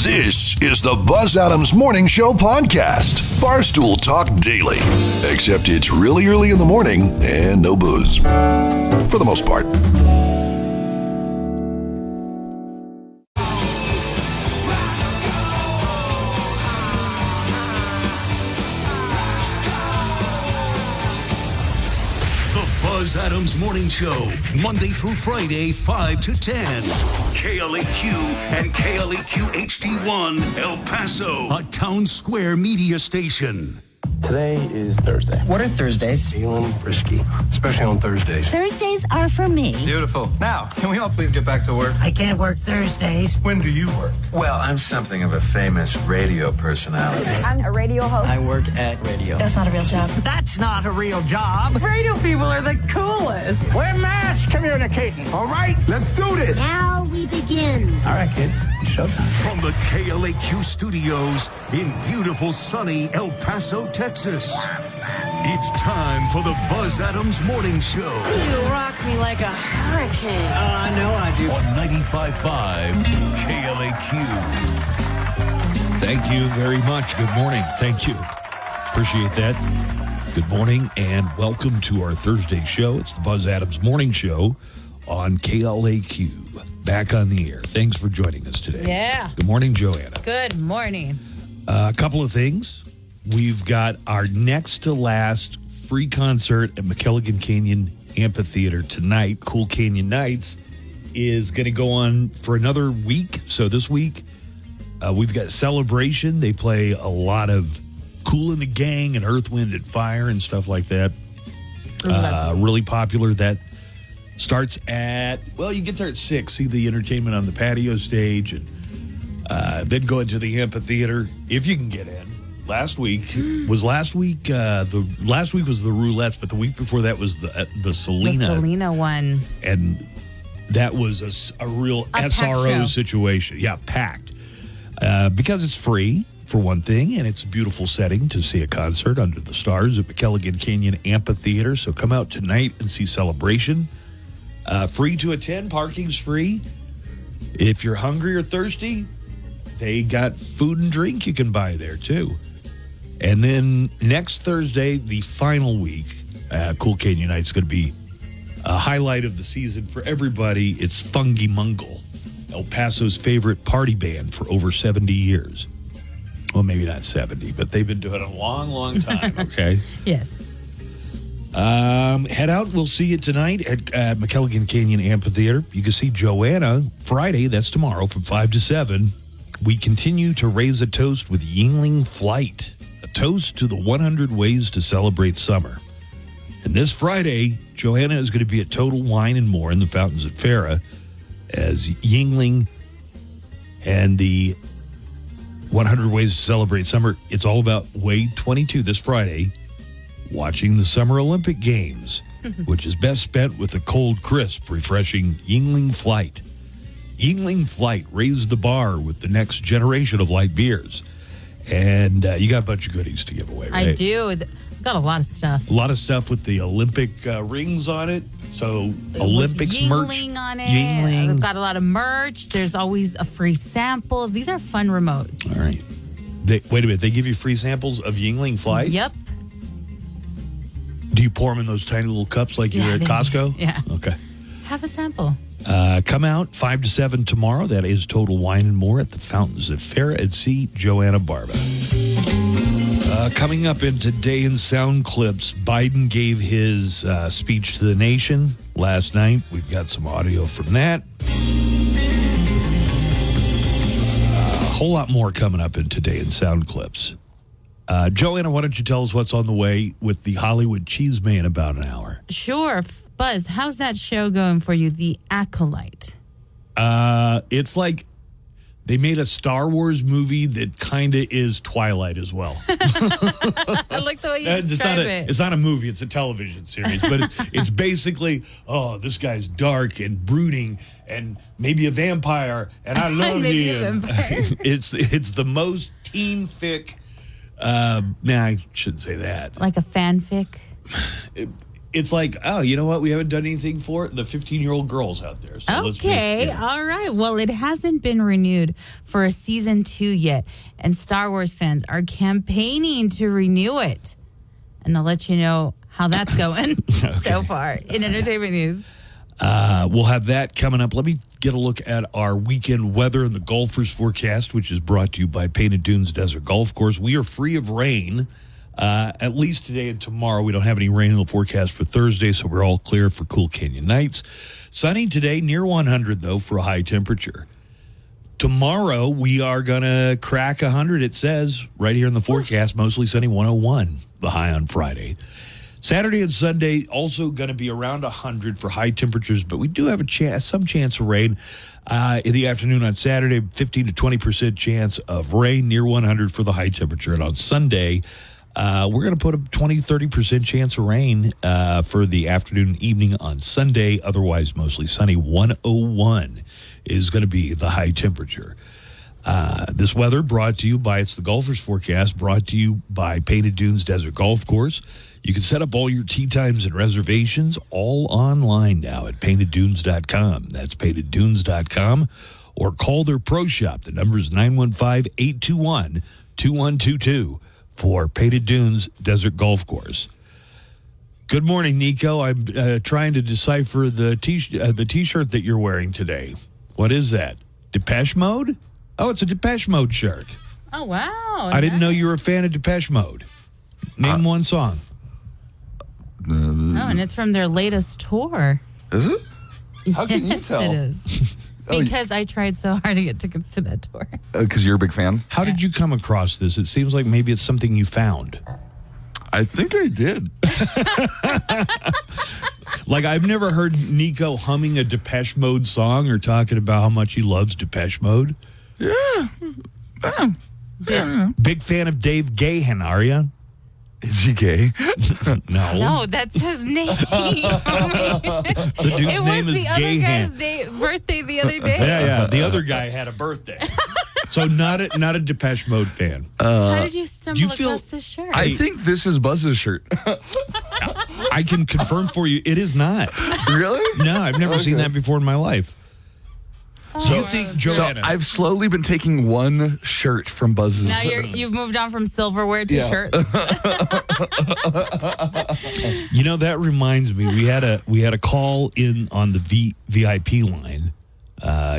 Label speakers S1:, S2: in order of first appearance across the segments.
S1: This is the Buzz Adams Morning Show podcast. Barstool Talk Daily. Except it's really early in the morning and no booze. For the most part.
S2: Buzz Adams Morning Show, Monday through Friday, 5 to 10. KLAQ and KLAQ HD1, El Paso, a town square media station.
S3: Today is Thursday.
S4: What are Thursdays?
S3: Feeling frisky, especially on Thursdays.
S5: Thursdays are for me.
S6: Beautiful. Now, can we all please get back to work?
S5: I can't work Thursdays.
S3: When do you work?
S6: Well, I'm something of a famous radio personality.
S7: I'm a radio host.
S4: I work at radio.
S5: That's not a real job.
S7: That's not a real job. Radio people are the coolest.
S3: We're mass communicating. All right, let's do this.
S5: Now we begin.
S3: All right, kids, it's showtime.
S2: From the KLAQ studios in beautiful sunny El Paso, Texas. It's time for the Buzz Adams Morning Show.
S7: You rock me like a hurricane.
S4: I know I do.
S2: On 95.5 KLAQ.
S8: Thank you very much. Good morning. Thank you. Appreciate that. Good morning and welcome to our Thursday show. It's the Buzz Adams Morning Show on KLAQ. Back on the air. Thanks for joining us today.
S9: Yeah.
S8: Good morning, Joanna.
S9: Good morning.
S8: A couple of things. We've got our next to last free concert at McKelligon Canyon Amphitheater tonight. Cool Canyon Nights is going to go on for another week. So this week, we've got Celebration. They play a lot of Kool and the Gang and Earth, Wind and Fire and stuff like that. Really popular. That starts at, well, you get there at 6. See the entertainment on the patio stage and then go into the amphitheater if you can get in. Last week was the roulettes, but the week before that was the Selena.
S9: The Selena one.
S8: And that was a real SRO situation. Yeah, packed. Because it's free, for one thing, and it's a beautiful setting to see a concert under the stars at McKelligon Canyon Amphitheater. So come out tonight and see Celebration. Free to attend, parking's free. If you're hungry or thirsty, they got food and drink you can buy there too. And then next Thursday, the final week, Cool Canyon Night is going to be a highlight of the season for everybody. It's Fungi Mungle, El Paso's favorite party band for over 70 years. Well, maybe not 70, but they've been doing it a long, long time, okay?
S9: Yes.
S8: Head out. We'll see you tonight at McKelligon Canyon Amphitheater. You can see Joanna Friday, that's tomorrow, from 5 to 7. We continue to raise a toast with Yingling Flight, a toast to the 100 ways to celebrate summer. And this Friday, Joanna is going to be at Total Wine and More in the Fountains at Farah as Yingling and the 100 ways to celebrate summer. It's all about Wade 22 this Friday, watching the Summer Olympic Games, which is best spent with a cold, crisp, refreshing Yingling Flight. Yingling Flight raised the bar with the next generation of light beers. And you got a bunch of goodies to give away, right?
S9: I do. I've got a lot of stuff.
S8: A lot of stuff with the Olympic rings on it. So Olympics
S9: with
S8: merch.
S9: Yingling on it.
S8: Yingling.
S9: We've got a lot of merch. There's always a free samples. These are fun remotes.
S8: All right. Wait a minute. They give you free samples of Yingling Flight?
S9: Yep.
S8: Do you pour them in those tiny little cups like you're at Costco?
S9: Yeah.
S8: Okay.
S9: Have a sample.
S8: Come out 5 to 7 tomorrow. That is Total Wine and More at the Fountains at Farah and see Joanna Barba. Coming up in Today in Sound Clips, Biden gave his speech to the nation last night. We've got some audio from that. A whole lot more coming up in Today in Sound Clips. Joanna, why don't you tell us what's on the way with the Hollywood Cheese Man in about an hour?
S9: Sure. Buzz, how's that show going for you, The Acolyte?
S8: It's like they made a Star Wars movie that kind of is Twilight as well.
S9: I like the way you describe it.
S8: It's not a movie, it's a television series. But it's basically, this guy's dark and brooding and maybe a vampire, and I love
S9: Maybe
S8: him.
S9: a vampire.
S8: It's the most teen fic. I shouldn't say that.
S9: Like a fanfic?
S8: it's like, oh, you know what? We haven't done anything for the 15-year-old girls out there. So
S9: Okay, all right. Well, it hasn't been renewed for a season 2 yet, and Star Wars fans are campaigning to renew it. And I'll let you know how that's going so far in entertainment news.
S8: We'll have that coming up. Let me get a look at our weekend weather and the golfers forecast, which is brought to you by Painted Dunes Desert Golf Course. We are free of rain. At least today and tomorrow. We don't have any rain in the forecast for Thursday, so we're all clear for cool canyon nights. Sunny today, near 100, though, for a high temperature. Tomorrow, we are going to crack 100, it says, right here in the forecast. Mostly sunny, 101, the high on Friday. Saturday and Sunday, also going to be around 100 for high temperatures, but we do have some chance of rain. In the afternoon on Saturday, 15 to 20% chance of rain, near 100 for the high temperature. And on Sunday, we're going to put a 20-30% chance of rain for the afternoon and evening on Sunday. Otherwise, mostly sunny. 101 is going to be the high temperature. This weather brought to you by, it's the Golfers Forecast, brought to you by Painted Dunes Desert Golf Course. You can set up all your tee times and reservations all online now at painteddunes.com. That's painteddunes.com. Or call their pro shop. The number is 915-821-2122. For Painted Dunes Desert Golf Course. Good morning, Nico. I'm trying to decipher the T-shirt that you're wearing today. What is that? Depeche Mode? Oh, it's a Depeche Mode shirt.
S9: Oh, wow.
S8: I didn't know you were a fan of Depeche Mode. Name one song.
S9: Oh, and it's from their latest tour.
S10: Is it? How can you tell?
S9: Yes, it is. Because I tried so hard to get tickets to that tour.
S10: Because you're a big fan?
S8: How did you come across this? It seems like maybe it's something you found.
S10: I think I did.
S8: Like, I've never heard Nico humming a Depeche Mode song or talking about how much he loves Depeche Mode.
S10: Yeah.
S8: Big fan of Dave Gahan, are you?
S10: Is he gay?
S8: No.
S9: No, that's his name.
S8: The dude's name is
S9: the other
S8: Gahan.
S9: guy's birthday the other day.
S8: Yeah. The other guy had a birthday. So not a Depeche Mode fan.
S9: How did you stumble
S8: do you feel-
S9: across this shirt?
S10: I think this is Buzz's shirt.
S8: I can confirm for you, it is not.
S10: Really?
S8: No, I've never seen that before in my life. So you think, Joanna?
S10: So I've slowly been taking one shirt from Buzz's.
S9: Now you've moved on from silverware to shirts.
S8: You know, that reminds me, we had a call in on the VIP line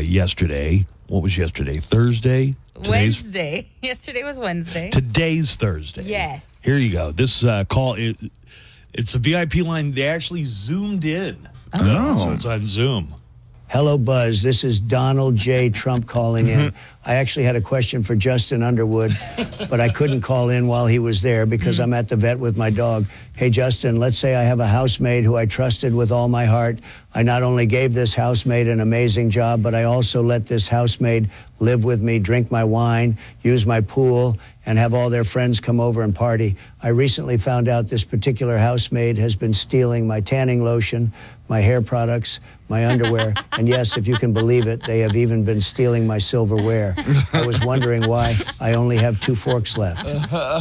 S8: yesterday. What was yesterday? Thursday?
S9: Wednesday. Yesterday was Wednesday.
S8: Today's Thursday.
S9: Yes.
S8: Here you go. This call, it's a VIP line. They actually zoomed in.
S10: Oh.
S8: So it's on Zoom.
S11: Hello, Buzz. This is Donald J. Trump calling in. I actually had a question for Justin Underwood, but I couldn't call in while he was there because I'm at the vet with my dog. Hey, Justin, let's say I have a housemaid who I trusted with all my heart. I not only gave this housemaid an amazing job, but I also let this housemaid live with me, drink my wine, use my pool, and have all their friends come over and party. I recently found out this particular housemaid has been stealing my tanning lotion, my hair products, my underwear, and yes, if you can believe it, they have even been stealing my silverware. I was wondering why I only have 2 forks left.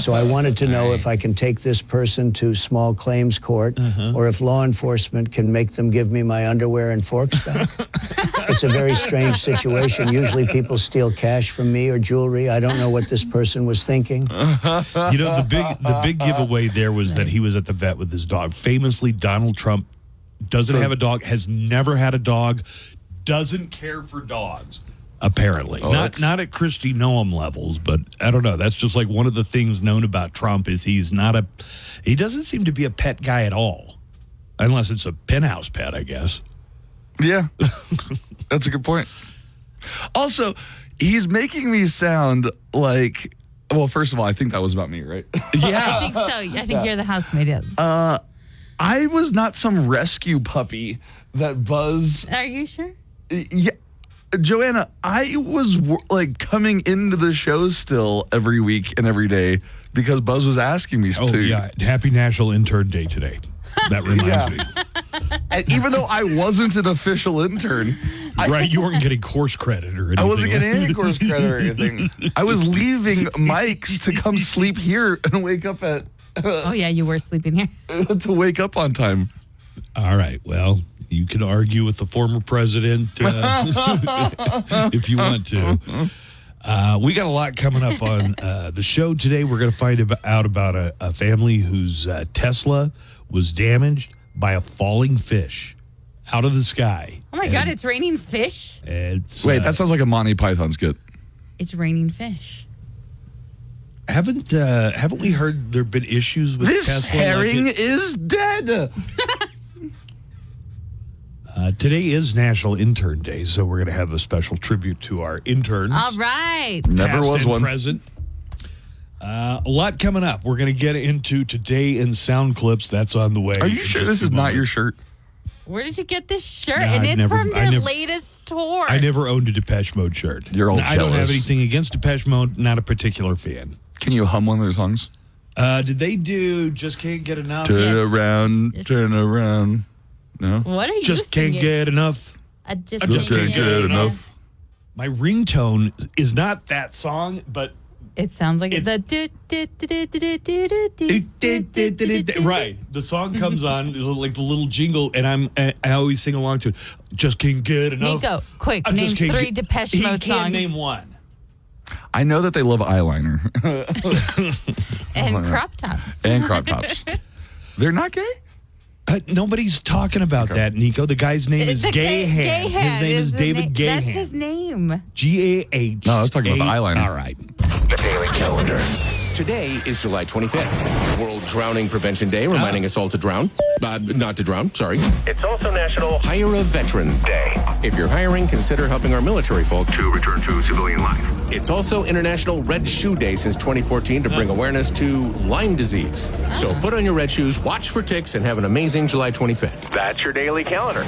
S11: So I wanted to know if I can take this person to small claims court or if law enforcement can make them give me my underwear and forks back. It's a very strange situation. Usually people steal cash from me or jewelry. I don't know what this person was thinking.
S8: You know, the big giveaway there was that he was at the vet with his dog. Famously, Donald Trump doesn't have a dog, has never had a dog, doesn't care for dogs, apparently. Not at Kristi Noem levels, but I don't know. That's just like one of the things known about Trump is he doesn't seem to be a pet guy at all. Unless it's a penthouse pet, I guess.
S10: Yeah. That's a good point. Also, he's making me sound like, well, first of all, I think that was about me, right?
S8: Yeah.
S9: I think so. I think you're the housemaid, yes.
S10: I was not some rescue puppy that Buzz...
S9: Are you sure?
S10: Yeah. Joanna, I was like coming into the show still every week and every day because Buzz was asking me to.
S8: Oh, yeah. Happy National Intern Day today. That reminds me.
S10: And even though I wasn't an official intern...
S8: Right, you weren't getting course credit or anything.
S10: I wasn't getting any course credit or anything. I was leaving Mike's to come sleep here and wake up at...
S9: Oh, yeah, you were sleeping here.
S10: to wake up on time.
S8: All right. Well, you can argue with the former president if you want to. We got a lot coming up on the show today. We're going to find out about a family whose Tesla was damaged by a falling fish out of the sky.
S9: Oh, my God. It's raining fish?
S10: Wait, that sounds like a Monty Python skit.
S9: It's raining fish.
S8: Haven't we heard there have been issues with
S10: this
S8: Tesla?
S10: herring is dead.
S8: Today is National Intern Day, so we're going to have a special tribute to our interns.
S9: All right.
S10: Never
S8: Past
S10: was
S8: and
S10: one.
S8: Present. A lot coming up. We're going to get into Today in Sound Clips. That's on the way.
S10: Are you sure this is not your shirt?
S9: Where did you get this shirt?
S8: No,
S9: and
S8: I've
S9: it's
S8: never-
S9: from
S8: I
S9: their
S8: never-
S9: latest tour.
S8: I never owned a Depeche Mode shirt.
S10: You're all
S8: I don't have
S10: jealous.
S8: anything against Depeche Mode. Not a particular fan.
S10: Can you hum one of their songs?
S8: Did they do Just Can't Get Enough?
S10: Turn around,
S9: Yes.
S10: turn around. No?
S9: What are you
S8: Just Can't
S9: singing?
S8: Get Enough.
S9: I just
S10: Just
S9: can't
S10: can't get enough.
S8: My ringtone is not that song, but
S9: It sounds like
S8: It's-
S9: the do.
S8: right. The song comes on like the little jingle, and I always sing along to it. Just can't get enough.
S9: Nico, quick,
S8: I
S9: name
S8: just can't
S9: 3
S8: get-
S9: Depeche
S8: He
S9: Mode
S8: can't
S9: songs.
S8: name one.
S10: I know that they love eyeliner
S9: And crop tops.
S10: and crop tops. They're not gay?
S8: Nobody's talking about that, Nico. The guy's name is
S9: The
S8: Gahan.
S9: Gahan
S8: His name is David Gahan.
S9: That's his name.
S8: Gah.
S10: No, I was talking about the eyeliner.
S8: All right.
S12: The Daily Calendar. Today is July 25th, World Drowning Prevention Day, reminding us all to drown. Not to drown, sorry.
S13: It's also National
S12: Hire a Veteran
S13: Day.
S12: If you're hiring, consider helping our military folk
S13: To return to civilian life.
S12: It's also International Red Shoe Day since 2014 to bring awareness to Lyme disease. So put on your red shoes, watch for ticks, and have an amazing July 25th.
S13: That's your daily calendar.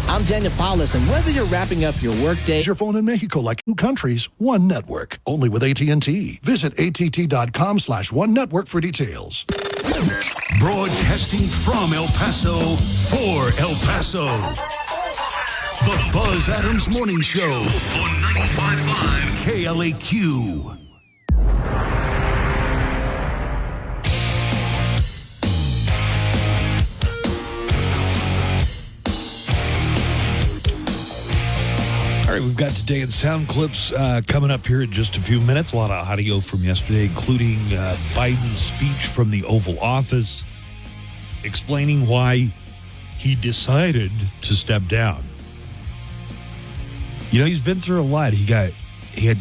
S4: I'm Daniel Paulus, and whether you're wrapping up your workday,
S1: Your phone in Mexico, like 2 countries, 1 network. Only with AT&T. Visit att.com/one network for details.
S2: Broadcasting from El Paso for El Paso. The Buzz Adams Morning Show on 95.5 KLAQ.
S8: All right, we've got Today in Sound Clips coming up here in just a few minutes. A lot of audio from yesterday, including Biden's speech from the Oval Office explaining why he decided to step down. You know, he's been through a lot. He had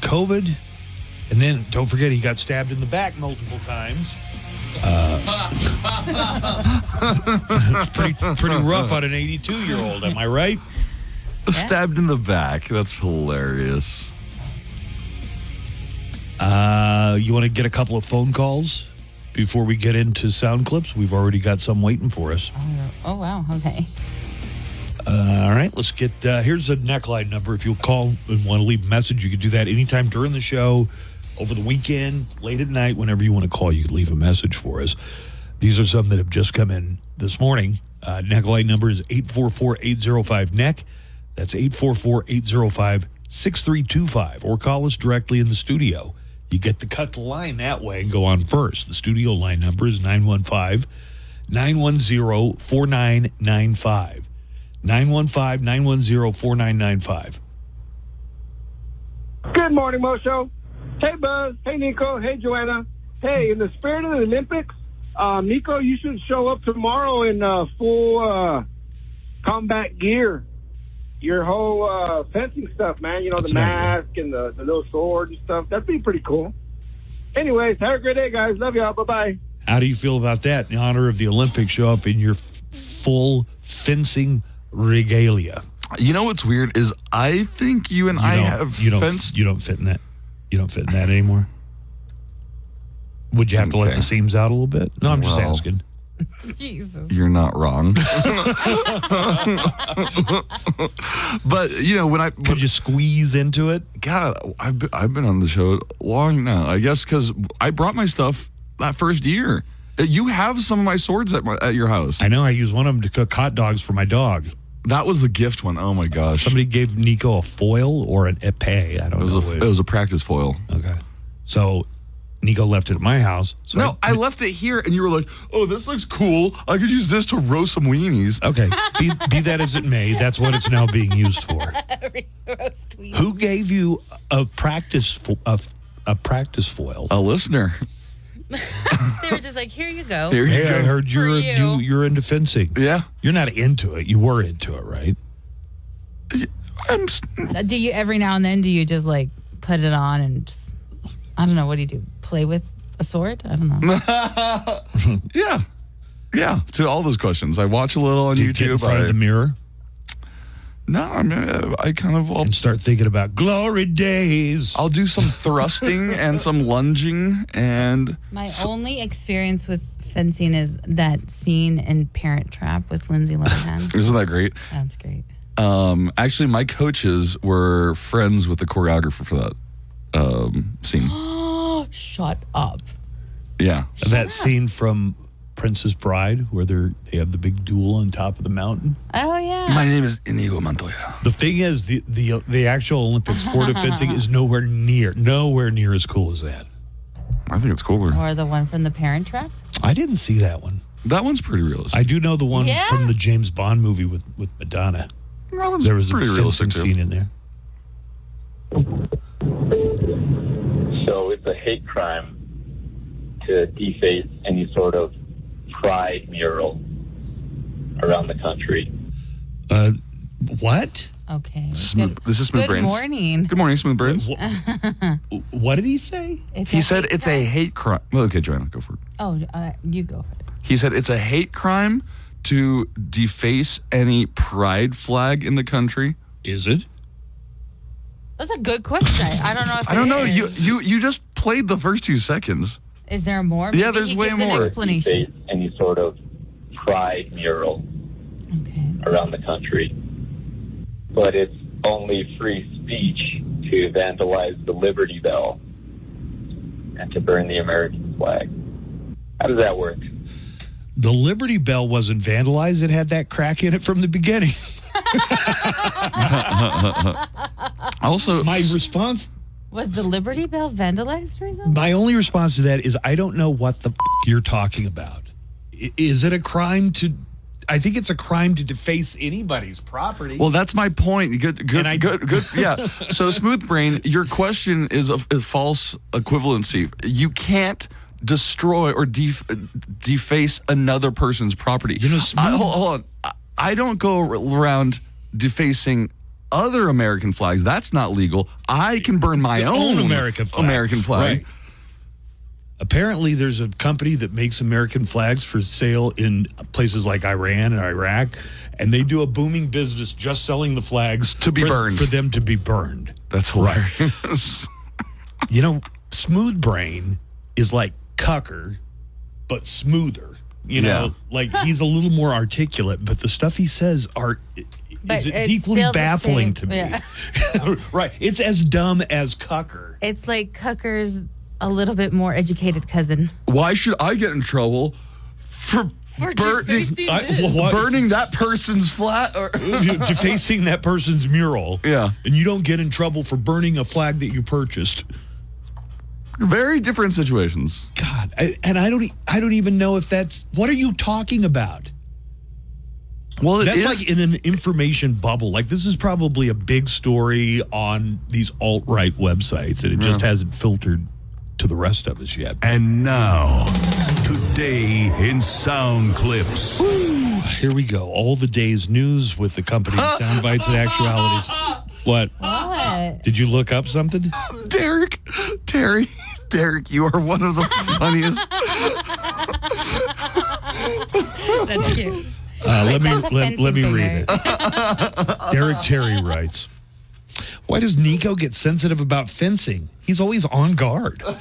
S8: COVID, and then don't forget he got stabbed in the back multiple times. It's pretty rough on an 82-year-old, am I right?
S10: Stabbed in the back. That's hilarious.
S8: You want to get a couple of phone calls before we get into sound clips? We've already got some waiting for us.
S9: Oh, wow. Okay.
S8: All right, let's get, here's a neckline number. If you'll call and want to leave a message, you can do that anytime during the show, over the weekend, late at night, whenever you want to call, you can leave a message for us. These are some that have just come in this morning. Neckline number is 844-805-NECK. That's 844-805-6325. Or call us directly in the studio. You get to cut the line that way and go on first. The studio line number is 915-910-4995. 915-910-4995.
S14: Good morning, Mosho. Hey, Buzz. Hey, Nico. Hey, Joanna. Hey, in the spirit of the Olympics, Nico, you should show up tomorrow in full combat gear. Your whole fencing stuff, man. You know,
S8: That's
S14: the
S8: an
S14: mask and the little sword and stuff. That'd be pretty cool. Anyways, have a great day, guys. Love y'all. Bye-bye.
S8: How do you feel about that? In honor of the Olympics, show up in your full fencing regalia.
S10: You know what's weird is I think you and I have fenced.
S8: You don't fit in that. You don't fit in that anymore. Would you have to let the seams out a little bit? No, I'm just
S10: Well,
S8: asking.
S9: Jesus.
S10: You're not wrong. But you know when
S8: could you squeeze into it?
S10: God, I've been on the show long now. I guess because I brought my stuff that first year. You have some of my swords at your house.
S8: I know. I use one of them to cook hot dogs for my dog.
S10: That was the gift one. Oh my gosh!
S8: Somebody gave Nico a foil or an epee. I don't know.
S10: It was a practice foil.
S8: Okay, so Nico left it at my house. So
S10: No, I left it here, and you were like, "Oh, this looks cool. I could use this to roast some weenies."
S8: Okay, be that as it may, that's what it's now being used for. Who gave you a practice foil?
S10: A listener.
S9: They were just like, here you go.
S10: Here you go.
S8: I heard
S9: you.
S8: you're into fencing.
S10: Yeah.
S8: You're not into it. You were into it, right?
S9: Do you every now and then? Do you just like put it on and just, I don't know, what do you do? Play with a sword? I don't know.
S10: Yeah. To all those questions, I watch a little on
S8: Do you
S10: YouTube.
S8: get in front of the mirror?
S10: No, I kind of
S8: and start thinking about glory days.
S10: I'll do some thrusting and some lunging, and
S9: My only experience with fencing is that scene in Parent Trap with Lindsay Lohan.
S10: Isn't that great?
S9: That's great.
S10: Actually, my coaches were friends with the choreographer for that scene.
S9: Shut up.
S10: Yeah.
S8: That scene from Princess Bride where they have the big duel on top of the mountain.
S9: Oh, yeah.
S10: My name is Inigo Montoya.
S8: The thing is, the actual Olympic sport of fencing is nowhere near as cool as that.
S10: I think it's cooler.
S9: Or the one from the Parent Trap?
S8: I didn't see that one.
S10: That one's pretty realistic.
S8: I do know the one
S9: Yeah?
S8: from the James Bond movie with Madonna.
S10: That one's
S8: There was a
S10: pretty realistic
S8: fencing
S10: too.
S8: scene in there.
S15: So it's a hate crime to deface any sort of pride mural around the country.
S8: What?
S9: Okay.
S10: This is Smooth
S9: Good
S10: Brains.
S9: morning.
S10: Good morning, Smooth Brains.
S8: What did he say?
S10: He said it's a hate crime. Well, okay, Joanna, go for it.
S9: Oh, you go for it.
S10: He said it's a hate crime to deface any pride flag in the country.
S8: Is it?
S9: That's a good question. I don't know if
S10: I don't
S9: it
S10: know.
S9: is.
S10: You just played the first 2 seconds.
S9: Is there more?
S10: Yeah,
S9: Maybe
S10: there's
S9: he
S10: way
S9: gives
S10: more.
S9: An explanation.
S15: Deface any sort of pride mural around the country. But it's only free speech to vandalize the Liberty Bell and to burn the American flag. How does that work?
S8: The Liberty Bell wasn't vandalized. It had that crack in it from the beginning.
S10: Also,
S8: my response...
S9: Was the Liberty Bell vandalized recently?
S8: My only response to that is I don't know what the you're talking about. Is it a crime to... I think it's a crime to deface anybody's property.
S10: Well, that's my point. Good. Yeah. So, Smooth Brain, your question is a false equivalency. You can't destroy or deface another person's property.
S8: You know,
S10: hold on. I don't go around defacing other American flags. That's not legal. I can burn my own
S8: American flag. Right. Apparently, there's a company that makes American flags for sale in places like Iran and Iraq, and they do a booming business just selling the flags
S10: to be burned.
S8: For them to be burned.
S10: That's hilarious.
S8: You know, Smooth Brain is like Cucker, but smoother. You know, like he's a little more articulate, but the stuff he says is equally baffling to me.
S9: Yeah.
S8: Right. It's as dumb as Cucker.
S9: It's like Cucker's a little bit more educated cousin.
S10: Why should I get in trouble for burning that person's flag or
S8: defacing that person's mural?
S10: Yeah.
S8: And you don't get in trouble for burning a flag that you purchased.
S10: Very different situations.
S8: God, I don't even know if that's... What are you talking about?
S10: Well,
S8: that's like in an information bubble. Like, this is probably a big story on these alt-right websites, and it just hasn't filtered to the rest of us yet.
S2: And now, today in sound clips.
S8: Woo, here we go. All the day's news with the company Sound Bites and Actualities. What? Did you look up something?
S10: Derek, you are one of the funniest.
S9: That's cute.
S8: Let me read it. Derek Terry writes, "Why does Nico get sensitive about fencing? He's always on guard."
S9: On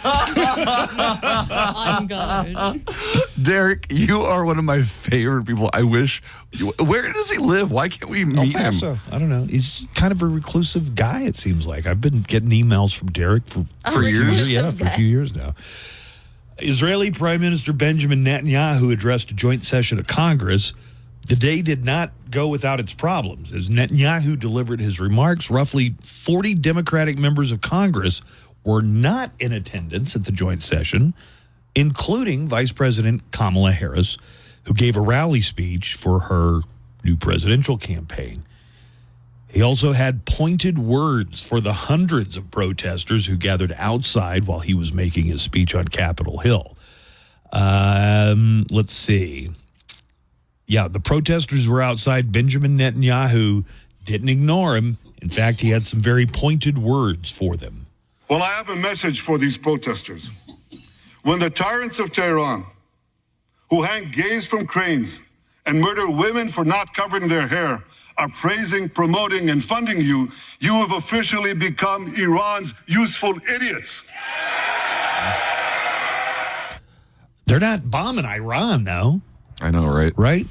S9: guard.
S10: Derek, you are one of my favorite people. I wish. Where does he live? Why can't we meet him?
S8: I don't know. He's kind of a reclusive guy, it seems like. I've been getting emails from Derek for years. Yeah, for a few years now. Israeli Prime Minister Benjamin Netanyahu addressed a joint session of Congress. The day did not go without its problems. As Netanyahu delivered his remarks, roughly 40 Democratic members of Congress were not in attendance at the joint session, including Vice President Kamala Harris, who gave a rally speech for her new presidential campaign. He also had pointed words for the hundreds of protesters who gathered outside while he was making his speech on Capitol Hill. Let's see. Yeah, the protesters were outside. Benjamin Netanyahu didn't ignore him. In fact, he had some very pointed words for them.
S16: Well, I have a message for these protesters. When the tyrants of Tehran, who hang gays from cranes and murder women for not covering their hair, are praising, promoting, and funding you, you have officially become Iran's useful idiots.
S8: They're not bombing Iran, though.
S10: I know, right?
S8: Right?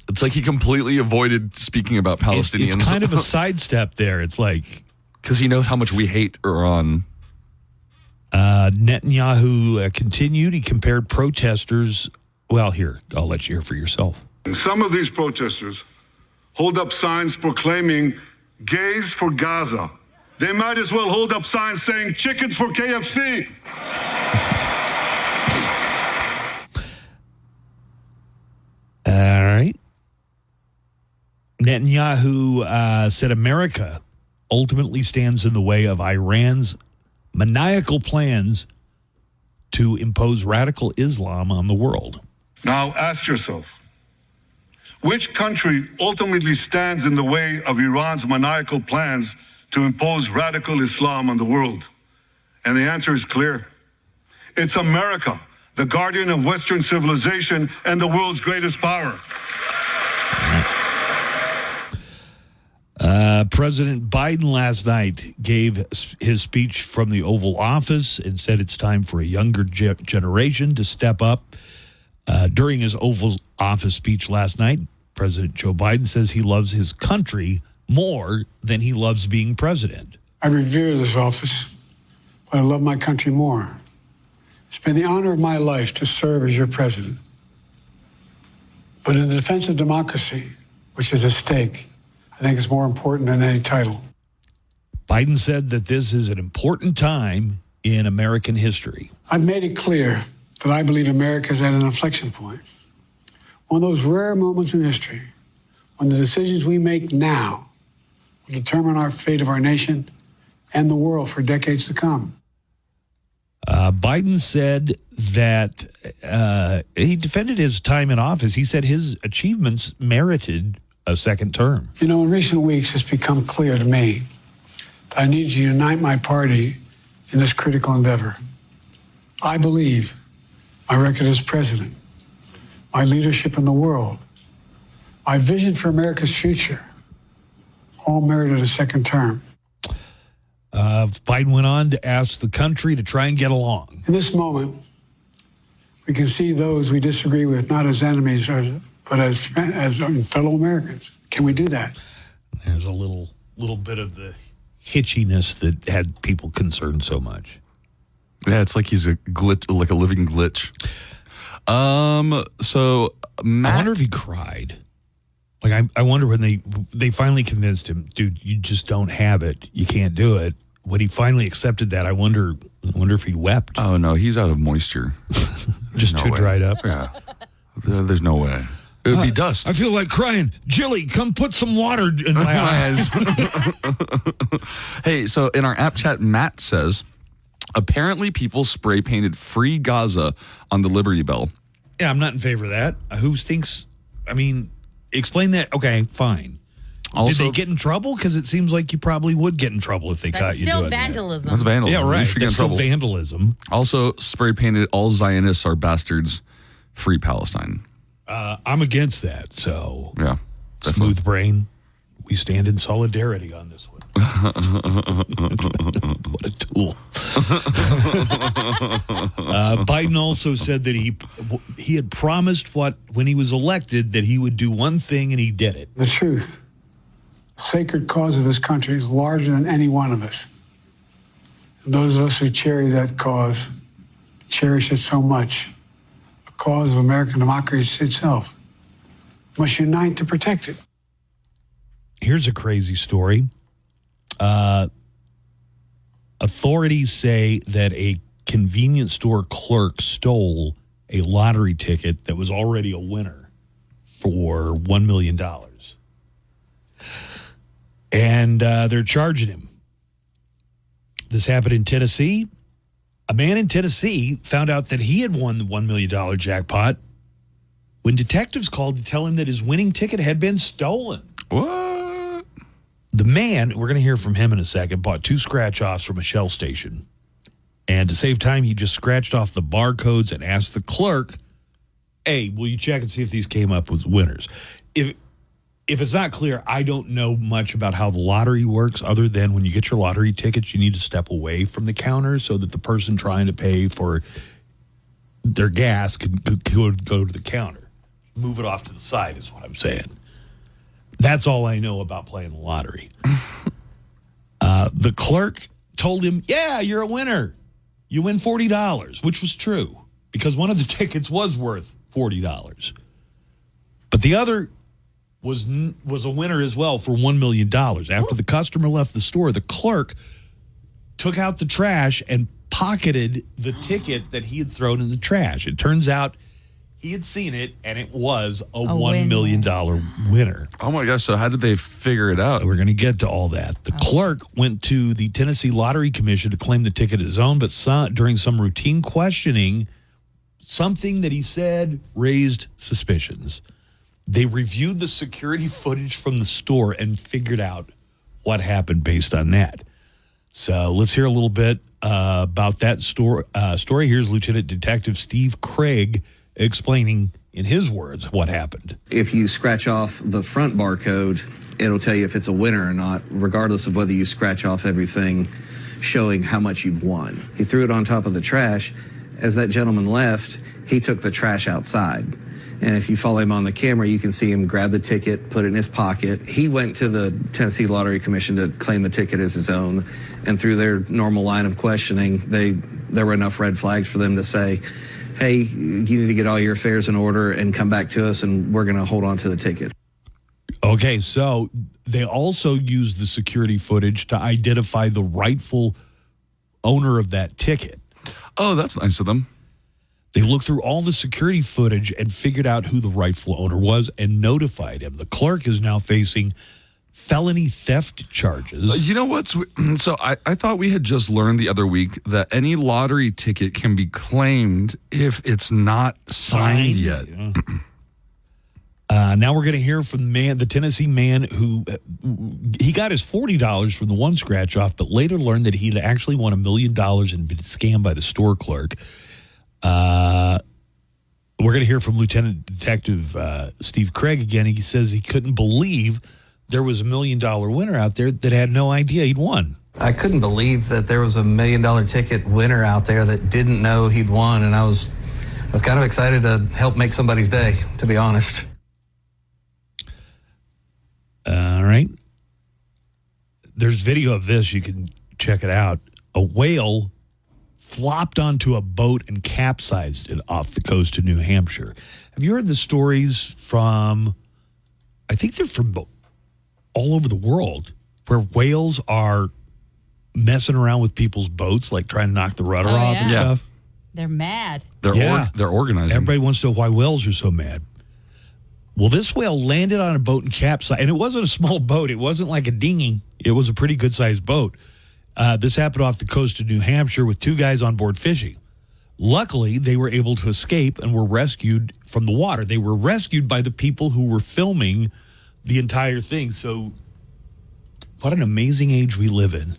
S10: It's like he completely avoided speaking about Palestinians.
S8: It's kind of a sidestep there. It's like...
S10: Because he knows how much we hate Iran.
S8: Netanyahu continued. He compared protesters... Well, here, I'll let you hear for yourself.
S16: And some of these protesters hold up signs proclaiming gays for Gaza. They might as well hold up signs saying chickens for KFC.
S8: All right. Netanyahu said America ultimately stands in the way of Iran's maniacal plans to impose radical Islam on the world.
S16: Now ask yourself, which country ultimately stands in the way of Iran's maniacal plans to impose radical Islam on the world? And the answer is clear. It's America, the guardian of Western civilization and the world's greatest power.
S8: President Biden last night gave his speech from the Oval Office and said it's time for a younger generation to step up. During his Oval Office speech last night, President Joe Biden says he loves his country more than he loves being president.
S17: I revere this office, but I love my country more. It's been the honor of my life to serve as your president. But in the defense of democracy, which is at stake, I think it's more important than any title.
S8: Biden said that this is an important time in American history.
S17: I've made it clear that I believe America is at an inflection point. One of those rare moments in history when the decisions we make now will determine our fate of our nation and the world for decades to come.
S8: Biden said that he defended his time in office. He said his achievements merited a second term.
S17: You know, in recent weeks, it's become clear to me that I need to unite my party in this critical endeavor. I believe my record as president, my leadership in the world, my vision for America's future, all merited a second term.
S8: Biden went on to ask the country to try and get along.
S17: In this moment, we can see those we disagree with not as enemies, but as fellow Americans. Can we do that?
S8: There's a little bit of the hitchiness that had people concerned so much.
S10: Yeah, it's like he's a glitch, like a living glitch. So Matt,
S8: I wonder if he cried. Like I wonder when they finally convinced him, dude, you just don't have it. You can't do it. When he finally accepted that, I wonder if he wept.
S10: Oh no, he's out of moisture.
S8: Just too dried up.
S10: Yeah, there's no way. It would be dust.
S8: I feel like crying. Jilly, come put some water in my eyes.
S10: Hey, so in our app chat, Matt says, apparently people spray painted "Free Gaza" on the Liberty Bell.
S8: Yeah, I'm not in favor of that. Who thinks, explain that. Okay, fine. Also, did they get in trouble? Because it seems like you probably would get in trouble if they caught you doing
S9: vandalism.
S10: That's vandalism.
S8: Yeah, right.
S10: You should get in trouble.
S8: Vandalism.
S10: Also, spray painted "All Zionists are bastards, free Palestine."
S8: I'm against that. So,
S10: yeah,
S8: smooth brain. We stand in solidarity on this one. What a tool. Biden also said that he had promised when he was elected that he would do one thing, and he did it.
S17: The truth, the sacred cause of this country is larger than any one of us. And those of us who cherish that cause cherish it so much. A cause of American democracy itself must unite to protect it.
S8: Here's a crazy story. Authorities say that a convenience store clerk stole a lottery ticket that was already a winner for $1 million. And they're charging him. This happened in Tennessee. A man in Tennessee found out that he had won the $1 million jackpot when detectives called to tell him that his winning ticket had been stolen.
S10: What?
S8: The man, we're going to hear from him in a second, bought 2 scratch-offs from a Shell station. And to save time, he just scratched off the barcodes and asked the clerk, hey, will you check and see if these came up with winners? If it's not clear, I don't know much about how the lottery works other than when you get your lottery tickets, you need to step away from the counter so that the person trying to pay for their gas can go to the counter. Move it off to the side is what I'm saying. That's all I know about playing the lottery. The clerk told him, yeah, you're a winner. You win $40, which was true because one of the tickets was worth $40. But the other was a winner as well for $1 million. After the customer left the store, the clerk took out the trash and pocketed the ticket that he had thrown in the trash. It turns out he had seen it, and it was a $1 million winner.
S10: Oh, my gosh. So how did they figure it out?
S8: We're going to get to all that. The clerk went to the Tennessee Lottery Commission to claim the ticket as his own, but during some routine questioning, something that he said raised suspicions. They reviewed the security footage from the store and figured out what happened based on that. So let's hear a little bit about that story. Here's Lieutenant Detective Steve Craig explaining in his words what happened.
S18: If you scratch off the front barcode, it'll tell you if it's a winner or not, regardless of whether you scratch off everything showing how much you've won. He threw it on top of the trash. As that gentleman left, he took the trash outside. And if you follow him on the camera, you can see him grab the ticket, put it in his pocket. He went to the Tennessee Lottery Commission to claim the ticket as his own. And through their normal line of questioning, there were enough red flags for them to say, hey, you need to get all your affairs in order and come back to us, and we're going to hold on to the ticket.
S8: Okay, so they also used the security footage to identify the rightful owner of that ticket.
S10: Oh, that's nice of them.
S8: They looked through all the security footage and figured out who the rightful owner was and notified him. The clerk is now facing felony theft charges.
S10: You know what's so I thought we had just learned the other week that any lottery ticket can be claimed if it's not signed yet.
S8: Now we're going to hear from the Tennessee man who he got his $40 from the one scratch off, but later learned that he'd actually won $1 million and been scammed by the store clerk. We're going to hear from Lieutenant Detective Steve Craig again. He says he couldn't believe there was $1 million winner out there that had no idea he'd won.
S18: I couldn't believe that there was $1 million ticket winner out there that didn't know he'd won, and I was kind of excited to help make somebody's day, to be honest.
S8: All right. There's video of this. You can check it out. A whale flopped onto a boat and capsized it off the coast of New Hampshire. Have you heard the stories from, I think they're from all over the world, where whales are messing around with people's boats, like trying to knock the rudder off and stuff?
S9: They're mad.
S10: They're organizing.
S8: Everybody wants to know why whales are so mad. Well, this whale landed on a boat and capsized, and it wasn't a small boat. It wasn't like a dinghy. It was a pretty good-sized boat. This happened off the coast of New Hampshire with 2 guys on board fishing. Luckily, they were able to escape and were rescued from the water. They were rescued by the people who were filming the entire thing. So what an amazing age we live in.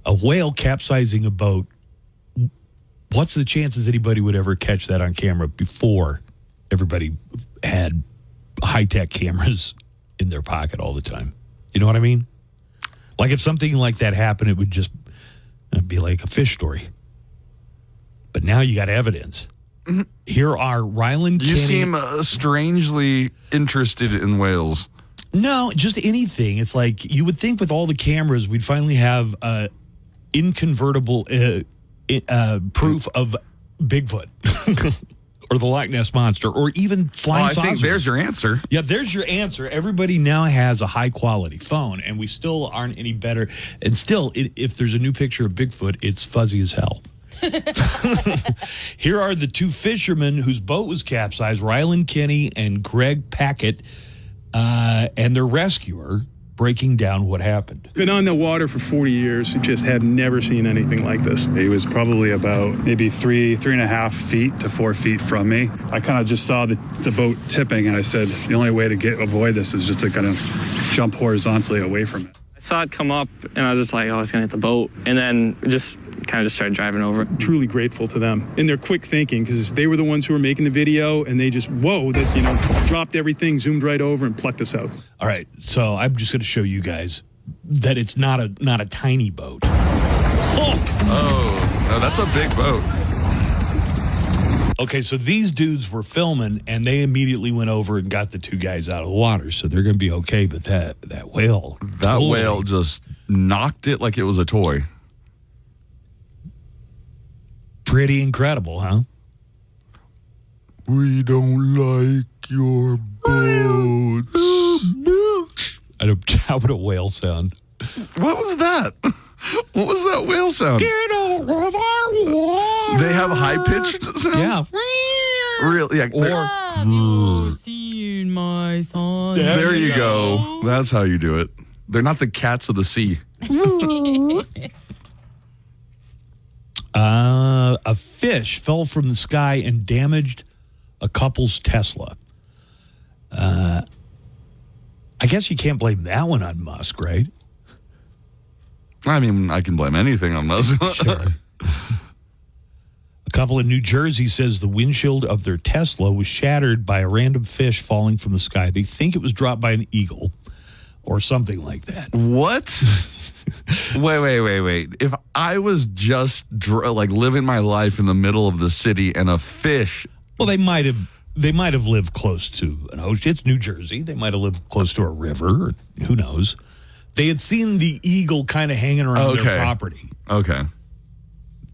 S8: A whale capsizing a boat. What's the chances anybody would ever catch that on camera before everybody had high-tech cameras in their pocket all the time? You know what I mean? Like if something like that happened, it would just be like a fish story. But now you got evidence.
S10: Mm-hmm.
S8: Here are Ryland Kenny.
S10: You seem strangely interested in whales.
S8: No, just anything. It's like you would think with all the cameras, we'd finally have inconvertible proof of Bigfoot or the Loch Ness Monster, or even flying saucers.
S10: I think there's your answer.
S8: Yeah, there's your answer. Everybody now has a high-quality phone, and we still aren't any better. And still, if there's a new picture of Bigfoot, it's fuzzy as hell. Here are the two fishermen whose boat was capsized, Ryland Kenny and Greg Packett, and their rescuer, breaking down what happened.
S19: Been on the water for 40 years, just had never seen anything like this. He was probably about maybe 3.5 feet to 4 feet from me. I kind of just saw the boat tipping, and I said, the only way to avoid this is just to kind of jump horizontally away from it.
S20: I saw it come up, and I was just like, oh, it's going to hit the boat. And then just kind of just started driving over.
S19: Truly grateful to them and their quick thinking, because they were the ones who were making the video, and they just, dropped everything, zoomed right over, and plucked us out.
S8: All right, so I'm just going to show you guys that it's not a tiny boat.
S10: Oh, no, that's a big boat.
S8: Okay, so these dudes were filming, and they immediately went over and got the two guys out of the water, so they're going to be okay. But that whale...
S10: That whale just knocked it like it was a toy.
S8: Pretty incredible, huh?
S10: We don't like your boats.
S8: How would a whale sound?
S10: What was that? What was that whale sound?
S8: Get over our
S10: They have high-pitched sounds?
S8: Yeah.
S10: Really? Yeah.
S9: Have you seen my son?
S10: There you go. That's how you do it. They're not the cats of the sea.
S8: A fish fell from the sky and damaged a couple's Tesla. I guess you can't blame that one on Musk, right?
S10: I mean, I can blame anything on Musk.
S8: Sure. A couple in New Jersey says the windshield of their Tesla was shattered by a random fish falling from the sky. They think it was dropped by an eagle or something like that.
S10: What? Wait. If I was just living my life in the middle of the city and a fish...
S8: Well, they might have lived close to an ocean. It's New Jersey. They might have lived close to a river. Or who knows? They had seen the eagle kind of hanging around their property.
S10: Okay.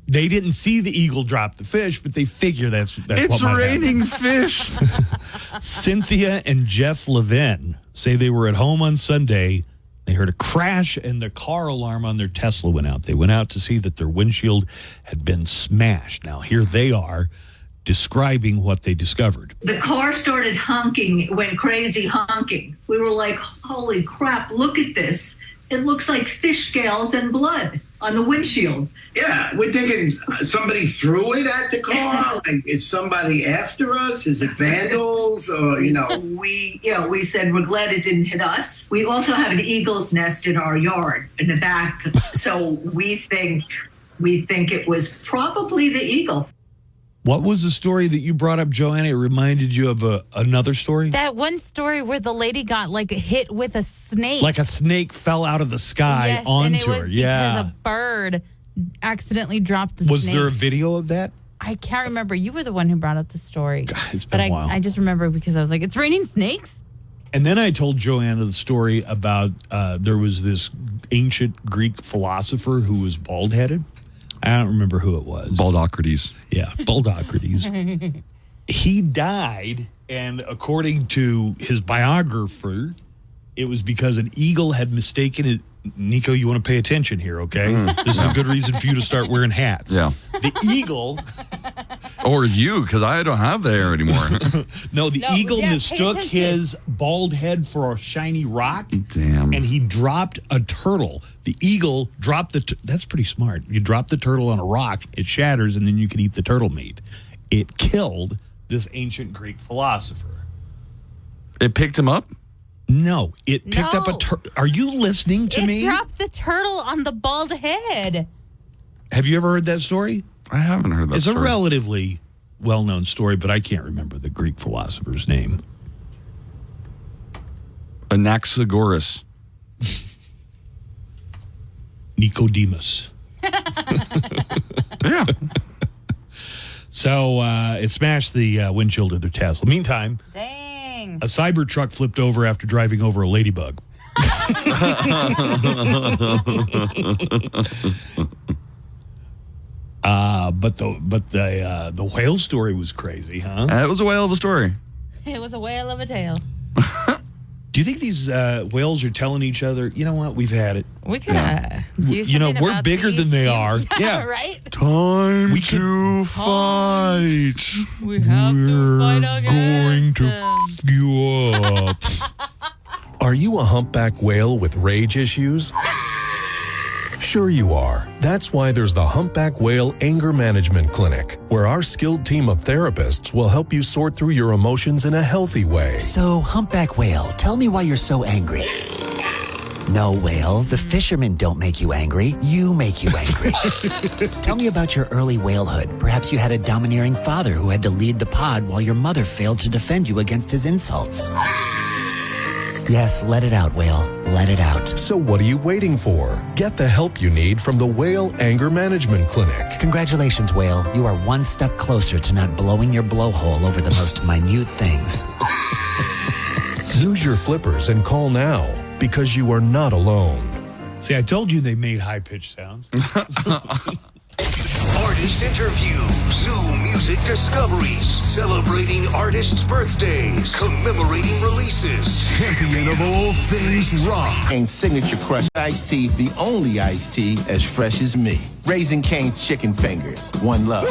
S8: They didn't see the eagle drop the fish, but they figure that's
S10: it's
S8: what might
S10: raining
S8: happen.
S10: Fish.
S8: Cynthia and Jeff Levin say they were at home on Sunday. They heard a crash and the car alarm on their Tesla went out. They went out to see that their windshield had been smashed. Now, here they are describing what they discovered.
S21: The car started honking, went crazy honking. We were like, holy crap, look at this. It looks like fish scales and blood on the windshield.
S22: Yeah, we're thinking somebody threw it at the car. Like, is somebody after us? Is it vandals? Or
S21: We said we're glad it didn't hit us. We also have an eagle's nest in our yard in the back, so we think it was probably the eagle.
S8: What was the story that you brought up, Joanna? It reminded you of another story?
S9: That one story where the lady got hit with a snake.
S8: Like a snake fell out of the sky onto
S9: and it was
S8: her.
S9: because a bird accidentally dropped the snake.
S8: Was there a video of that?
S9: I can't remember. You were the one who brought up the story.
S8: God, it's been a while.
S9: I just remember because I was like, it's raining snakes?
S8: And then I told Joanna the story about there was this ancient Greek philosopher who was bald-headed. I don't remember who it was.
S10: Baldocrates.
S8: Yeah, Baldocrates. He died, and according to his biographer, it was because an eagle had mistaken it. Nico, you want to pay attention here, okay? This is a good reason for you to start wearing hats.
S10: Yeah.
S8: The eagle...
S10: Or you, because I don't have the hair anymore.
S8: No, the eagle mistook his bald head for a shiny rock.
S10: Damn.
S8: And he dropped a turtle. The eagle dropped that's pretty smart. You drop the turtle on a rock, it shatters, and then you can eat the turtle meat. It killed this ancient Greek philosopher.
S10: It picked him up?
S8: No, it picked up a turtle. Are you listening to me?
S9: It dropped the turtle on the bald head.
S8: Have you ever heard that story?
S10: I haven't heard that
S8: It's
S10: story.
S8: a relatively well-known story, but I can't remember the Greek philosopher's name.
S10: Anaxagoras.
S8: Nicodemus.
S10: Yeah.
S8: So it smashed the windshield of their Tesla. Meantime,
S9: Dang.
S8: a cyber truck flipped over after driving over a ladybug. But the whale story was crazy, huh?
S10: It was a whale of a story.
S9: It was a whale of a tale.
S8: Do you think these whales are telling each other, you know what, we've had it?
S9: We could do something
S8: we're
S9: about
S8: bigger
S9: these.
S8: than they are.
S9: Yeah, right?
S10: Time to fight.
S9: We have to fight
S8: going
S9: against
S8: to
S9: them.
S8: f you up.
S5: Are you a humpback whale with rage issues? Sure you are. That's why there's the Humpback Whale Anger Management Clinic, where our skilled team of therapists will help you sort through your emotions in a healthy way.
S6: So, Humpback Whale, tell me why you're so angry. No, Whale, the fishermen don't make you angry. You make you angry. Tell me about your early whalehood. Perhaps you had a domineering father who had to lead the pod while your mother failed to defend you against his insults. Yes, let it out, Whale. Let it out.
S5: So what are you waiting for? Get the help you need from the Whale Anger Management Clinic.
S6: Congratulations, Whale. You are one step closer to not blowing your blowhole over the most minute things.
S5: Use your flippers and call now, because you are not alone.
S8: See, I told you they made high-pitched sounds.
S2: Artist interviews, new music discoveries, celebrating artists' birthdays, commemorating releases, champion of all things rock.
S23: Cane's signature crush iced tea, the only iced tea as fresh as me. Raising Cane's chicken fingers. One love.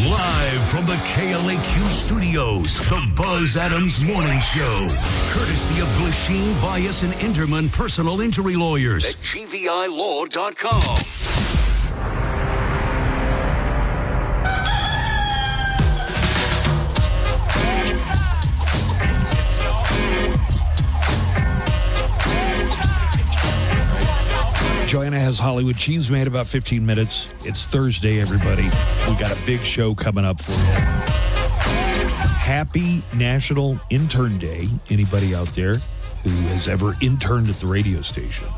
S2: Live from the KLAQ studios, the Buzz Adams Morning Show. Courtesy of Glasheen, Vyas, and Interman Personal Injury Lawyers at GVILaw.com.
S8: Joanna has Hollywood Cheese made about 15 minutes. It's Thursday, everybody. We got a big show coming up for you. Happy National Intern Day. Anybody out there who has ever interned at the radio station?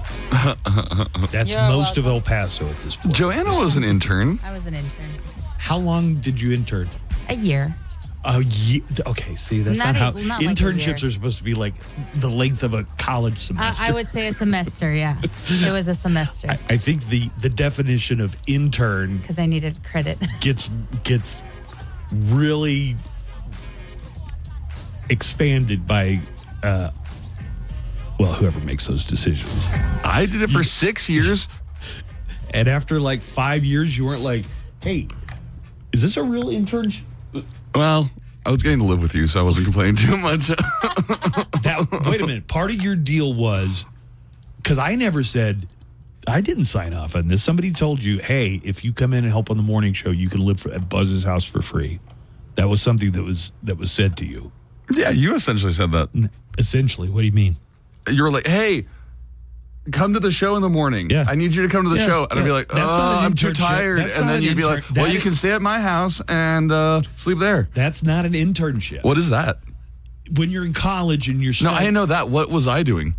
S8: That's most of El Paso at this point.
S10: Joanna was an intern.
S9: I was an intern.
S8: How long did you intern?
S9: A year.
S8: A year. Okay, see, that's not how
S9: not
S8: internships
S9: like
S8: are supposed to be, like the length of a college semester.
S9: I would say a semester, yeah. It was a semester.
S8: I think the definition of intern
S9: Because I needed credit.
S8: gets really expanded by whoever makes those decisions.
S10: I did it for 6 years.
S8: And after like 5 years, you weren't like, hey, is this a real internship?
S10: Well, I was getting to live with you, so I wasn't complaining too much.
S8: Wait a minute. Part of your deal was, because I never said, I didn't sign off on this. Somebody told you, hey, if you come in and help on the morning show, you can live at Buzz's house for free. That was something that was said to you.
S10: Yeah, you essentially said that.
S8: Essentially, what do you mean?
S10: You were like, hey, come to the show in the morning.
S8: Yeah.
S10: I need you to come to the show. And I'd be like, I'm too tired. And then you'd be like, well, you can stay at my house and sleep there.
S8: That's not an internship.
S10: What is that?
S8: When you're in college and you're
S10: No, I didn't know that. What was I doing?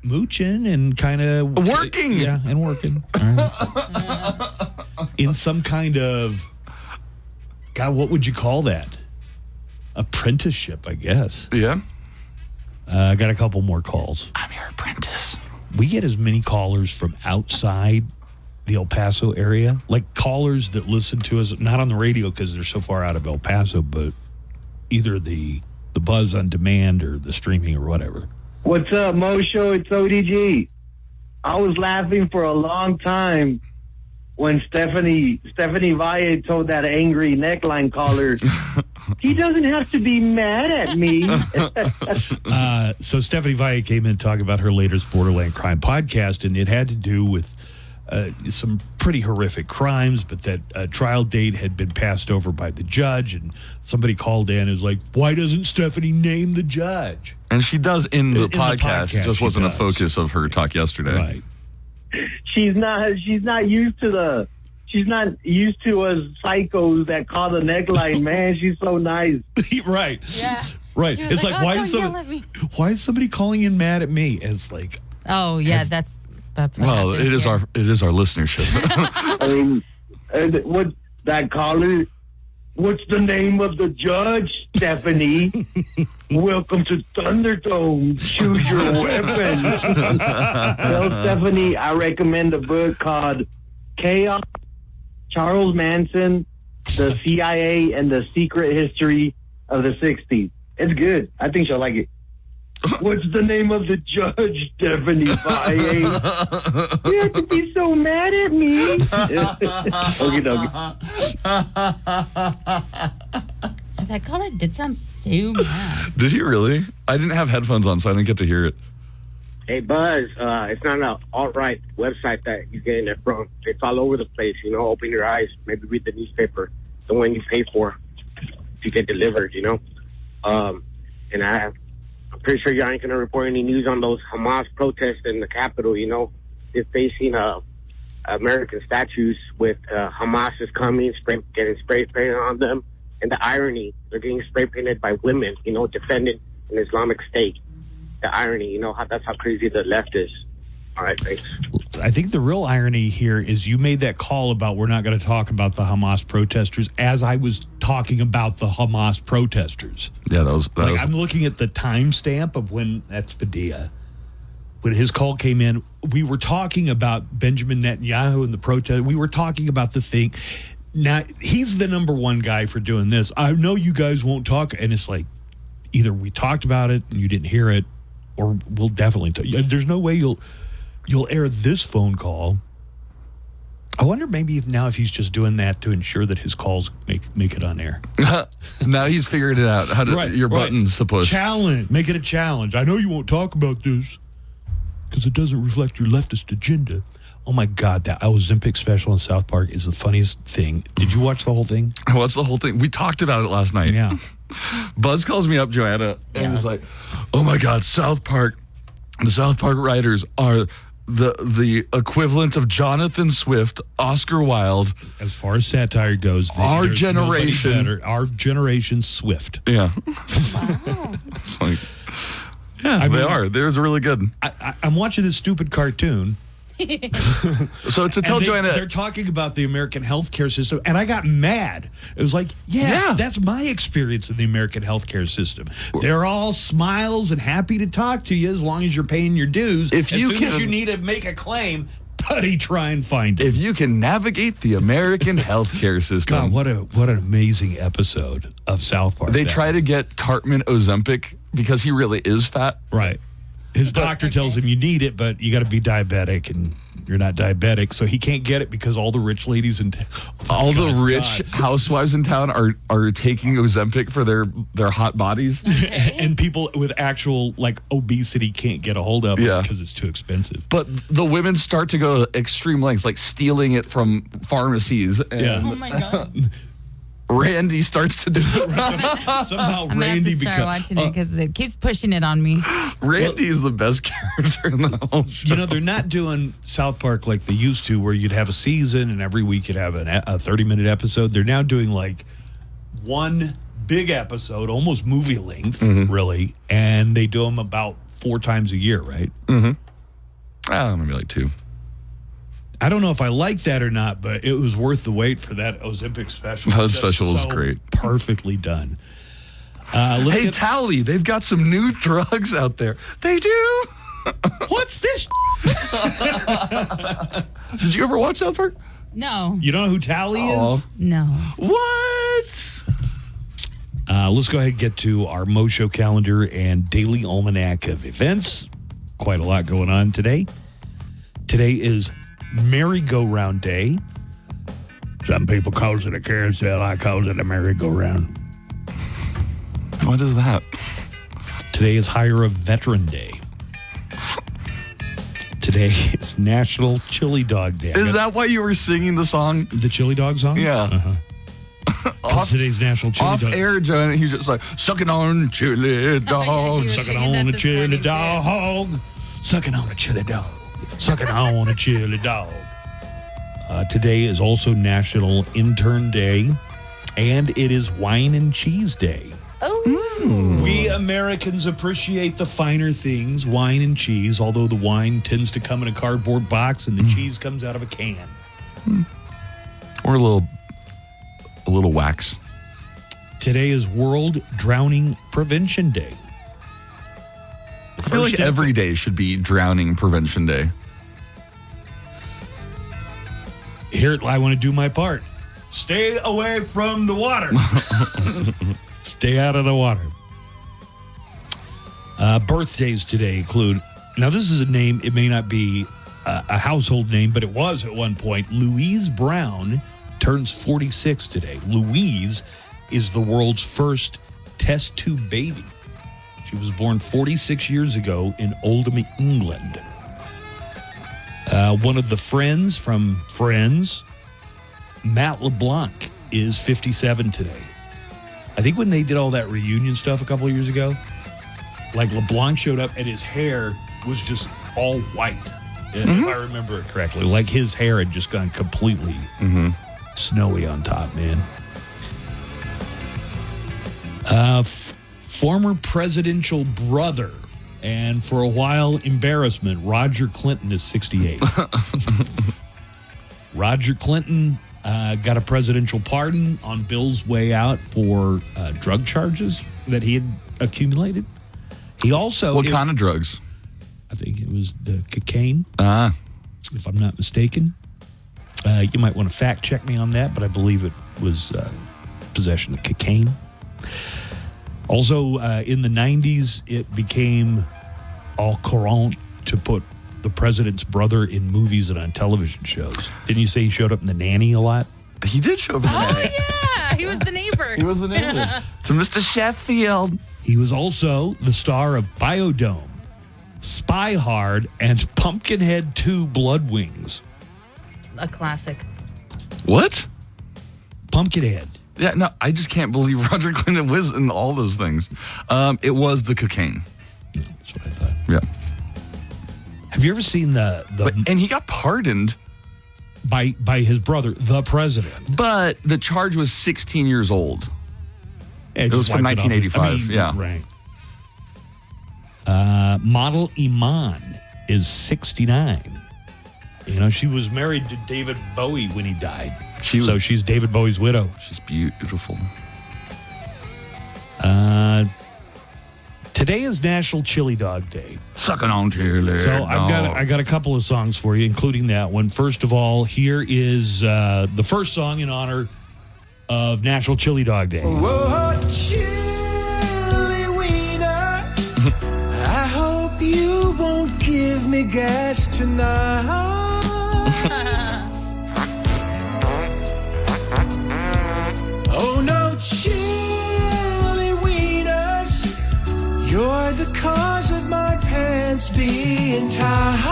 S8: Mooching and kind of
S10: working.
S8: Yeah, and working. In some kind of, God, what would you call that? Apprenticeship, I guess.
S10: Yeah.
S8: I got a couple more calls.
S10: I'm your apprentice.
S8: We get as many callers from outside the El Paso area, like callers that listen to us, not on the radio because they're so far out of El Paso, but either the Buzz on demand or the streaming or whatever.
S14: What's up, Mo Show? It's ODG. I was laughing for a long time when Stephanie Valle told that angry neckline caller, he doesn't have to be mad at me.
S8: So Stephanie Valle came in to talk about her latest Borderland Crime podcast, and it had to do with some pretty horrific crimes, but that trial date had been passed over by the judge, and somebody called in and was like, why doesn't Stephanie name the judge?
S10: And she does in the podcast. It just wasn't a focus of her talk yesterday.
S8: Right.
S14: She's not used to us psychos that call the neckline. Man, she's so nice.
S8: Right.
S9: Yeah.
S8: Right.
S9: She was
S8: It's
S9: like,
S8: like,
S9: "Oh,
S8: why is somebody calling in mad at me? It's like,
S9: Oh, yeah, that's what
S10: Well,
S9: happens
S10: it is
S9: here.
S10: it is our listenership.
S14: I mean, what that caller? What's the name of the judge, Stephanie? Welcome to Thunderdome. Choose your weapon. Tell Stephanie I recommend a book called Chaos
S3: Charles Manson, the CIA, and the secret history of the 60s. It's good. I think she'll like it. What's the name of the judge, Stephanie Faye? You have to be so mad at me. Okie dokie.
S9: That caller did sound so mad.
S10: Did he really? I didn't have headphones on, so I didn't get to hear it.
S7: Hey, Buzz, it's not an alt-right website that you're getting it from. It's all over the place, you know. Open your eyes. Maybe read the newspaper, the one you pay for to get delivered, you know. And I'm pretty sure you ain't going to report any news on those Hamas protests in the Capitol, you know. They're facing American statues with Hamas is coming, getting spray painted on them. And the irony, they're getting spray painted by women, you know, defending an Islamic State. The irony, you know, that's how crazy the left is. All right, thanks.
S8: I think the real irony here is you made that call about we're not going to talk about the Hamas protesters as I was talking about the Hamas protesters.
S10: Yeah, that was
S8: I'm looking at the timestamp of when that's Padilla. When his call came in, we were talking about Benjamin Netanyahu and the protest. We were talking about the thing. Now, he's the number one guy for doing this. I know you guys won't talk, and it's like either we talked about it and you didn't hear it, or we'll definitely tell you. There's no way you'll air this phone call. I wonder maybe if he's just doing that to ensure that his calls make it on air.
S10: Now he's figured it out. How to your buttons to push.
S8: Challenge. Make it a challenge. I know you won't talk about this because it doesn't reflect your leftist agenda. Oh my God, that Ozempic special in South Park is the funniest thing. Did you watch the whole thing?
S10: I watched the whole thing. We talked about it last night.
S8: Yeah.
S10: Buzz calls me up, Joanna, and he's like, oh my God, South Park. The South Park writers are the equivalent of Jonathan Swift, Oscar Wilde.
S8: As far as satire goes,
S10: our generation.
S8: Our generation Swift.
S10: Yeah. It's like, yeah, they are. They're really good.
S8: I'm watching this stupid cartoon.
S10: So to tell Joanna,
S8: they're talking about the American healthcare system, and I got mad. It was like, yeah, that's my experience in the American healthcare system. They're all smiles and happy to talk to you as long as you're paying your dues. As soon as you need to make a claim, buddy, try and find it.
S10: If you can navigate the American healthcare system.
S8: God, what an amazing episode of South Park.
S10: They try to get Cartman Ozempic because he really is fat.
S8: Right. His doctor tells him you need it, but you got to be diabetic, and you're not diabetic, so he can't get it because all the rich ladies and
S10: the rich housewives in town are taking Ozempic for their hot bodies,
S8: and people with actual obesity can't get a hold of it because it's too expensive.
S10: But the women start to go to extreme lengths, like stealing it from pharmacies. And
S9: Oh my God.
S10: Randy starts to do it.
S8: Somehow
S9: I'm
S8: Randy
S9: going to start watching it because it keeps pushing it on me.
S10: Randy is the best character in the whole show.
S8: You know, they're not doing South Park like they used to, where you'd have a season and every week you'd have a 30-minute episode. They're now doing one big episode, almost movie length, really, and they do them about 4 times a year, right?
S10: Mm-hmm. Maybe like 2.
S8: I don't know if I like that or not, but it was worth the wait for that Ozempic special.
S10: That special was great.
S8: Perfectly done.
S10: Hey, Tally, they've got some new drugs out there. They do?
S8: What's this?
S10: Did you ever watch South Park?
S9: No.
S8: You don't know who Tally is?
S9: No.
S10: What?
S8: Let's go ahead and get to our Mo Show calendar and daily almanac of events. Quite a lot going on today. Today is merry-go-round day. Some people calls it a carousel. I calls it a merry-go-round.
S10: What is that?
S8: Today is Hire a Veteran Day. Today is National Chili Dog Day.
S10: Is that why you were singing the song?
S8: The Chili Dog song?
S10: Yeah.
S8: Today's National Chili Dog.
S10: Off air, John, he's just like, sucking on chili dog.
S8: Sucking on a chili dog. Sucking on a chili dog. Sucking on a chili dog. Today is also National Intern Day, and it is Wine and Cheese Day.
S9: Oh.
S8: We Americans appreciate the finer things, wine and cheese, although the wine tends to come in a cardboard box and the cheese comes out of a can.
S10: Or a little wax.
S8: Today is World Drowning Prevention Day.
S10: I feel like every day should be Drowning Prevention Day.
S8: Here, I want to do my part. Stay away from the water. Stay out of the water. Birthdays today include, now this is a name, it may not be a household name, but it was at one point. Louise Brown turns 46 today. Louise is the world's first test tube baby. She was born 46 years ago in Oldham, England. One of the friends from Friends, Matt LeBlanc, is 57 today. I think when they did all that reunion stuff a couple of years ago, like LeBlanc showed up and his hair was just all white. If I remember it correctly. Like his hair had just gone completely snowy on top, man. Former presidential brother and for a while embarrassment, Roger Clinton is 68. Roger Clinton got a presidential pardon on Bill's way out for drug charges that he had accumulated. He also...
S10: What kind of drugs?
S8: I think it was the cocaine, if I'm not mistaken. You might want to fact check me on that, but I believe it was possession of cocaine. Also, in the 90s, it became au courant to put the president's brother in movies and on television shows. Didn't you say he showed up in The Nanny a lot?
S10: He did show up in The Nanny.
S9: Yeah, he was the neighbor.
S10: He was the neighbor. To Mr. Sheffield.
S8: He was also the star of Biodome, Spy Hard, and Pumpkinhead 2 Blood Wings.
S9: A classic.
S10: What?
S8: Pumpkinhead.
S10: Yeah, no, I just can't believe Roger Clinton was in all those things. It was the cocaine.
S8: That's what I thought.
S10: Yeah.
S8: Have you ever seen
S10: and he got pardoned
S8: by his brother, the president.
S10: But the charge was 16 years old.
S8: Yeah,
S10: it was from 1985.
S8: Yeah. Right. Model Iman is 69. You know, she was married to David Bowie when he died. So she's David Bowie's widow.
S10: She's beautiful.
S8: Today is National Chili Dog Day.
S10: Sucking on chili.
S8: So I got a couple of songs for you, including that one. First of all, here is the first song in honor of National Chili Dog Day.
S11: Whoa, chili wiener. I hope you won't give me gas tonight. Oh no, chili wieners, you're the cause of my pants being tight.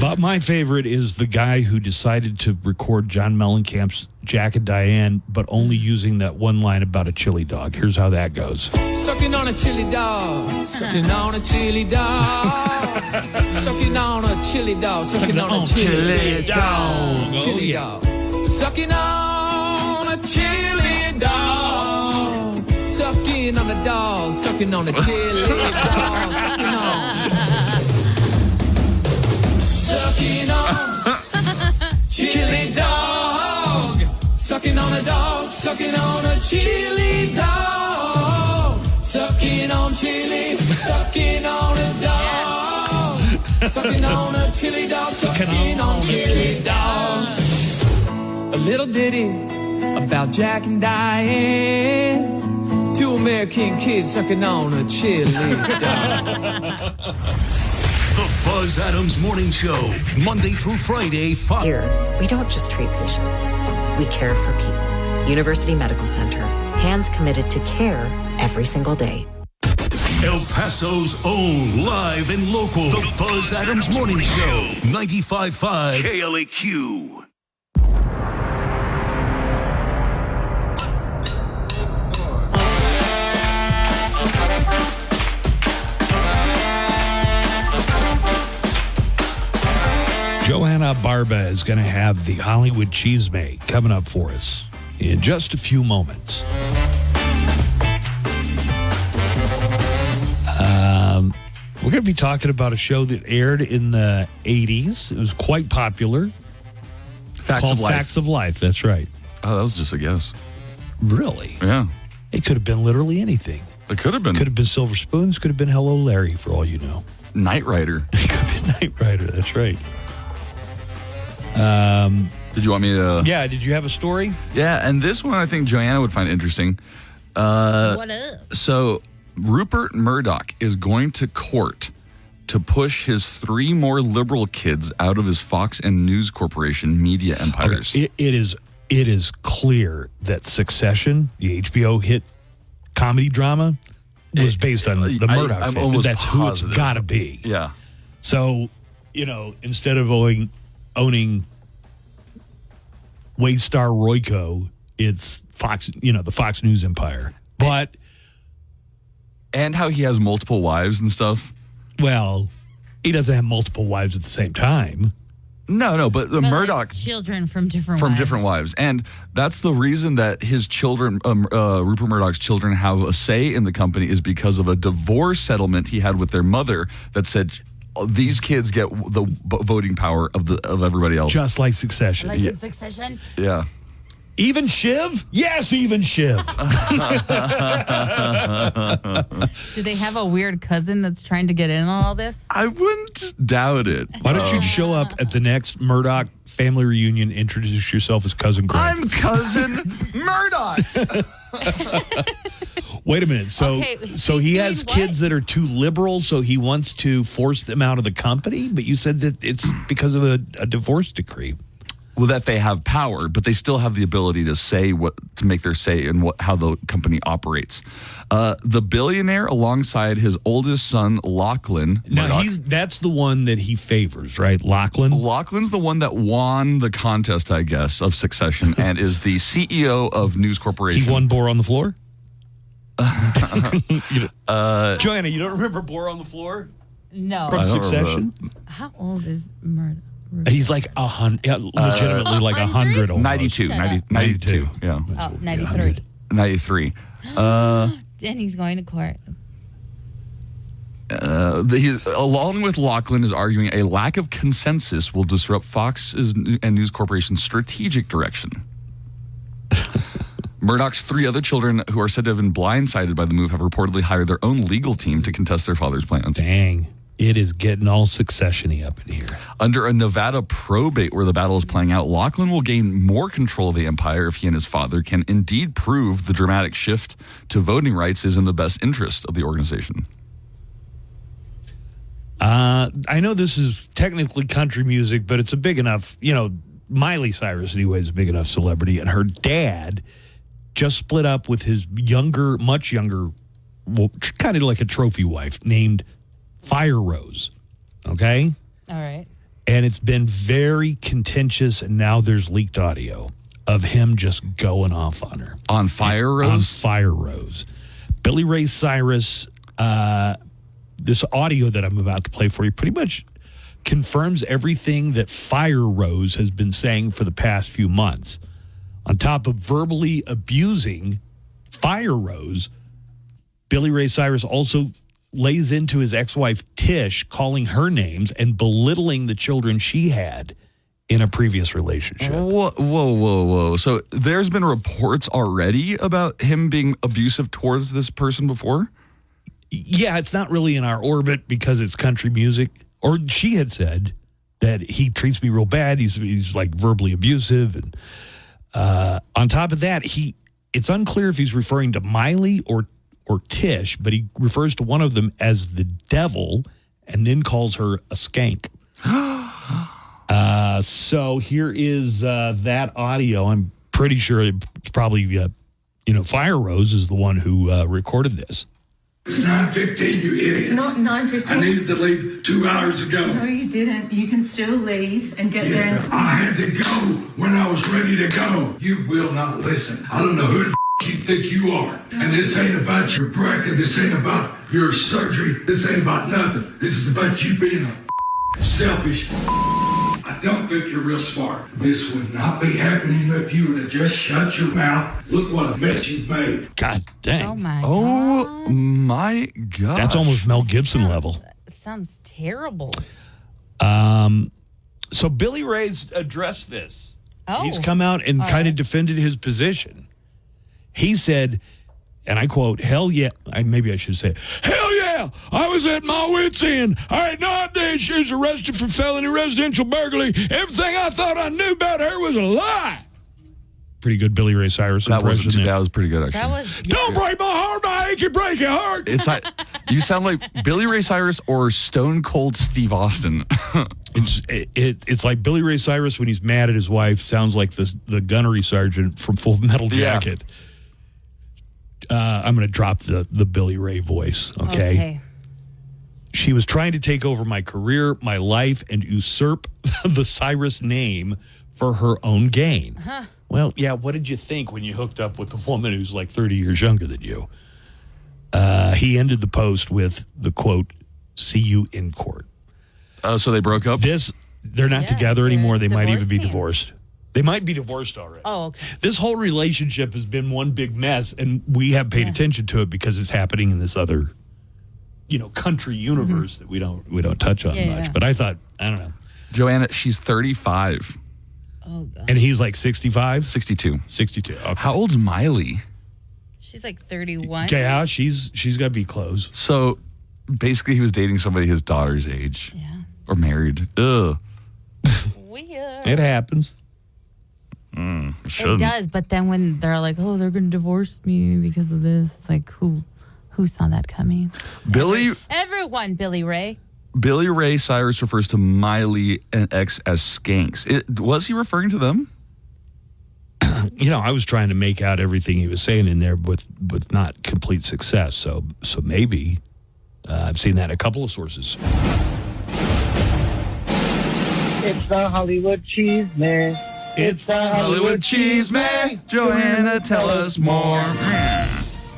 S8: But my favorite is the guy who decided to record John Mellencamp's Jack and Diane, but only using that one line about a chili dog. Here's how that goes.
S11: Sucking on a chili dog, sucking on a chili dog, sucking on a chili dog, sucking on a chili dog, chili dog, sucking on a chili dog, sucking on a dog, sucking on a chili dog, sucking on. Sucking on chili dog, sucking on a dog, sucking on a chili dog, sucking on chili, sucking on a dog, sucking on a chili dog, sucking on chili dog. A little ditty about Jack and Diane, two American kids sucking on a chili dog.
S2: The Buzz Adams Morning Show, Monday through Friday, 5.
S12: Here, we don't just treat patients. We care for people. University Medical Center. Hands committed to care every single day.
S2: El Paso's own live and local. The Buzz Adams Morning Show, 95.5 KLAQ.
S8: Johanna Barba is going to have the Hollywood Cheesemate coming up for us in just a few moments. We're going to be talking about a show that aired in the 80s. It was quite popular. Called Facts of Life. That's right.
S10: Oh, that was just a guess.
S8: Really?
S10: Yeah.
S8: It could have been literally anything.
S10: It could have been.
S8: Could have been Silver Spoons. Could have been Hello Larry, for all you know.
S10: Knight Rider.
S8: It could have been Knight Rider. That's right.
S10: Did you want me to?
S8: Yeah, did you have a story?
S10: Yeah, and this one I think Joanna would find interesting.
S9: What up?
S10: So Rupert Murdoch is going to court to push his 3 more liberal kids out of his Fox and News Corporation media empires.
S8: Okay. It is clear that Succession, the HBO hit comedy drama, was based on the Murdoch
S10: I'm
S8: family.
S10: almost
S8: That's
S10: positive.
S8: who it's got to be.
S10: Yeah.
S8: So, instead of owning Waystar Royco, it's Fox, the Fox News empire. But
S10: and how he has multiple wives and stuff.
S8: Well, he doesn't have multiple wives at the same time.
S10: No, but the Murdoch
S9: children from different
S10: wives, and that's the reason that his children, Rupert Murdoch's children, have a say in the company is because of a divorce settlement he had with their mother that said these kids get the voting power of everybody else,
S8: just like Succession.
S9: Like in Succession.
S10: Yeah.
S8: Even Shiv? Yes, even Shiv.
S9: Do they have a weird cousin that's trying to get in on all this?
S10: I wouldn't doubt it.
S8: Why don't you show up at the next Murdoch family reunion, introduce yourself as Cousin Greg?
S10: I'm Cousin Murdoch.
S8: Wait a minute. So he has kids that are too liberal, so he wants to force them out of the company? But you said that it's because of a divorce decree.
S10: Well, that they have power, but they still have the ability to make their say in how the company operates. The billionaire, alongside his oldest son, Lachlan.
S8: Now, that's the one that he favors, right? Lachlan?
S10: Lachlan's the one that won the contest, I guess, of Succession and is the CEO of News Corporation.
S8: He won Bore on the Floor? Joanna, you don't remember Bore on the Floor?
S9: No.
S8: From Succession?
S9: How old is Murdoch?
S8: He's like 100, legitimately like 100 almost.
S10: 92. Yeah.
S9: Oh, 93.
S10: 93.
S9: And he's going to court.
S10: Along with Lachlan, is arguing a lack of consensus will disrupt Fox's and News Corporation's strategic direction. Murdoch's 3 other children, who are said to have been blindsided by the move, have reportedly hired their own legal team to contest their father's plans.
S8: Dang. It is getting all Succession-y up in here.
S10: Under a Nevada probate where the battle is playing out, Lachlan will gain more control of the empire if he and his father can indeed prove the dramatic shift to voting rights is in the best interest of the organization.
S8: I know this is technically country music, but it's a big enough, Miley Cyrus anyway is a big enough celebrity, and her dad just split up with his much younger, kind of like a trophy wife named Fire Rose, okay?
S9: All right.
S8: And it's been very contentious, and now there's leaked audio of him just going off on her.
S10: On Fire Rose?
S8: On Fire Rose. Billy Ray Cyrus, this audio that I'm about to play for you pretty much confirms everything that Fire Rose has been saying for the past few months. On top of verbally abusing Fire Rose, Billy Ray Cyrus also lays into his ex-wife Tish, calling her names and belittling the children she had in a previous relationship.
S10: Whoa. So there's been reports already about him being abusive towards this person before?
S8: Yeah, it's not really in our orbit because it's country music. Or she had said that he treats me real bad. He's like verbally abusive. And on top of that, it's unclear if he's referring to Miley or Tish, but he refers to one of them as the devil and then calls her a skank. So here is that audio. I'm pretty sure it's probably, Fire Rose is the one who recorded this.
S1: It's 9:15, you idiot.
S4: It's not 9:15.
S1: I needed to leave 2 hours ago.
S4: No, you didn't. You can still leave and get there.
S1: I had to go when I was ready to go. You will not listen. I don't know who the you think you are. And this ain't about your bracket. This ain't about your surgery. This ain't about nothing. This is about you being a selfish. I don't think you're real smart. This would not be happening if you would have just shut your mouth. Look what a mess you've made.
S8: God dang.
S9: Oh, my
S10: God.
S8: That's almost Mel Gibson level.
S9: It sounds terrible.
S8: So Billy Ray's addressed this.
S9: Oh.
S8: He's come out and kind of defended his position. He said, and I quote, hell yeah. Maybe I should say, hell yeah, Yeah, I was at my wit's end. All right, nowadays she was arrested for felony residential burglary. Everything I thought I knew about her was a lie. Pretty good Billy Ray Cyrus impression.
S10: That was pretty good, actually.
S9: That was.
S8: Don't break my heart, I can break your heart.
S10: It's like, you sound like Billy Ray Cyrus or Stone Cold Steve Austin.
S8: It's like Billy Ray Cyrus when he's mad at his wife. Sounds like the gunnery sergeant from Full Metal Jacket. I'm going to drop the Billy Ray voice. Okay. She was trying to take over my career, my life, and usurp the Cyrus name for her own gain.
S9: Huh.
S8: Well, yeah, what did you think when you hooked up with a woman who's like 30 years younger than you? He ended the post with the quote, "See you in court."
S10: So they broke up?
S8: They're not together anymore. They might even be divorced. They might be divorced already.
S9: Oh, okay.
S8: This whole relationship has been one big mess, and we have paid attention to it because it's happening in this other, country universe that we don't touch on much.
S9: Yeah.
S8: But I thought, I don't know.
S10: Joanna, she's 35.
S9: Oh, God.
S8: And he's like 65?
S10: 62.
S8: 62. Okay.
S10: How old's Miley?
S9: She's like 31.
S8: Yeah, she's got to be close.
S10: So basically he was dating somebody his daughter's age.
S9: Yeah.
S10: Or married. Ugh.
S9: Weird.
S8: It happens.
S9: It does, but then when they're like, "Oh, they're going to divorce me because of this," it's like, who saw that coming? Everyone, Billy Ray.
S10: Billy Ray Cyrus refers to Miley and X as skanks. Was he referring to them?
S8: I was trying to make out everything he was saying in there with not complete success. So maybe I've seen that in a couple of sources.
S3: It's the Hollywood Cheese Man.
S10: It's the Hollywood Cheese Man. Joanna, tell us more.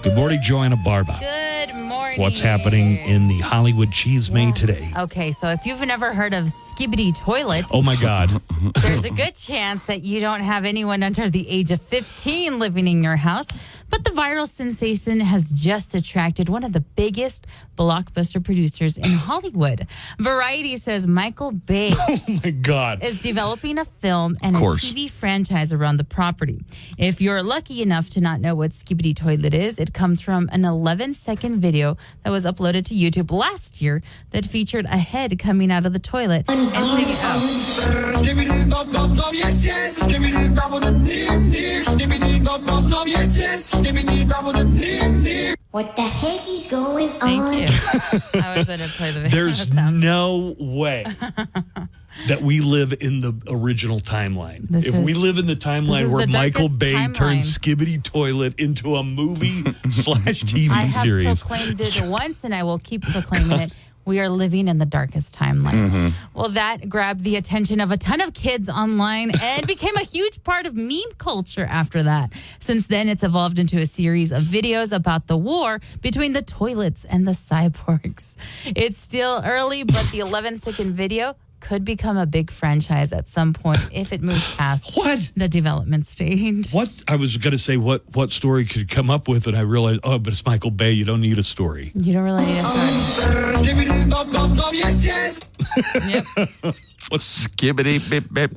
S8: Good morning, Joanna Barba.
S9: Good morning.
S8: What's happening in the Hollywood Cheese Man today?
S9: Okay, so if you've never heard of Skibbity Toilet,
S8: Oh, my God.
S9: there's a good chance that you don't have anyone under the age of 15 living in your house. But the viral sensation has just attracted one of the biggest blockbuster producers in Hollywood. Variety says Michael Bay
S8: Oh, my God.
S9: is developing a film and a TV franchise around the property. If you're lucky enough to not know what Skibbity Toilet is, it comes from an 11-second video that was uploaded to YouTube last year that featured a head coming out of the toilet and singing,
S13: What the heck is going on?
S9: Thank you. I was going to play the video.
S8: There's no way that we live in the original timeline. If we live in the timeline where Michael Bay turned Skibbity Toilet into a movie / TV series.
S9: I have proclaimed it once and I will keep proclaiming it. We are living in the darkest timeline.
S10: Mm-hmm.
S9: Well, that grabbed the attention of a ton of kids online and became a huge part of meme culture after that. Since then, it's evolved into a series of videos about the war between the toilets and the cyborgs. It's still early, but the 11-second video could become a big franchise at some point if it moves past the development stage.
S8: What I was going to say, what story could come up with, and I realized, but it's Michael Bay. You don't need a story.
S9: You don't really need a story.
S10: Yep. What's skibbity bip bip?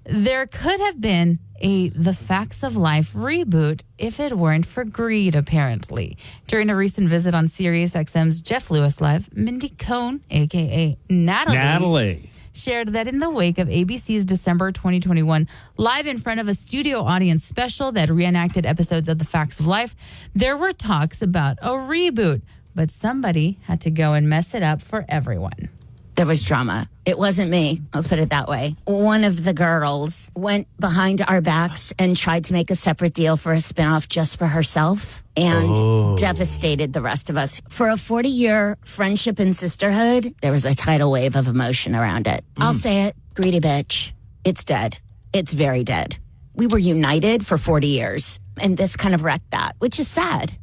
S9: There could have been a The Facts of Life reboot if it weren't for greed, apparently. During a recent visit on SiriusXM's Jeff Lewis Live, Mindy Cohn, a.k.a. Natalie, shared that in the wake of ABC's December 2021 Live in Front of a Studio Audience special that reenacted episodes of The Facts of Life, there were talks about a reboot, but somebody had to go and mess it up for everyone.
S13: There was drama. It wasn't me. I'll put it that way. One of the girls went behind our backs and tried to make a separate deal for a spinoff just for herself and devastated the rest of us. For a 40-year friendship and sisterhood, there was a tidal wave of emotion around it. I'll say it. Greedy bitch. It's dead. It's very dead. We were united for 40 years, and this kind of wrecked that, which is sad.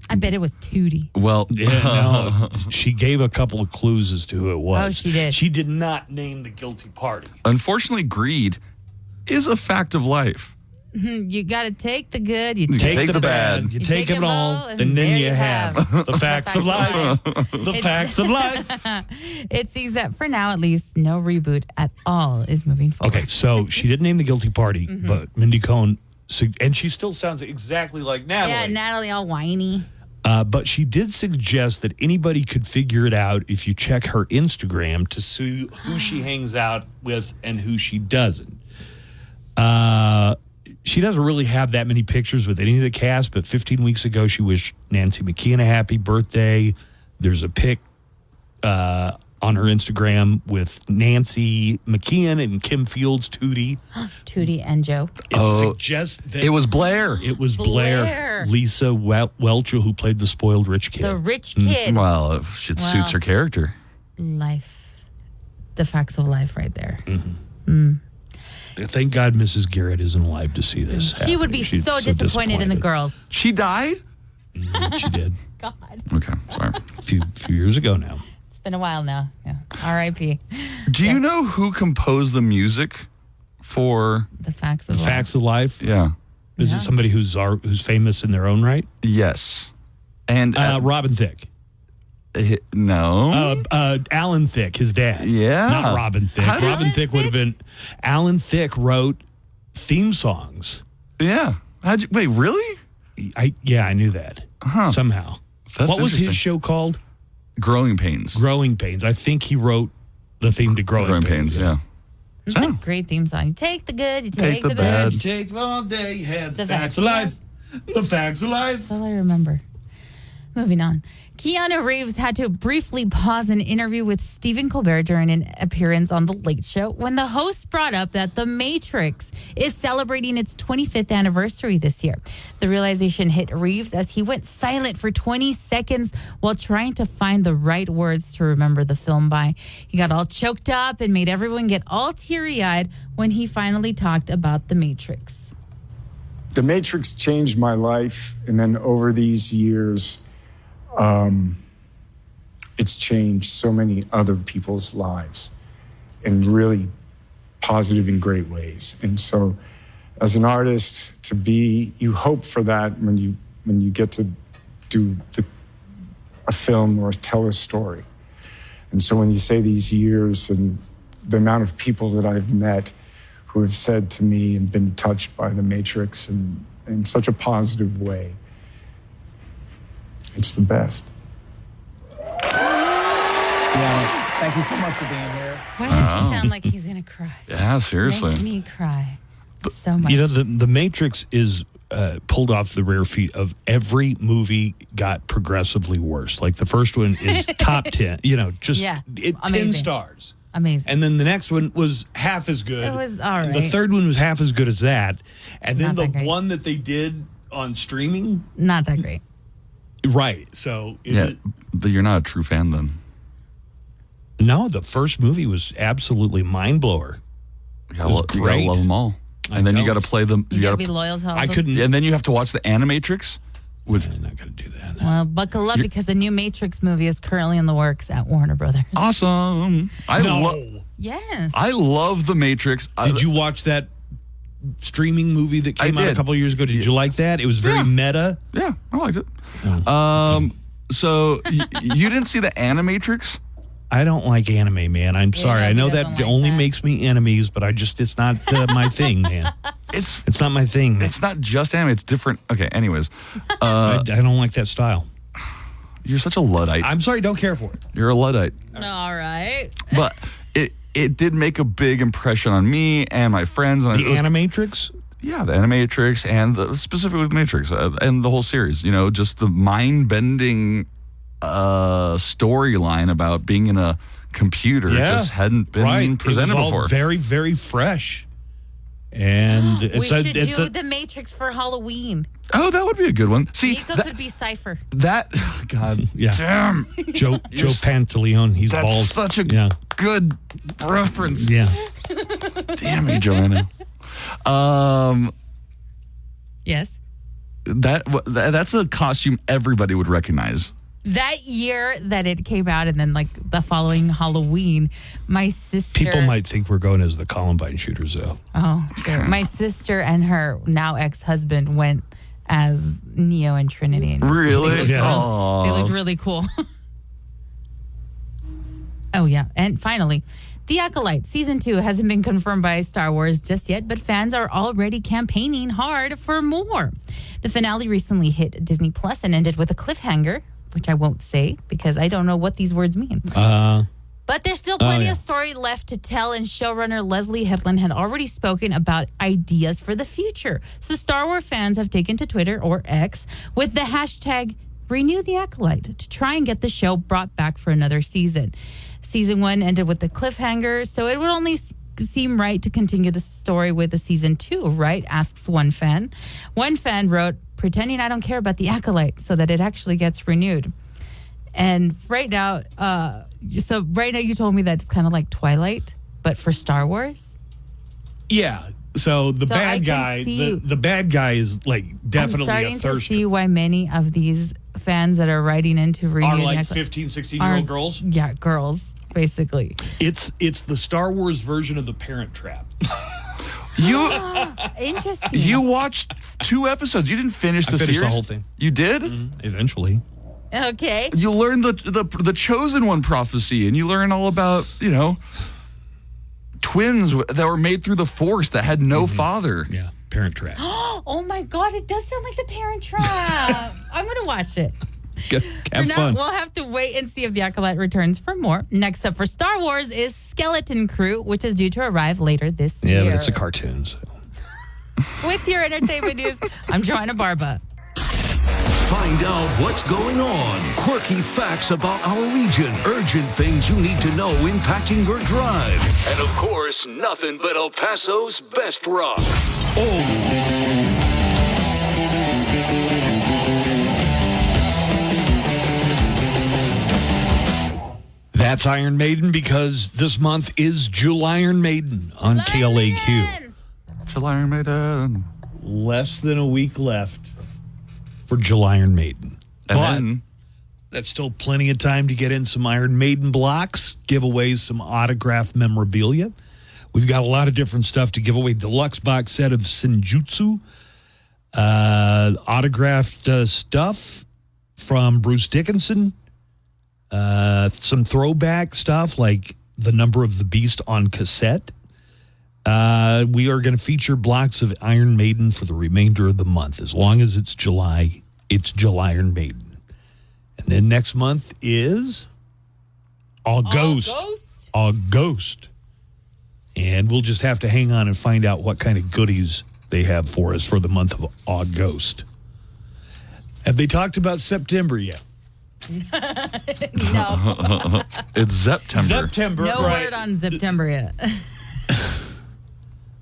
S9: I bet it was Tootie.
S10: Well,
S8: no, she gave a couple of clues as to who it was.
S9: Oh, she did.
S8: She did not name the guilty party.
S10: Unfortunately, greed is a fact of life.
S9: You got to take the good, you
S8: take the bad, you take it all, and then you have the facts of life. The facts of life.
S9: It seems that for now, at least, no reboot at all is moving forward.
S8: Okay, so she didn't name the guilty party, but Mindy Cohn, and she still sounds exactly like Natalie.
S9: Yeah, Natalie all whiny.
S8: But she did suggest that anybody could figure it out if you check her Instagram to see who she hangs out with and who she doesn't. She doesn't really have that many pictures with any of the cast, but 15 weeks ago, she wished Nancy McKeon a happy birthday. There's a pic on her Instagram with Nancy McKeon and Kim Fields, Tootie.
S9: Tootie and Joe.
S8: It suggests that
S10: it was Blair.
S8: It was Blair. Lisa Welch, who played the spoiled rich kid.
S9: The rich kid.
S10: Well, it suits her character.
S9: Life. The facts of life right there.
S8: Thank God Mrs. Garrett isn't alive to see this.
S9: She would be
S8: She's
S9: so disappointed in the girls.
S10: She died?
S8: She did.
S9: God.
S10: Okay, sorry.
S8: A few years ago now.
S9: It's been a while now. Yeah. R.I.P.
S10: Do you know who composed the music for
S9: The Facts of Life?
S8: Facts of Life?
S10: Yeah.
S8: Is it somebody who's famous in their own right?
S10: Yes. And
S8: Robin Thicke.
S10: No.
S8: Alan Thicke, his dad.
S10: Yeah.
S8: Not Robin Thicke. Robin Thicke would have been. Alan Thicke wrote theme songs.
S10: Yeah. Wait, really?
S8: I knew that. Somehow.
S10: That's
S8: what was his
S10: interesting.
S8: show called?
S10: Growing Pains.
S8: Growing Pains. I think he wrote the theme to Growing Pains.
S10: Yeah.
S9: It's a great theme song. You take the good, you take the bad.
S8: You take all day, you had
S9: The
S8: facts
S9: facts
S8: of
S9: of
S8: life. The facts of life.
S9: That's all I remember. Moving on. Keanu Reeves had to briefly pause an interview with Stephen Colbert during an appearance on The Late Show when the host brought up that The Matrix is celebrating its 25th anniversary this year. The realization hit Reeves as he went silent for 20 seconds while trying to find the right words to remember the film by. He got all choked up and made everyone get all teary-eyed when he finally talked about The Matrix.
S15: The Matrix changed my life, and then over these years, it's changed so many other people's lives in really positive and great ways. And so as an artist, you hope for that when you get to do a film or tell a story. And so when you say these years and the amount of people that I've met who have said to me and been touched by The Matrix in such a positive way, it's the best.
S16: Thank you so much for being here.
S9: Why does he sound like he's going to cry?
S10: Yeah, seriously.
S9: Makes me cry so much.
S8: You know, the Matrix is pulled off the rare feat of every movie got progressively worse. Like the first one is top 10, 10 stars.
S9: Amazing.
S8: And then the next one was half as good.
S9: It was all right.
S8: The third one was half as good as that. And then
S9: Not
S8: the
S9: that great.
S8: one that they did on streaming.
S9: Not that great.
S8: Right. So,
S10: but you're not a true fan then.
S8: No, the first movie was absolutely mind blower.
S10: You gotta love them all. And then you got to play them.
S9: You gotta be loyal to all of them.
S10: And then you have to watch the Animatrix.
S8: I'm not going to do that.
S9: Well, buckle up because the new Matrix movie is currently in the works at Warner Brothers.
S10: Awesome.
S9: Yes.
S10: I love The Matrix.
S8: Did you watch that streaming movie that came out a couple of years ago? Did you like that? It was very meta.
S10: Yeah, I liked it. So you didn't see the Animatrix?
S8: I don't like anime, man. I'm sorry. I know that only makes me enemies, but it's not my thing, man. It's not my thing, man.
S10: It's not just anime. It's different. Okay, anyways.
S8: I don't like that style.
S10: You're such a Luddite.
S8: I'm sorry, don't care for it.
S10: You're a Luddite.
S9: All right.
S10: But it did make a big impression on me and my friends. And
S8: The Animatrix?
S10: Yeah, the Animatrix and specifically The Matrix and the whole series. You know, just the mind-bending storyline about being in a computer just hadn't been presented
S8: it was all
S10: before.
S8: Very, very fresh. And
S9: We should do The Matrix for Halloween.
S10: Oh, that would be a good one. See,
S9: Nico could be Cypher.
S10: God
S8: yeah.
S10: damn.
S8: Joe Pantaleone, he's
S10: That's
S8: bald.
S10: such a good reference.
S8: Yeah.
S10: Damn you, Joanna.
S9: Yes.
S10: That's a costume everybody would recognize.
S9: That year that it came out and then like the following Halloween, my sister...
S8: People might think we're going as the Columbine shooters, though.
S9: Oh, sure. My sister and her now ex-husband went as Neo and Trinity. And
S10: Really?
S9: They looked really cool. Oh, yeah. And finally, The Acolyte Season 2 hasn't been confirmed by Star Wars just yet, but fans are already campaigning hard for more. The finale recently hit Disney Plus and ended with a cliffhanger, which I won't say because I don't know what these words mean. But there's still plenty of story left to tell, and showrunner Leslie Headland had already spoken about ideas for the future. So Star Wars fans have taken to Twitter, or X, with the hashtag Renew the Acolyte to try and get the show brought back for another season. Season 1 ended with a cliffhanger, so it would only seem right to continue the story with a Season 2, right? Asks one fan. One fan wrote, pretending I don't care about the Acolyte so that it actually gets renewed. And right now, you told me that it's kind of like Twilight, but for Star Wars?
S8: Yeah. So the bad guy, the bad guy is like definitely a
S9: I'm starting
S8: thirster.
S9: to see why many of these fans that are writing into renewing
S8: Are like
S9: Acolyte
S8: 15, 16-year-old girls?
S9: Yeah, girls, basically.
S8: It's the Star Wars version of the Parent Trap.
S9: Interesting.
S10: You watched 2 episodes. You didn't finish the
S8: I finished
S10: series?
S8: the whole thing.
S10: You did?
S8: Eventually.
S9: Okay.
S10: You learn the chosen one prophecy, and you learn all about, twins that were made through the Force that had no father.
S8: Yeah, Parent Trap.
S9: Oh my God, it does sound like the Parent Trap. I'm going to watch it.
S8: Have fun.
S9: We'll have to wait and see if the Acolyte returns for more. Next up for Star Wars is Skeleton Crew, which is due to arrive later this year.
S8: Yeah, but it's a cartoon. So.
S9: With your entertainment news, I'm Joanna Barba.
S2: Find out what's going on. Quirky facts about our region. Urgent things you need to know impacting your drive. And of course, nothing but El Paso's best rock.
S8: That's Iron Maiden because this month is July Iron Maiden on KLAQ.
S10: July Iron Maiden.
S8: Less than a week left for July Iron Maiden.
S10: And
S8: that's still plenty of time to get in some Iron Maiden blocks, give away some autographed memorabilia. We've got a lot of different stuff to give away. Deluxe box set of Senjutsu, autographed stuff from Bruce Dickinson, some throwback stuff like The Number of the Beast on cassette. We are going to feature blocks of Iron Maiden for the remainder of the month. As long as it's July Iron Maiden. And then next month is August. And we'll just have to hang on and find out what kind of goodies they have for us for the month of August. Have they talked about September yet?
S9: No.
S10: It's September.
S8: September,
S9: No
S8: right.
S9: word on September yet.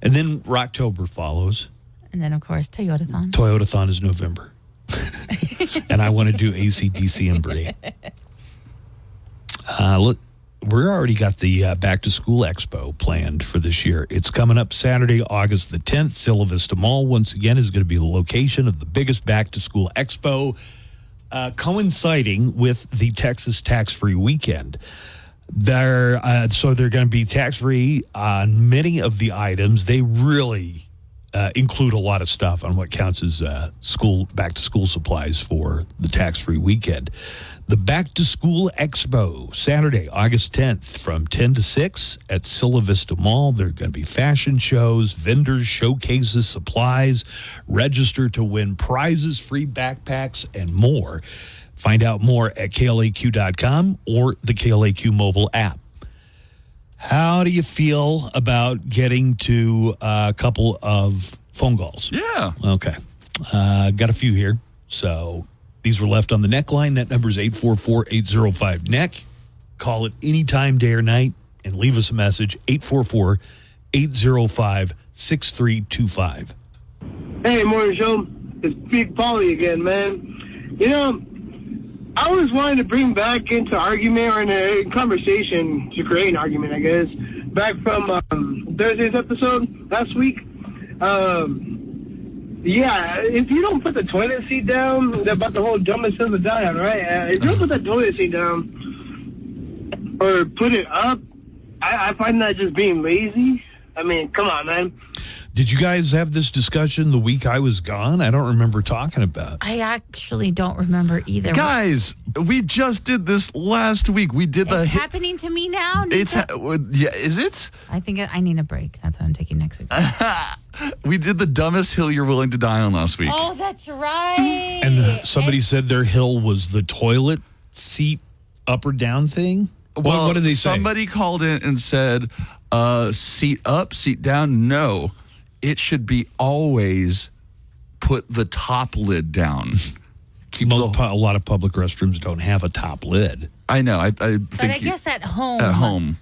S8: And then Rocktober follows.
S9: And then, of course, Toyotathon.
S8: Toyotathon is November. And I want to do AC/DC and Brie. Look, we're already got the Back to School Expo planned for this year. It's coming up Saturday, August the 10th. Silla Vista Mall, once again, is going to be the location of the biggest Back to School Expo, coinciding with the Texas Tax-Free Weekend. So they're going to be tax-free on many of the items. They really include a lot of stuff on what counts as back-to-school supplies for the tax-free weekend. The Back to School Expo, Saturday, August 10th, from 10 to 6 at Silla Vista Mall. There are going to be fashion shows, vendors, showcases, supplies. Register to win prizes, free backpacks, and more. Find out more at KLAQ.com or the KLAQ mobile app. How do you feel about getting to a couple of phone calls?
S10: Yeah.
S8: Okay. Got a few here. So these were left on the neckline. That number is 844-805-NECK. Call it anytime, day or night, and leave us a message, 844-805-6325.
S14: Hey, morning show. It's Big Paulie again, man. You know, I was wanting to bring back into argument or in a conversation to create an argument, I guess, back from Thursday's episode last week. Yeah, if you don't put the toilet seat down, about the whole dumbest hill to die on, right? If you don't put that toilet seat down or put it up, I find that just being lazy. I mean, come on, man.
S8: Did you guys have this discussion the week I was gone? I don't remember talking about it.
S9: I actually don't remember either.
S10: Guys, we just did this last week. We did
S9: It's happening to me now, Nika.
S10: yeah, is it?
S9: I think I need a break. That's what I'm taking next week.
S10: We did the dumbest hill you're willing to die on last week.
S9: Oh, that's right.
S8: And somebody said their hill was the toilet seat up or down thing?
S10: Well,
S8: what did they say?
S10: Somebody called in and said, seat up, seat down. No, it should be always put the top lid down.
S8: A lot of public restrooms don't have a top lid.
S10: I know. I think
S9: But I guess at home.
S10: At home.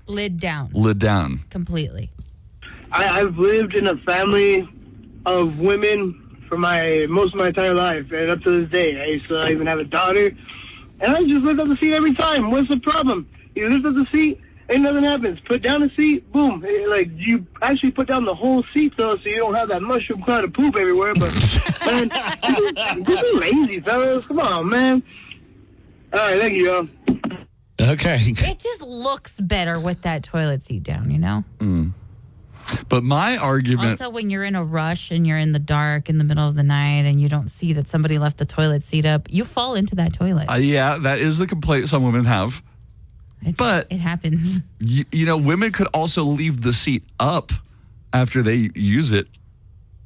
S9: Lid down.
S10: Lid down.
S9: Completely.
S14: I've lived in a family of women for most of my entire life, and up to this day. I used to even have a daughter, and I just lift up the seat every time. What's the problem? You lift up the seat, and nothing happens. Put down the seat, boom. Like, you actually put down the whole seat, though, so you don't have that mushroom cloud of poop everywhere. But, man, just be lazy, fellas. Come on, man. All right, thank you, y'all.
S8: Okay.
S9: It just looks better with that toilet seat down, you know?
S10: But my argument...
S9: Also, when you're in a rush and you're in the dark in the middle of the night and you don't see that somebody left the toilet seat up, you fall into that toilet.
S10: yeah, that is the complaint some women have. But
S9: it happens.
S10: You know, women could also leave the seat up after they use it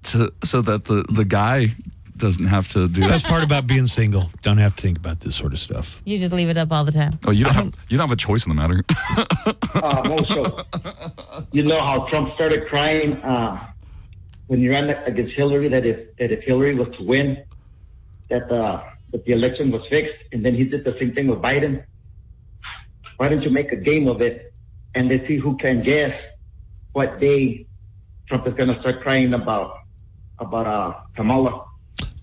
S10: so that the guy doesn't have to do that.
S8: That's part about being single. Don't have to think about this sort of stuff.
S9: You just leave it up all the time.
S10: Oh, you don't have a choice in the matter.
S17: Also, you know how Trump started crying when he ran against Hillary that if Hillary was to win, that the election was fixed, and then he did the same thing with Biden. Why don't you make a game of it and let's see who can guess what day Trump is going to start crying about Kamala?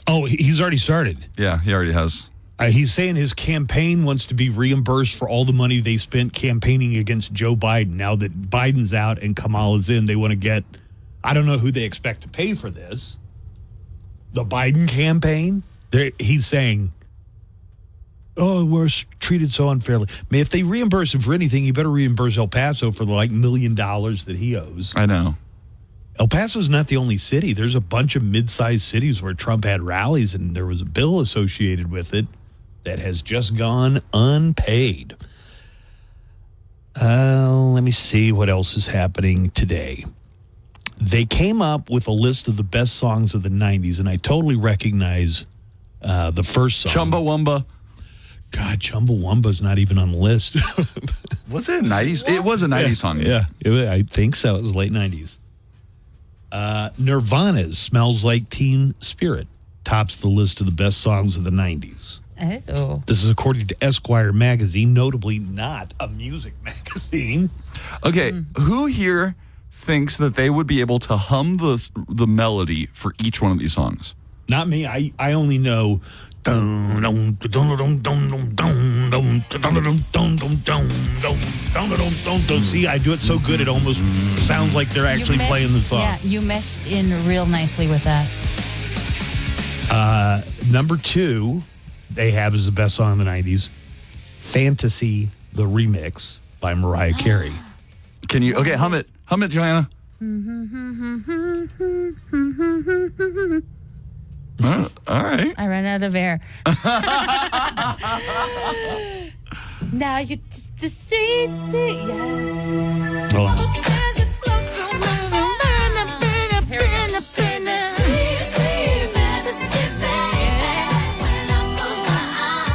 S8: Oh, he's already started.
S10: Yeah, he already has.
S8: He's saying his campaign wants to be reimbursed for all the money they spent campaigning against Joe Biden. Now that Biden's out and Kamala's in, they want to get, I don't know who they expect to pay for this. The Biden campaign? He's saying, oh, we're treated so unfairly. I mean, if they reimburse him for anything, you better reimburse El Paso for the $1 million that he owes.
S10: I know.
S8: El Paso's not the only city. There's a bunch of mid-sized cities where Trump had rallies, and there was a bill associated with it that has just gone unpaid. Let me see what else is happening today. They came up with a list of the best songs of the 90s, and I totally recognize the first song.
S10: Chumbawamba.
S8: God, Chumbawamba's not even on the list.
S10: Was it a 90s? It was a 90s song.
S8: Yeah, I think so. It was late 90s. Nirvana's Smells Like Teen Spirit tops the list of the best songs of the 90s.
S9: Oh.
S8: This is according to Esquire magazine, notably not a music magazine.
S10: Okay, who here thinks that they would be able to hum the melody for each one of these songs?
S8: Not me. I only know. See, I do it so good it almost sounds like they're actually playing the song.
S9: Yeah, you meshed in real nicely with that.
S8: Number 2, they have as the best song in the 90s, Fantasy, the remix by Mariah Carey.
S10: Can you, okay, hum it, Joanna. All right.
S9: I ran out of air. Now you just see, yes.
S8: Hold on.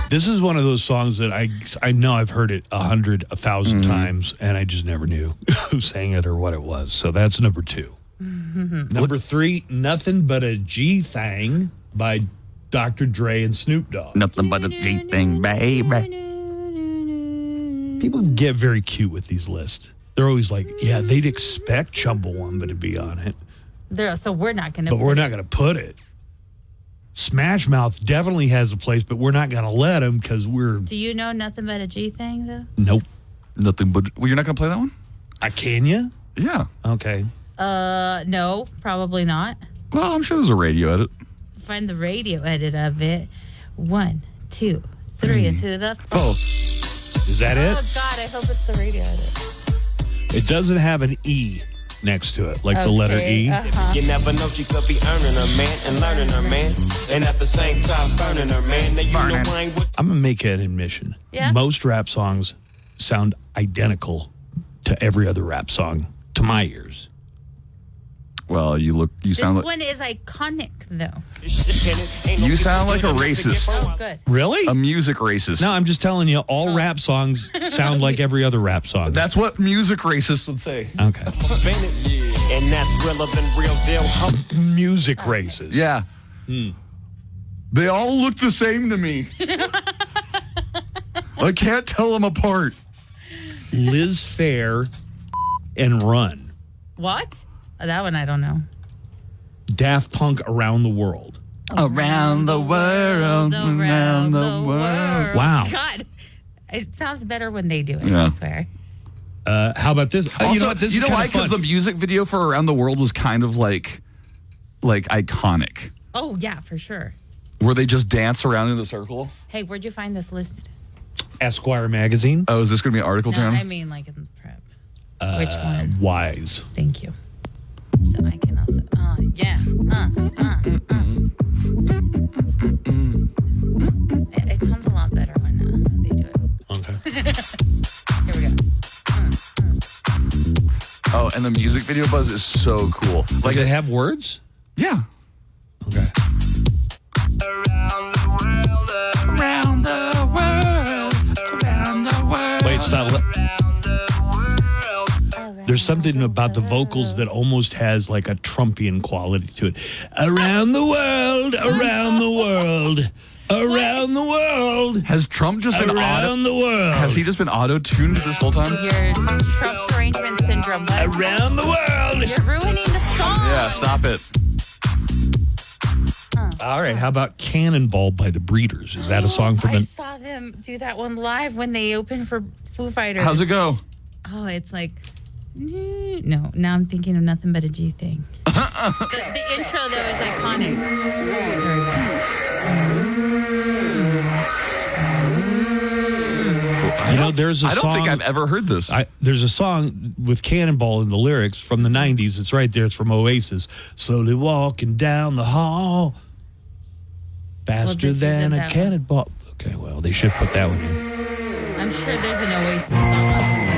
S8: This is one of those songs that I know I've heard it 100, 1,000 times, and I just never knew who sang it or what it was. So that's number 2. Number 3, Nothing But a G Thang by Dr. Dre and Snoop Dogg.
S10: Nothing but a G thing, baby.
S8: People get very cute with these lists. They're always like, yeah, they'd expect Chumbawamba to be on it.
S9: So we're not going to.
S8: But we're not going to put it. Smash Mouth definitely has a place, but we're not going to let him because we're...
S9: Do you know Nothing But a G Thing, though?
S8: Nope.
S10: Nothing but... Well, you're not going to play that one?
S8: Can you?
S10: Yeah.
S8: Okay.
S9: No, probably not.
S10: Well, I'm sure there's a radio edit.
S9: Find the radio edit of it. 1, 2, 3, and to the...
S8: Oh. Is that it?
S9: Oh, God, I hope it's the radio edit.
S8: It doesn't have an E. next to it, like the letter E.
S11: You never know, she could be earning her man and learning her man, and at the same time burning her man. Now you know I ain't with
S8: I'm going to make an admission.
S9: Yeah?
S8: Most rap songs sound identical to every other rap song to my ears.
S10: Well, you
S9: This
S10: sound like
S9: one is iconic, though.
S10: you sound like a racist.
S9: Oh, good.
S8: Really?
S10: A music racist.
S8: No, I'm just telling you, all rap songs sound like every other rap song.
S10: That's what music racists would say.
S8: Okay.
S11: and that's realer than real deal.
S8: Music races.
S10: Yeah. They all look the same to me. I can't tell them apart.
S8: Liz Phair and Run.
S9: What? That one I don't know.
S8: Daft Punk Around the World.
S10: Around the world, around the world.
S8: Wow.
S9: God, it sounds better when they do it,
S10: Yeah.
S9: I swear.
S8: How about this?
S10: Also,
S8: you know what? This is
S10: why?
S8: kind of
S10: Because the
S8: fun.
S10: music video for Around the World was kind of like iconic.
S9: Oh, yeah, for sure.
S10: Where they just dance around in the circle.
S9: Hey, where'd you find this list?
S8: Esquire magazine.
S10: Oh, is this going to be an article,
S9: No,
S10: John?
S9: I mean like in the prep. Which one?
S8: Wise.
S9: Thank you. So I can also, yeah. It sounds a lot better when they do it.
S8: Okay.
S9: Here we go.
S10: Oh, and the music video buzz is so cool. Like,
S8: Does it have words?
S10: Yeah.
S8: Okay.
S11: Around the world, around the world.
S8: Wait, stop. There's something about the vocals that almost has like a Trumpian quality to it. Around the world, around the world, around the world.
S10: Has Trump just been
S8: around the world?
S10: Has he just been auto-tuned this whole time?
S9: Your Trump derangement syndrome.
S8: Around the world.
S9: You're ruining the song.
S10: Yeah, stop it.
S8: All right, how about Cannonball by the Breeders? Is that a song from
S9: I
S8: the...
S9: saw them do that one live when they opened for Foo Fighters.
S10: How's it go?
S9: Oh, it's like, no, now I'm thinking of Nothing But a G Thing. the intro, though, is iconic. There we go.
S8: You know, there's a
S10: I don't
S8: song...
S10: think I've ever heard this.
S8: There's a song with Cannonball in the lyrics from the 90s. It's right there. It's from Oasis. Slowly walking down the hall, faster
S9: this
S8: than
S9: isn't
S8: a
S9: that one.
S8: cannonball. Okay, well, they should put that one in.
S9: I'm sure there's an Oasis song listed.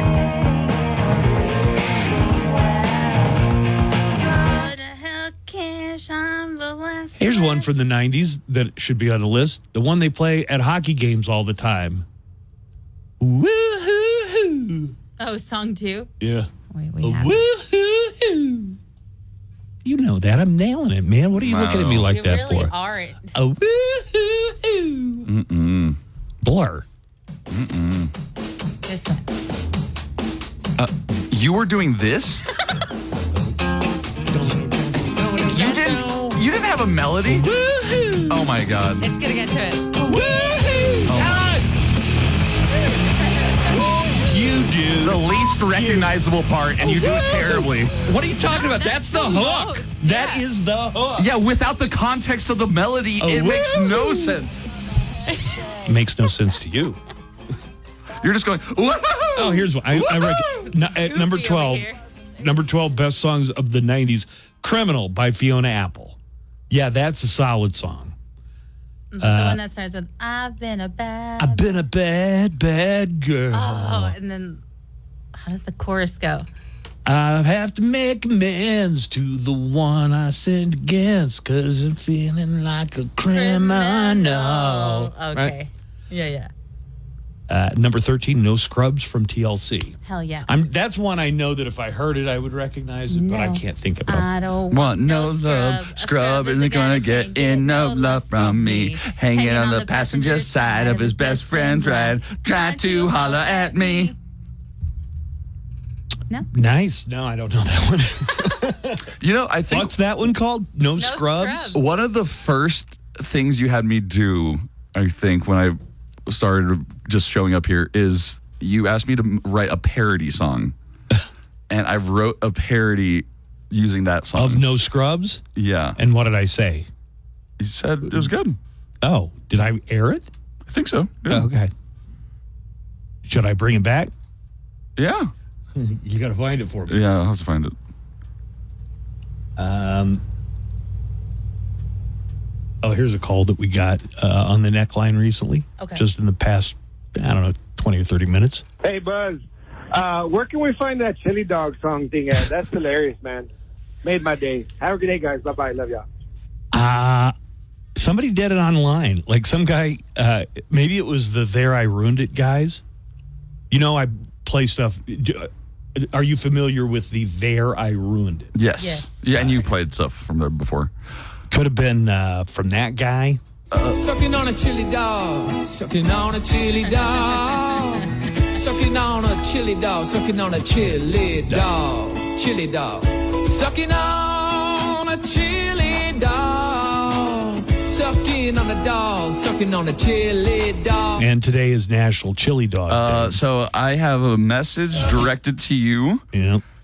S8: Here's one from the 90s that should be on the list. The one they play at hockey games all the time. Woo-hoo-hoo.
S9: Oh, song 2?
S8: Yeah.
S9: Wait, we have it.
S8: Woo-hoo-hoo. You know that. I'm nailing it, man. What are you looking at me like
S9: You
S8: that
S9: really
S8: for?
S9: aren't.
S8: A woo-hoo-hoo.
S10: Mm-mm.
S8: Blur.
S10: Mm-mm.
S9: This one.
S10: You were doing this? You didn't have a melody?
S8: Woo-hoo.
S10: Oh my God.
S9: It's going to get to it.
S8: Woo-hoo. You do.
S10: The least recognizable part, and you do it terribly.
S8: What are you talking about? That's the hook. That is the hook.
S10: Yeah, without the context of the melody, it makes no sense.
S8: It makes no sense to you.
S10: You're just going, woo-hoo!
S8: Oh, here's one. I reckon. At number 12. Number 12 best songs of the 90s. Criminal by Fiona Apple. Yeah, that's a solid song.
S9: The one that starts with, I've been a bad
S8: bad girl.
S9: Oh, and then how does the chorus go?
S8: I have to make amends to the one I sinned against because I'm feeling like a criminal.
S9: Okay.
S8: Right?
S9: Yeah.
S8: Number 13, No Scrubs from TLC.
S9: Hell yeah.
S8: That's one I know that if I heard it, I would recognize it, but I can't think about it.
S9: I don't
S10: Want no love. Scrub isn't gonna get enough love from me. Hanging on the passenger side of his best friend's ride, trying to holler at me.
S9: No.
S8: Nice. No, I don't know that one.
S10: You know, I think.
S8: What's that one called? No Scrubs?
S10: One of the first things you had me do, I think, when I started just showing up here, is you asked me to write a parody song. And I wrote a parody using that song.
S8: Of No Scrubs?
S10: Yeah.
S8: And what did I say?
S10: You said it was good.
S8: Oh, did I air it?
S10: I think so. Yeah.
S8: Oh, okay. Should I bring it back?
S10: Yeah.
S8: You got to find it for me.
S10: Yeah, I'll have to find it.
S8: Here's a call that we got on the neckline recently.
S9: Okay.
S8: Just in the past, 20 or 30 minutes.
S14: Hey, Buzz. Where can we find that chili dog song thing at? That's hilarious, man. Made my day. Have a good day, guys. Bye-bye. Love y'all.
S8: Somebody did it online. Like some guy, maybe it was the There I Ruined It guys. I play stuff. Are you familiar with the There I Ruined It?
S10: Yes. Yeah, and you played stuff from there before.
S8: Could have been from that guy.
S11: Sucking on a chili dog. Sucking on a chili dog. Sucking on a chili dog. Sucking on a chili dog. Chili dog. Sucking on a chili dog. Sucking on a dog. Sucking on a chili dog.
S8: And today is National Chili Dog Day.
S10: So I have a message directed to you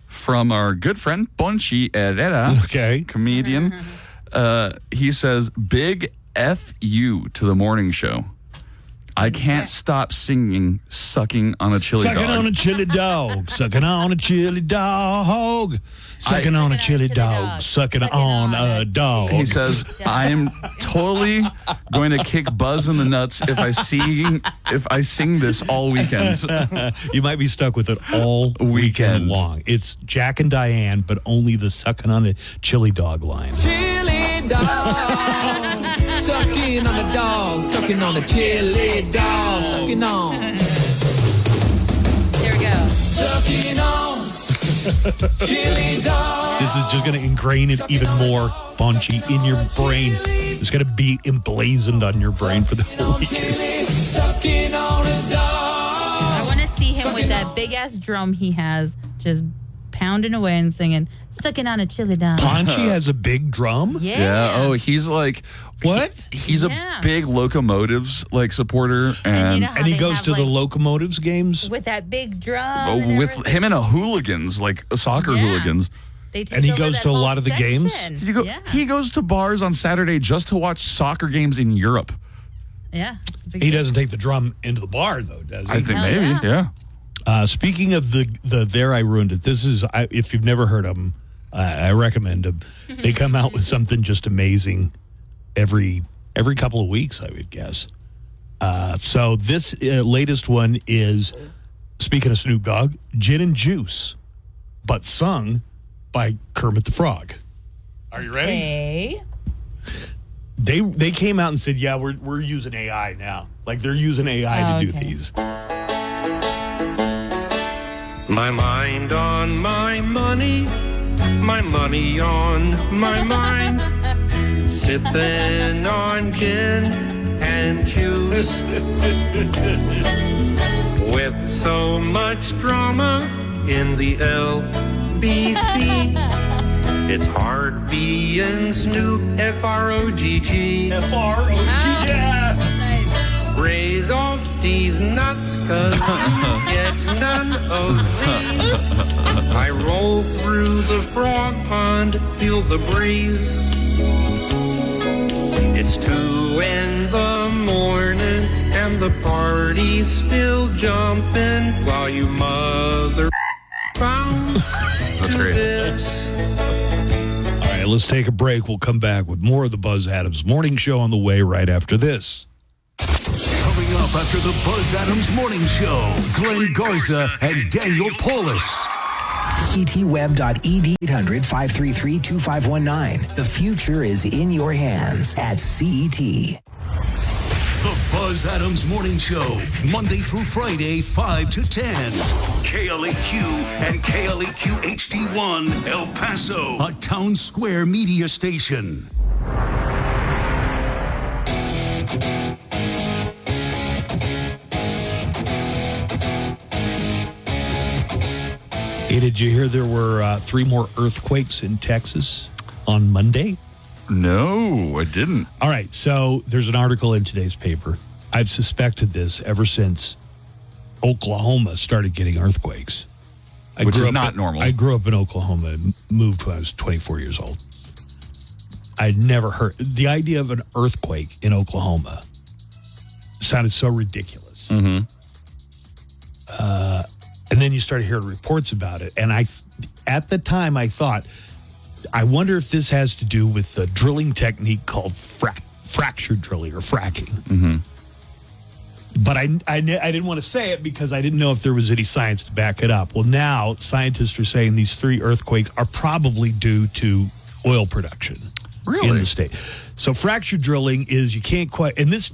S10: from our good friend Ponchi Herrera, comedian. He says, big F you to the morning show. I can't stop singing Sucking on a Chili Dog.
S8: Sucking on a chili dog. Sucking on a chili dog. Sucking on a chili dog. Sucking on a dog.
S10: He says, I am totally going to kick Buzz in the nuts if I sing this all weekend.
S8: You might be stuck with it all weekend long. It's Jack and Diane, but only the Sucking on a Chili Dog line.
S11: Chili dog. Sucking on a dog. Sucking on a chili dog. Sucking on.
S9: There we go.
S11: Sucking on. Chili dog.
S8: This is just going to ingrain it even more, Bunchy, in your brain. It's going to be emblazoned on your brain for the whole weekend.
S11: Sucking on a dog.
S9: I want to see him with that big ass drum he has, just pounding away and singing, sucking on a chili dog.
S8: Ponchi has a big drum?
S9: Yeah.
S10: Oh, he's like,
S8: what?
S10: He's a big Locomotives supporter, and
S8: he goes to the Locomotives games
S9: with that big drum.
S10: with him and a hooligans, like soccer hooligans.
S8: And he goes to a lot of the games.
S10: He goes to bars on Saturday just to watch soccer games in Europe.
S9: Yeah,
S8: he doesn't take the drum into the bar though, does he?
S10: I think maybe, yeah.
S8: Speaking of the There I Ruined It, this is, if you've never heard of them, I recommend them. They come out with something just amazing every couple of weeks, I would guess. So this latest one is, speaking of Snoop Dogg, Gin and Juice, but sung by Kermit the Frog. Are you ready?
S9: Hey.
S8: They came out and said, yeah, we're using AI now. Like they're using AI to do these.
S18: My mind on my money on my mind, sipping on gin and juice. With so much drama in the LBC, it's hard being Snoop, F-R-O-G-G.
S8: F-R-O-G-G, yeah.
S18: Raise off these nuts, cause he gets none of these. I roll through the frog pond, feel the breeze. It's 2 in the morning, and the party's still jumping, while you mother found
S10: That's great.
S18: this.
S8: All right, let's take a break. We'll come back with more of the Buzz Adams Morning Show on the way right after this.
S2: Coming up after the Buzz Adams Morning Show, Glenn Garza and Daniel Paulus.
S19: CETweb.ed 800-533-2519. The future is in your hands at CET.
S2: The Buzz Adams Morning Show, Monday through Friday, 5 to 10. KLAQ and KLAQ HD1, El Paso, a Town Square media station.
S8: Hey, did you hear there were 3 more earthquakes in Texas on Monday?
S10: No, I didn't.
S8: All right, so there's an article in today's paper. I've suspected this ever since Oklahoma started getting earthquakes.
S10: Which is not normal.
S8: I grew up in Oklahoma and moved when I was 24 years old. I'd never heard the idea of an earthquake in Oklahoma sounded so ridiculous.
S10: Mm-hmm.
S8: And then you started hearing reports about it. And at the time, I thought, I wonder if this has to do with the drilling technique called fracture drilling or fracking.
S10: Mm-hmm.
S8: But I didn't want to say it because I didn't know if there was any science to back it up. Well, now scientists are saying these 3 earthquakes are probably due to oil production in the state. So fracture drilling is you can't quite, and this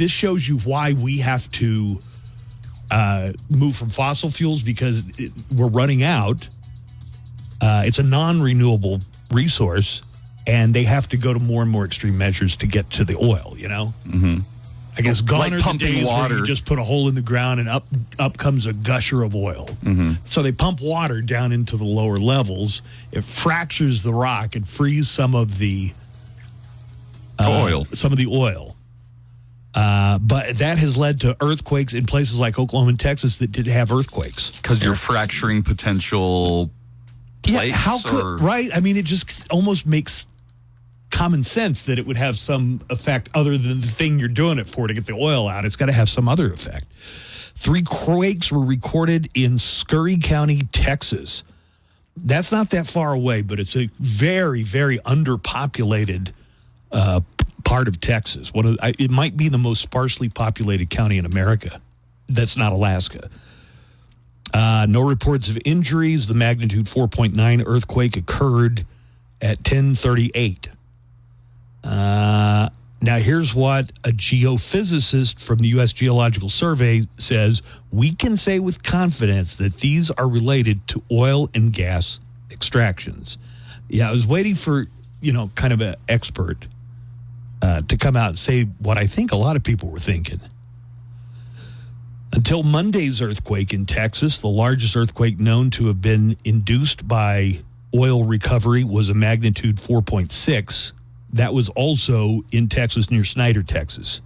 S8: shows you why we have to move from fossil fuels because we're running out. It's a non-renewable resource, and they have to go to more and more extreme measures to get to the oil, you know?
S10: Mm-hmm.
S8: I guess gone
S10: Like
S8: are the
S10: pumping
S8: days
S10: water.
S8: where you just put a hole in the ground and up comes a gusher of oil.
S10: Mm-hmm.
S8: So they pump water down into the lower levels. It fractures the rock and frees some of the
S10: oil.
S8: But that has led to earthquakes in places like Oklahoma and Texas that did have earthquakes.
S10: Because you're fracturing potential plates?
S8: Right? I mean, it just almost makes common sense that it would have some effect other than the thing you're doing it for to get the oil out. It's got to have some other effect. 3 quakes were recorded in Scurry County, Texas. That's not that far away, but it's a very, very underpopulated part of Texas. It might be the most sparsely populated county in America. That's not Alaska. No reports of injuries. The magnitude 4.9 earthquake occurred at 10:38. Now, here's what a geophysicist from the U.S. Geological Survey says. We can say with confidence that these are related to oil and gas extractions. Yeah, I was waiting for, kind of an expert to come out and say what I think a lot of people were thinking. Until Monday's earthquake in Texas, the largest earthquake known to have been induced by oil recovery was a magnitude 4.6. That was also in Texas near Snyder, Texas.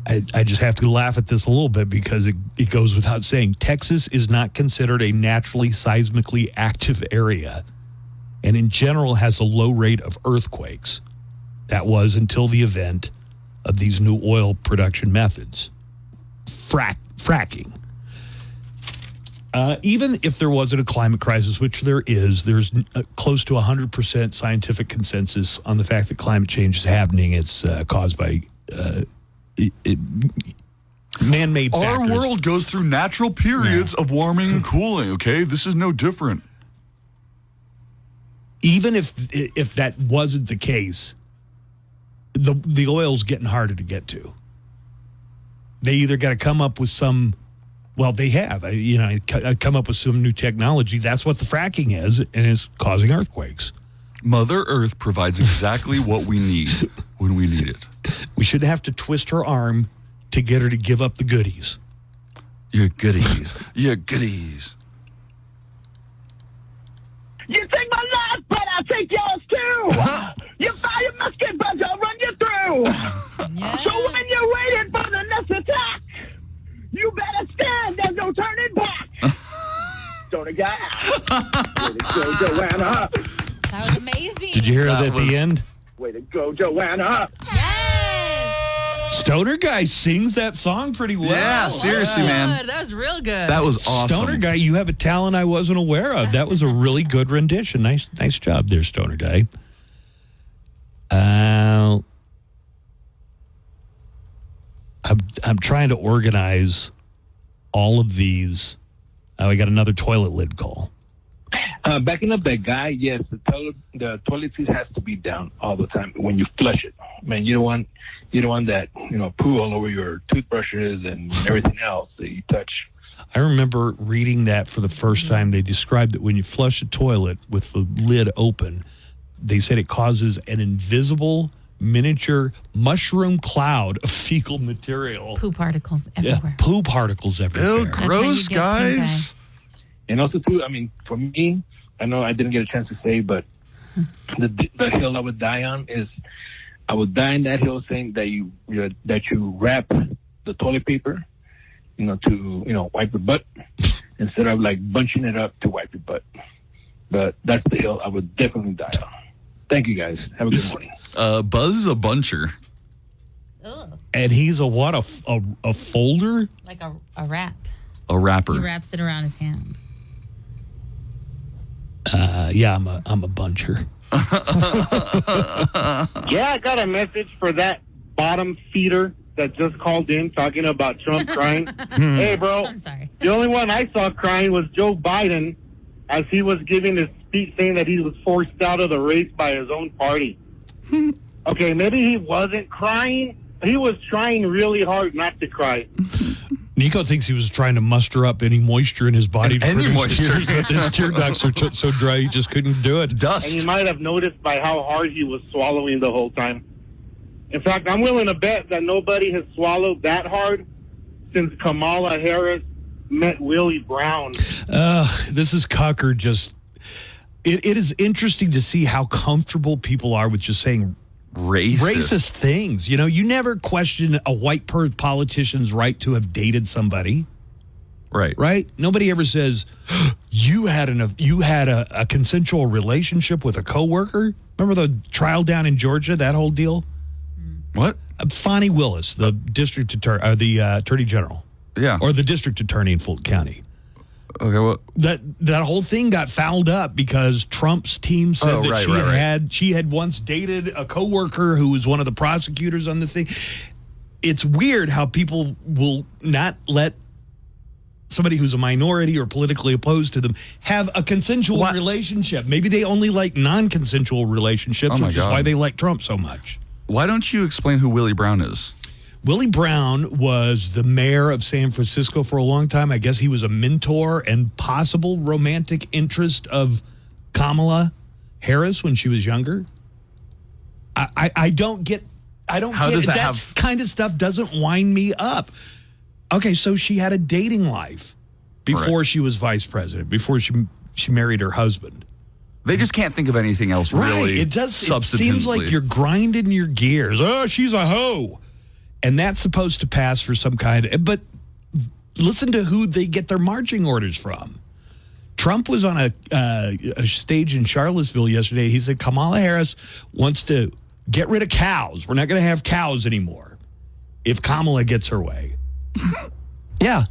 S8: I just have to laugh at this a little bit because it goes without saying. Texas is not considered a naturally seismically active area and in general has a low rate of earthquakes. That was until the event of these new oil production methods. Fracking. Even if there wasn't a climate crisis, which there is, there's close to 100% scientific consensus on the fact that climate change is happening. It's caused by man-made factors.
S10: Our world goes through natural periods of warming and cooling, okay? This is no different.
S8: Even if that wasn't the case, the oil's getting harder to get to. They either got to come up with some... Well, they have, come up with some new technology. That's what the fracking is, and it's causing earthquakes.
S10: Mother Earth provides exactly what we need when we need it.
S8: We shouldn't have to twist her arm to get her to give up the goodies.
S10: Your goodies. Your goodies.
S11: You take my life, but I'll take yours too. You fire your musket, but I'll run you through. So when you're waiting for the next attack, you better stand, there's no turning back. Stoner guy out. Way to go, Joanna.
S9: That was amazing.
S8: Did you hear that at the end?
S11: Way to go, Joanna.
S8: Stoner Guy sings that song pretty well.
S10: Yeah, seriously, man.
S9: Good. That was real good.
S10: That was awesome.
S8: Stoner Guy, you have a talent I wasn't aware of. That was a really good rendition. Nice job there, Stoner Guy. I'm trying to organize all of these. I got another toilet lid call.
S20: Backing up that guy, yes, the toilet seat has to be down all the time when you flush it. Man, you don't want that, poo all over your toothbrushes and everything else that you touch.
S8: I remember reading that for the first time. They described that when you flush a toilet with the lid open, they said it causes an invisible miniature mushroom cloud of fecal material.
S9: Poo particles everywhere.
S8: Yeah, poo particles everywhere.
S10: Ew, gross, guys.
S20: And also, too, for me, I know I didn't get a chance to say, but the hill I would die on is, I would die in that hill saying that you wrap the toilet paper, to wipe your butt, instead of bunching it up to wipe your butt. But that's the hill I would definitely die on. Thank you, guys. Have a good morning.
S10: Buzz is a buncher.
S9: Ugh.
S8: And he's a what? A folder?
S9: Like a wrap.
S10: A wrapper.
S9: He wraps it around his hand.
S8: Yeah, I'm a buncher.
S14: Yeah, I got a message for that bottom feeder that just called in talking about Trump crying. Hey, bro.
S9: I'm sorry.
S14: The only one I saw crying was Joe Biden as he was giving his speech saying that he was forced out of the race by his own party. Okay, maybe he wasn't crying. He was trying really hard not to cry.
S8: Nico thinks he was trying to muster up any moisture in his body.
S10: Any moisture.
S8: But his tear ducts are so dry he just couldn't do it.
S10: Dust.
S14: And you might have noticed by how hard he was swallowing the whole time. In fact, I'm willing to bet that nobody has swallowed that hard since Kamala Harris met Willie Brown.
S8: This is Cucker just... It is interesting to see how comfortable people are with just saying racist things. You know, you never question a white politician's right to have dated somebody. Right? Nobody ever says, you had a consensual relationship with a coworker? Remember the trial down in Georgia, that whole deal?
S10: What?
S8: Fonnie Willis, the district attorney, the attorney general.
S10: Yeah.
S8: Or the district attorney in Fulton County.
S10: Okay, well,
S8: that whole thing got fouled up because Trump's team said she had once dated a coworker who was one of the prosecutors on the thing. It's weird how people will not let somebody who's a minority or politically opposed to them have a consensual relationship. Maybe they only like non-consensual relationships, which is why they like Trump so much.
S10: Why don't you explain who Willie Brown is?
S8: Willie Brown was the mayor of San Francisco for a long time. I guess he was a mentor and possible romantic interest of Kamala Harris when she was younger. I don't get that kind of stuff doesn't wind me up. Okay, so she had a dating life before she was vice president, before she married her husband.
S10: They just can't think of anything else really.
S8: It does. It seems like you're grinding your gears. Oh, she's a hoe. And that's supposed to pass for some kind of... But listen to who they get their marching orders from. Trump was on a stage in Charlottesville yesterday. He said Kamala Harris wants to get rid of cows. We're not going to have cows anymore if Kamala gets her way. Yeah.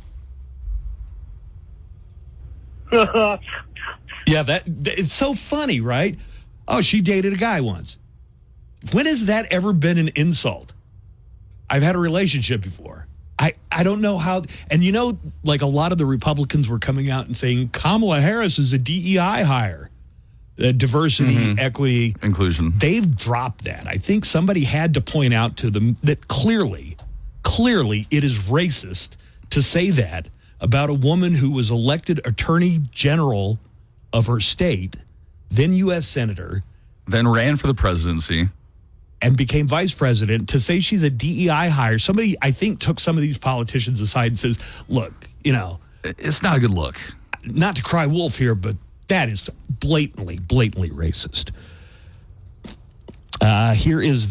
S8: Yeah, it's so funny, right? Oh, she dated a guy once. When has that ever been an insult? I've had a relationship before. I don't know how. And you know, like a lot of the Republicans were coming out and saying Kamala Harris is a DEI hire. Diversity, equity,
S10: inclusion.
S8: They've dropped that. I think somebody had to point out to them that clearly it is racist to say that about a woman who was elected attorney general of her state, then U.S. senator.
S10: Then ran for the presidency.
S8: And became vice president. To say she's a DEI hire, somebody, I think, took some of these politicians aside and says, look, you know.
S10: It's not a good look.
S8: Not to cry wolf here, but that is blatantly racist. Here is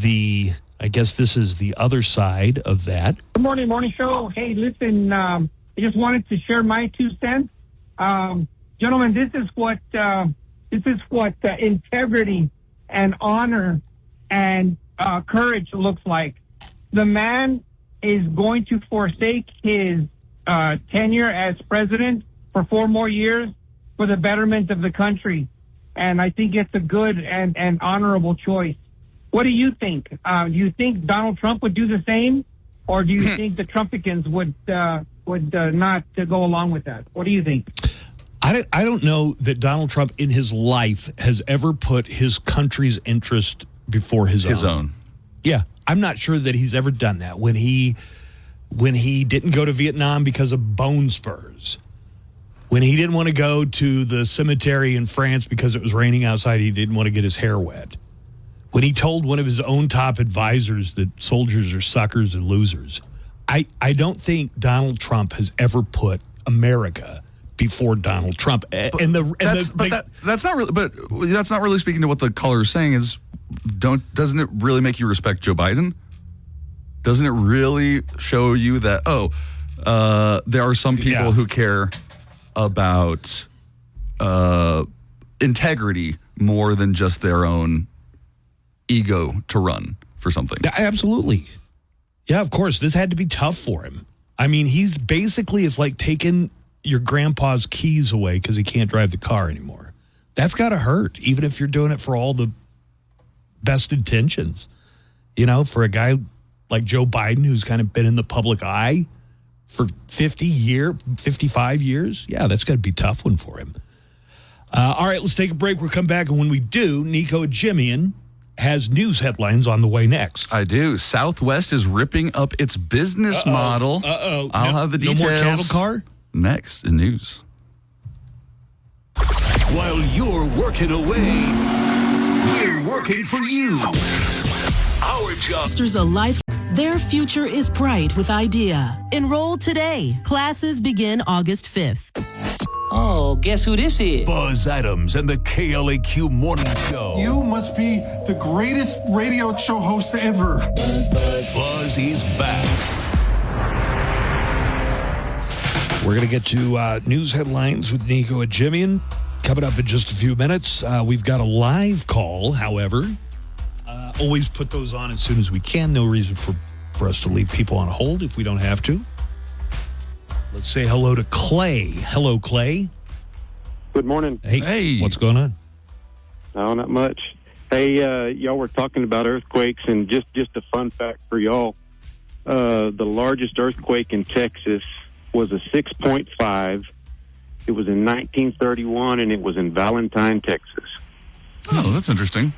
S8: I guess this is the other side of that.
S6: Good morning show. Hey, listen, I just wanted to share my 2 cents. Gentlemen, this is what integrity and honor and courage looks like. The man is going to forsake his tenure as president for 4 more years for the betterment of the country. And I think it's a good and honorable choice. What do you think? Do you think Donald Trump would do the same? Or do you think the Trumpicans would not go along with that? What do you think?
S8: I don't know that Donald Trump in his life has ever put his country's interest before his own. Yeah, I'm not sure that he's ever done that. When he didn't go to Vietnam because of bone spurs, when he didn't want to go to the cemetery in France because it was raining outside, he didn't want to get his hair wet. When he told one of his own top advisors that soldiers are suckers and losers. I don't think Donald Trump has ever put America before Donald Trump. That's
S10: not really speaking to what the caller is saying. Doesn't it really make you respect Joe Biden? Doesn't it really show you that there are some people who care about integrity more than just their own ego to run for something?
S8: Absolutely. Yeah, of course. This had to be tough for him. I mean, it's like taking your grandpa's keys away because he can't drive the car anymore. That's got to hurt, even if you're doing it for all the best intentions. For a guy like Joe Biden, who's kind of been in the public eye for 55 years. Yeah, that's got to be a tough one for him. All right, let's take a break. We'll come back, and when we do, Nico Jimian has news headlines on the way next.
S10: I do. Southwest is ripping up its business model.
S8: Uh-oh.
S10: I'll have the details.
S8: No more cattle car?
S10: Next in news.
S2: While you're working away, we're working for you. Our job.
S5: Their future is bright with IDEA. Enroll today. Classes begin August 5th.
S19: Oh, guess who this is?
S2: Buzz Adams and the KLAQ Morning Show.
S21: You must be the greatest radio show host ever.
S2: Buzz is back.
S8: We're going to get to news headlines with Nico and Jimian coming up in just a few minutes. We've got a live call, however. Always put those on as soon as we can. No reason for us to leave people on hold if we don't have to. Let's say hello to Clay. Hello, Clay.
S22: Good morning.
S8: Hey. What's going on?
S22: No, not much. Hey, y'all were talking about earthquakes, and just a fun fact for y'all. The largest earthquake in Texas was a 6.5. It was in 1931, and it was in Valentine, Texas.
S10: Oh, that's interesting.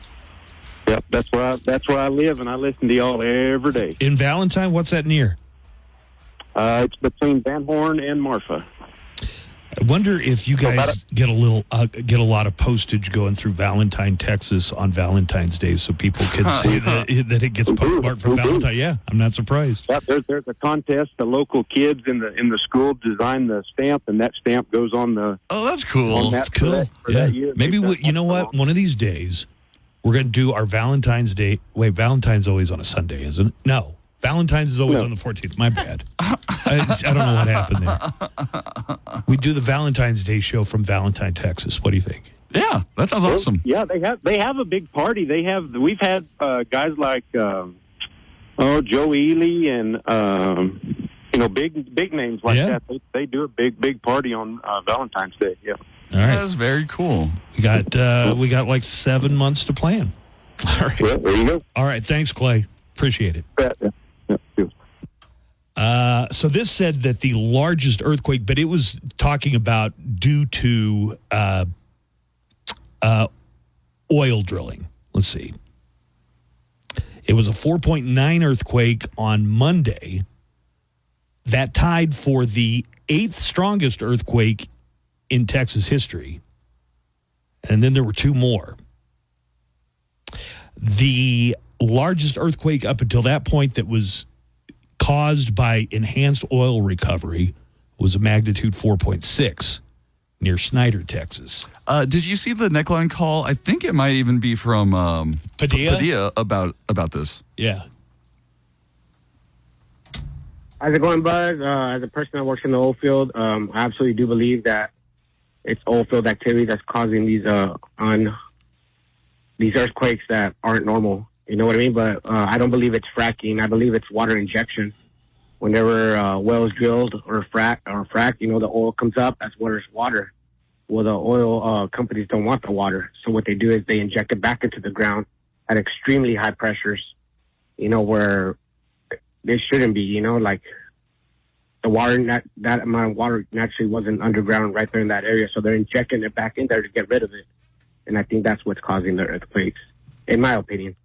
S22: Yep, that's where I live, and I listen to y'all every day.
S8: In Valentine, what's that near?
S22: It's between Van Horn and Marfa.
S8: I wonder if you guys get a lot of postage going through Valentine, Texas on Valentine's Day, so people can see that it gets postmarked from Valentine. Yeah, I'm not surprised.
S22: Yep, there's a contest. The local kids in the school design the stamp, and that stamp goes on the.
S10: Oh, that's cool.
S22: On that,
S8: cool.
S22: For that year.
S8: Maybe you know what? One of these days, we're going to do our Valentine's Day. Wait, Valentine's always on a Sunday, isn't it? No. Valentine's is always on the 14th. My bad. I don't know what happened there. We do the Valentine's Day show from Valentine, Texas. What do you think?
S10: Yeah, that sounds awesome.
S22: Yeah, they have a big party. We've had guys like Joe Ely and big names like that. They do a big party on Valentine's Day. Yeah.
S8: All right.
S10: That's very cool.
S8: We got like 7 months to plan. All right.
S22: Yeah, there you go.
S8: All right. Thanks, Clay. Appreciate it.
S22: Yeah.
S8: So this said that the largest earthquake, but it was talking about due to oil drilling. Let's see. It was a 4.9 earthquake on Monday that tied for the 8th strongest earthquake in Texas history. And then there were 2 more. The largest earthquake up until that point that was caused by enhanced oil recovery was a magnitude 4.6 near Snyder, Texas.
S10: Did you see the neckline call? I think it might even be from
S8: Padilla
S10: about this.
S8: Yeah.
S7: How's it going, Buzz? As a person that works in the oil field, I absolutely do believe that it's oil field activity that's causing these earthquakes that aren't normal. You know what I mean? But I don't believe it's fracking. I believe it's water injection. Whenever wells drilled or fracked, the oil comes up. That's where it's water. Well, the oil companies don't want the water, so what they do is they inject it back into the ground at extremely high pressures. Where they shouldn't be. Like the water, that amount of water naturally wasn't underground right there in that area, so they're injecting it back in there to get rid of it. And I think that's what's causing the earthquakes, in my opinion.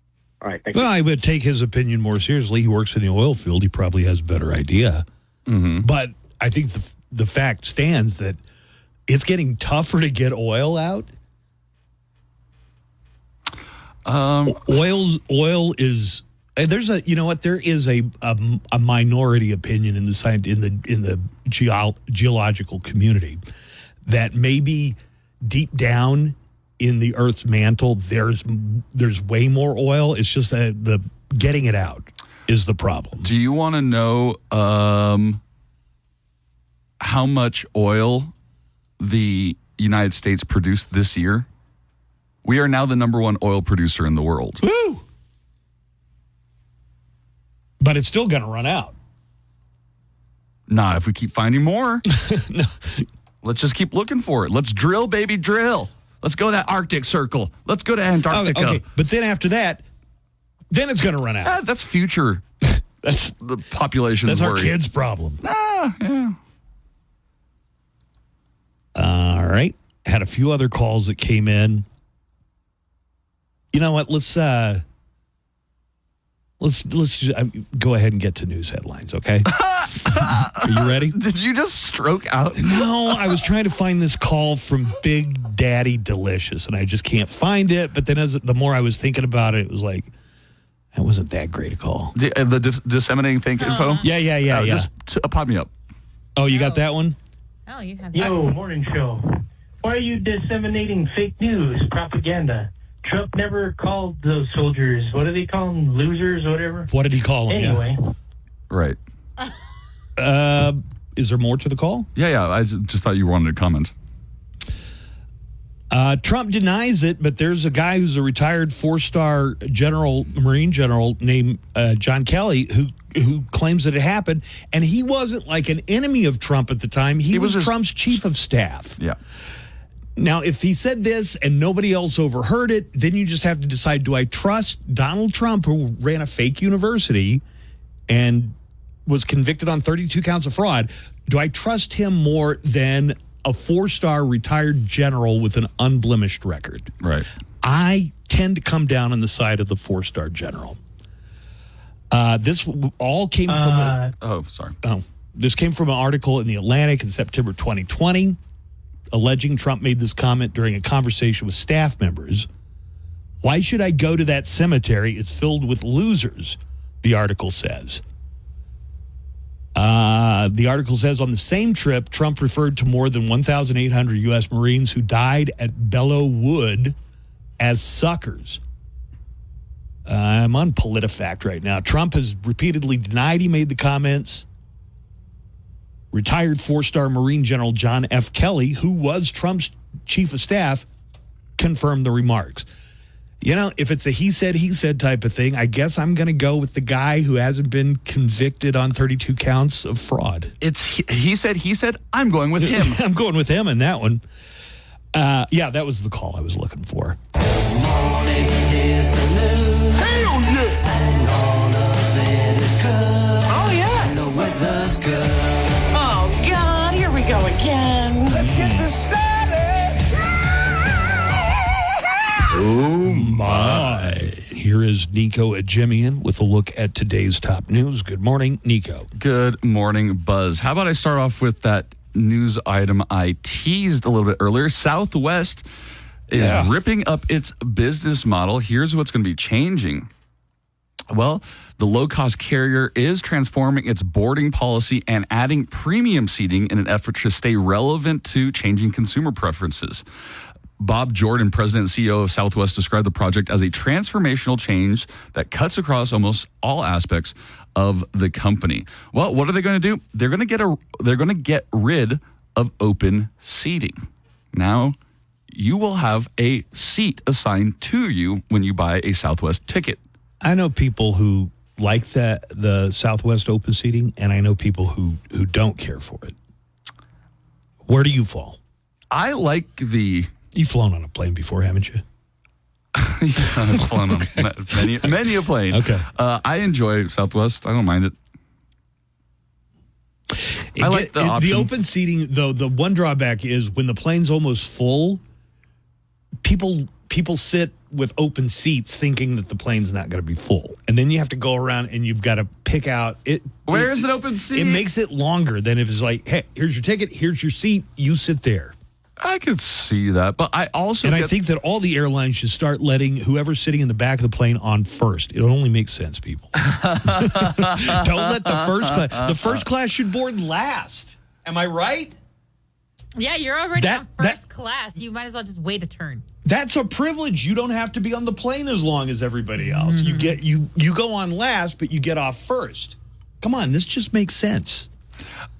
S7: All right, thank you.
S8: I would take his opinion more seriously. He works in the oil field. He probably has a better idea.
S10: Mm-hmm.
S8: But I think the fact stands that it's getting tougher to get oil out. Oil is. There's there is a minority opinion in the geological community that maybe deep down in the Earth's mantle, there's way more oil. It's just that the getting it out is the problem.
S10: Do you want to know how much oil the United States produced this year? We are now the #1 oil producer in the world.
S8: Woo! But it's still going to run out.
S10: Nah, if we keep finding more.
S8: No.
S10: Let's just keep looking for it. Let's drill, baby, drill. Let's go to that Arctic Circle. Let's go to Antarctica.
S8: Okay. But then after that, then it's going to run out.
S10: That's future.
S8: That's
S10: the population.
S8: That's
S10: worry.
S8: our kids' problem.
S10: Yeah.
S8: All right. Had a few other calls that came in. You know what? Let's just, go ahead and get to news headlines, okay? Are you ready?
S10: Did you just stroke out?
S8: No, I was trying to find this call from Big Daddy Delicious, and I just can't find it. But then the more I was thinking about it, it was like, that wasn't that great a call.
S10: The disseminating fake info?
S8: Yeah.
S10: Just pop me up.
S8: Oh, you got that one?
S9: Oh, you have
S4: Yo, morning show. Why are you disseminating fake news, propaganda? Trump never called those soldiers, what do they call them, losers, whatever?
S8: What did he call them?
S4: Anyway.
S10: Right.
S8: Is there more to the call?
S10: Yeah. I just thought you wanted to comment.
S8: Trump denies it, but there's a guy who's a retired 4-star Marine general named John Kelly who claims that it happened, and he wasn't like an enemy of Trump at the time. He was Trump's chief of staff.
S10: Yeah.
S8: Now, if he said this and nobody else overheard it, then you just have to decide, do I trust Donald Trump, who ran a fake university and was convicted on 32 counts of fraud? Do I trust him more than a 4-star retired general with an unblemished record?
S10: Right.
S8: I tend to come down on the side of the 4-star general. This all came from this came from an article in The Atlantic in September 2020, alleging Trump made this comment during a conversation with staff members. Why should I go to that cemetery? It's filled with losers, the article says. The article says on the same trip, Trump referred to more than 1,800 U.S. Marines who died at Belleau Wood as suckers. I'm on PolitiFact right now. Trump has repeatedly denied he made the comments. Retired 4-star Marine General John F. Kelly, who was Trump's chief of staff, confirmed the remarks. You know, if it's a he said type of thing, I guess I'm going to go with the guy who hasn't been convicted on 32 counts of fraud.
S10: It's he said, I'm going with him.
S8: I'm going with him in that one. Yeah, that was the call I was looking for.
S11: Morning is the news. Hell yeah! And all of it is good. Oh yeah! And the weather's good.
S12: Oh God, here we go again.
S11: Let's get this started.
S8: Oh my. Here is Nico Adjemian with a look at today's top news. Good morning, Nico.
S10: Good morning, Buzz. How about I start off with that news item I teased a little bit earlier? Southwest is ripping up its business model. Here's what's going to be changing. Well, the low-cost carrier is transforming its boarding policy and adding premium seating in an effort to stay relevant to changing consumer preferences. Bob Jordan, president and CEO of Southwest, described the project as a transformational change that cuts across almost all aspects of the company. Well, what are they going to do? They're going to get rid of open seating. Now, you will have a seat assigned to you when you buy a Southwest ticket.
S8: I know people who like the Southwest open seating, and I know people who don't care for it. Where do you fall?
S10: I like the...
S8: You've flown on a plane before, haven't you?
S10: I've flown on many a plane.
S8: Okay.
S10: I enjoy Southwest. I don't mind it. I like the option.
S8: The open seating, though, the one drawback is when the plane's almost full, people sit with open seats thinking that the plane's not going to be full. And then you have to go around and you've got to pick out it.
S10: Where is an open seat?
S8: It makes it longer than if it's like, hey, here's your ticket, here's your seat, you sit there.
S10: I could see that, but I also
S8: I think that all the airlines should start letting whoever's sitting in the back of the plane on first. It only makes sense, people. Don't let the first class. The first class should board last. Am I right?
S9: Yeah, you're already on first class. You might as well just wait a turn.
S8: That's a privilege. You don't have to be on the plane as long as everybody else. You go on last, but you get off first. Come on, this just makes sense.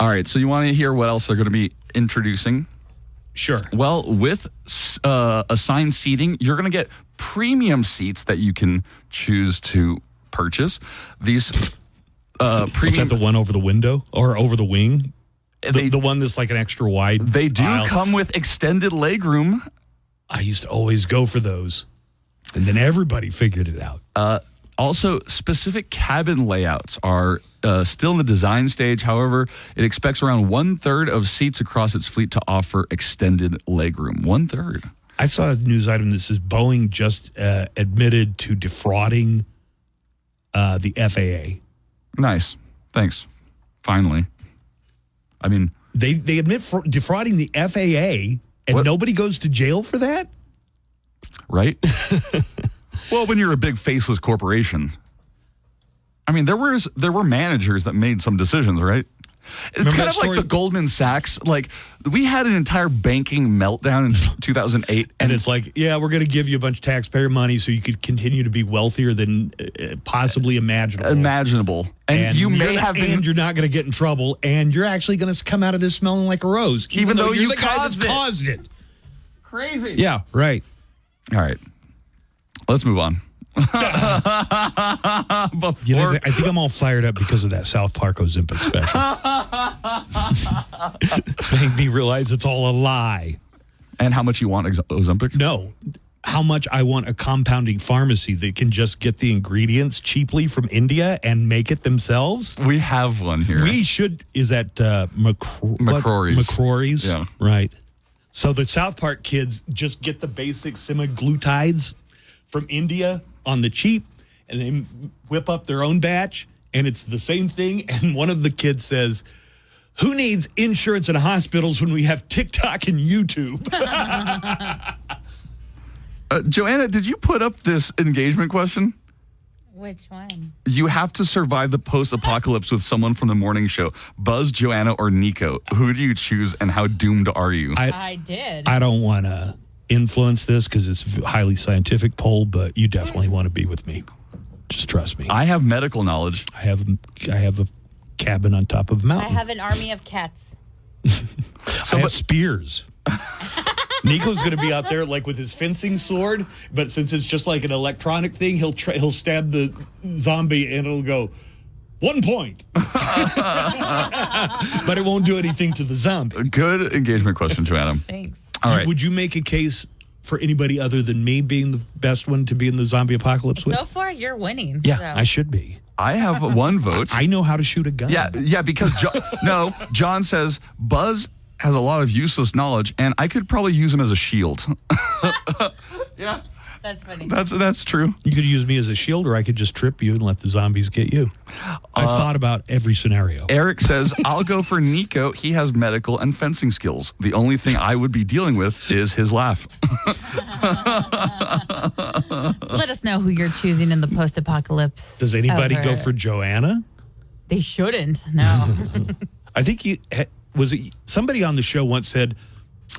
S10: All right, so you want to hear what else they're going to be introducing?
S8: Sure.
S10: Well, with assigned seating, you're going to get premium seats that you can choose to purchase. These premium...
S8: Is that the one over the window or over the wing? The one that's like an extra wide
S10: They do
S8: aisle.
S10: come with extended legroom.
S8: I used to always go for those. And then everybody figured it out.
S10: Also, specific cabin layouts are still in the design stage. However, it expects around 1/3 of seats across its fleet to offer extended legroom. 1/3.
S8: I saw a news item that says Boeing just admitted to defrauding the FAA.
S10: Nice. Thanks. Finally. I mean,
S8: they admit defrauding the FAA, and nobody goes to jail for that?
S10: Right? Well, when you're a big faceless corporation. I mean, there were managers that made some decisions, right? It's
S8: Remember
S10: kind
S8: that
S10: of like
S8: story?
S10: the Goldman Sachs. Like, we had an entire banking meltdown in 2008.
S8: And it's like, yeah, we're going to give you a bunch of taxpayer money so you could continue to be wealthier than possibly imaginable.
S10: And you may have been.
S8: And you're not going to get in trouble. And you're actually going to come out of this smelling like a rose.
S10: Even though
S8: you're
S10: you
S8: the guy that's
S10: caused it.
S8: caused it.
S10: Crazy.
S8: Yeah, right.
S10: All right. Let's move on.
S8: You know, I think I'm all fired up because of that South Park Ozempic special. Made me realize it's all a lie.
S10: And how much you want Ozempic?
S8: No. How much I want a compounding pharmacy that can just get the ingredients cheaply from India and make it themselves.
S10: We have one here.
S8: We should. Is that
S10: McCrory's?
S8: McCrory's?
S10: Yeah.
S8: Right. So the South Park kids just get the basic semaglutides from India on the cheap, and they whip up their own batch, and it's the same thing. And one of the kids says, "Who needs insurance in hospitals when we have TikTok and YouTube?"
S10: Joanna, did you put up this engagement question?
S9: Which one?
S10: You have to survive the post-apocalypse with someone from the morning show. Buzz, Joanna, or Nico. Who do you choose, and how doomed are you?
S9: I did.
S8: I don't want to influence this because it's a highly scientific poll, but you definitely want to be with me. Just trust me.
S10: I have medical knowledge.
S8: I have a cabin on top of a
S9: I
S8: mountain.
S9: have an army of cats.
S8: I have spears. Nico's going to be out there like with his fencing sword, but since it's just like an electronic thing, he'll stab the zombie and it'll go 1 point. But it won't do anything to the zombie.
S10: Good engagement question, Joanna.
S9: Thanks.
S10: All right.
S8: Would you make a case for anybody other than me being the best one to be in the zombie apocalypse with?
S9: So far, you're winning.
S8: Yeah,
S9: so.
S8: I should be.
S10: I have one vote.
S8: I know how to shoot a gun.
S10: Yeah, because John says Buzz has a lot of useless knowledge, and I could probably use him as a shield. Yeah.
S9: That's funny.
S10: That's true.
S8: You could use me as a shield, or I could just trip you and let the zombies get you. I've thought about every scenario.
S10: Eric says, I'll go for Nico. He has medical and fencing skills. The only thing I would be dealing with is his laugh.
S9: Let us know who you're choosing in the post-apocalypse.
S8: Does anybody go for Joanna?
S9: They shouldn't. No.
S8: I think somebody on the show once said,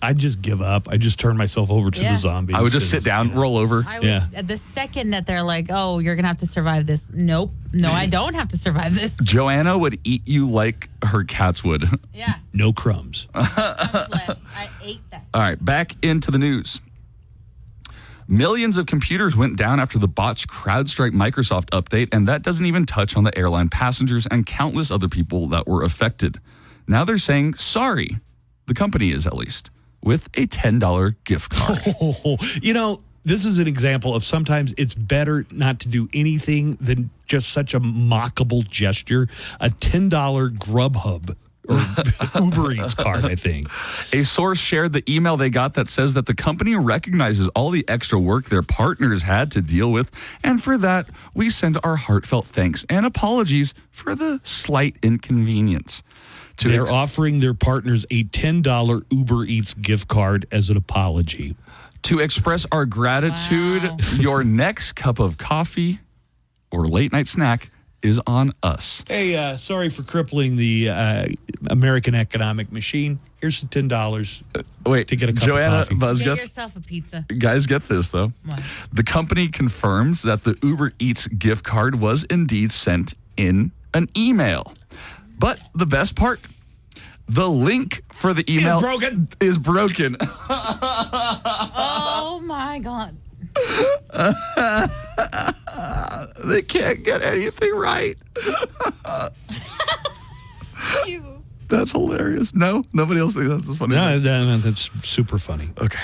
S8: I'd just give up. I just turn myself over to the zombies.
S10: I would just sit down, roll over.
S9: The second that they're like, oh, you're going to have to survive this. Nope. No, I don't have to survive this.
S10: Joanna would eat you like her cats would.
S9: Yeah.
S8: No crumbs.
S9: I ate that.
S10: All right, back into the news. Millions of computers went down after the botched CrowdStrike Microsoft update, and that doesn't even touch on the airline passengers and countless other people that were affected. Now they're saying sorry. The company is, at least, with a $10 gift card.
S8: This is an example of sometimes it's better not to do anything than just such a mockable gesture. A $10 Grubhub or Uber Eats card, I think.
S10: A source shared the email they got that says that the company recognizes all the extra work their partners had to deal with, and for that, we send our heartfelt thanks and apologies for the slight inconvenience.
S8: They're offering their partners a $10 Uber Eats gift card as an apology.
S10: To express our gratitude, your next cup of coffee or late night snack is on us.
S8: Hey, sorry for crippling the American economic machine. Here's the $10 to get a cup
S10: Joanna,
S8: of coffee.
S10: Buzz,
S9: Get yourself a pizza.
S10: Guys, get this, though.
S9: What?
S10: The company confirms that the Uber Eats gift card was indeed sent in an email. But the best part, the link for the email is broken.
S9: Oh, my God.
S10: They can't get anything right.
S9: Jesus.
S10: That's hilarious. No? Nobody else thinks that's funny?
S8: No, that's super funny.
S10: Okay.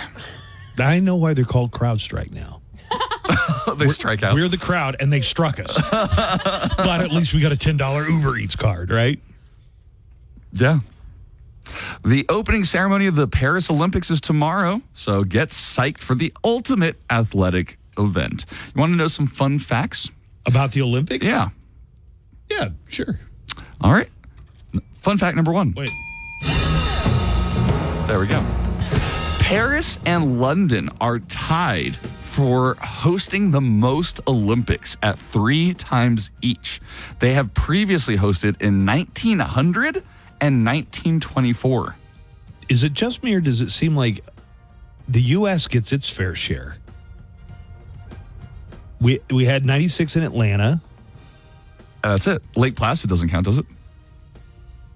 S8: I know why they're called CrowdStrike now.
S10: They strike out.
S8: We're the crowd, and they struck us. But at least we got a $10 Uber Eats card, right?
S10: Yeah. The opening ceremony of the Paris Olympics is tomorrow, so get psyched for the ultimate athletic event. You want to know some fun facts?
S8: About the Olympics?
S10: Yeah.
S8: Yeah, sure.
S10: All right. Fun fact number 1.
S8: Wait.
S10: There we go. Paris and London are tied for hosting the most Olympics at 3 times each. They have previously hosted in 1900 and 1924.
S8: Is it just me, or does it seem like the U.S. gets its fair share? We had 96 in Atlanta.
S10: That's it. Lake Placid doesn't count, does it?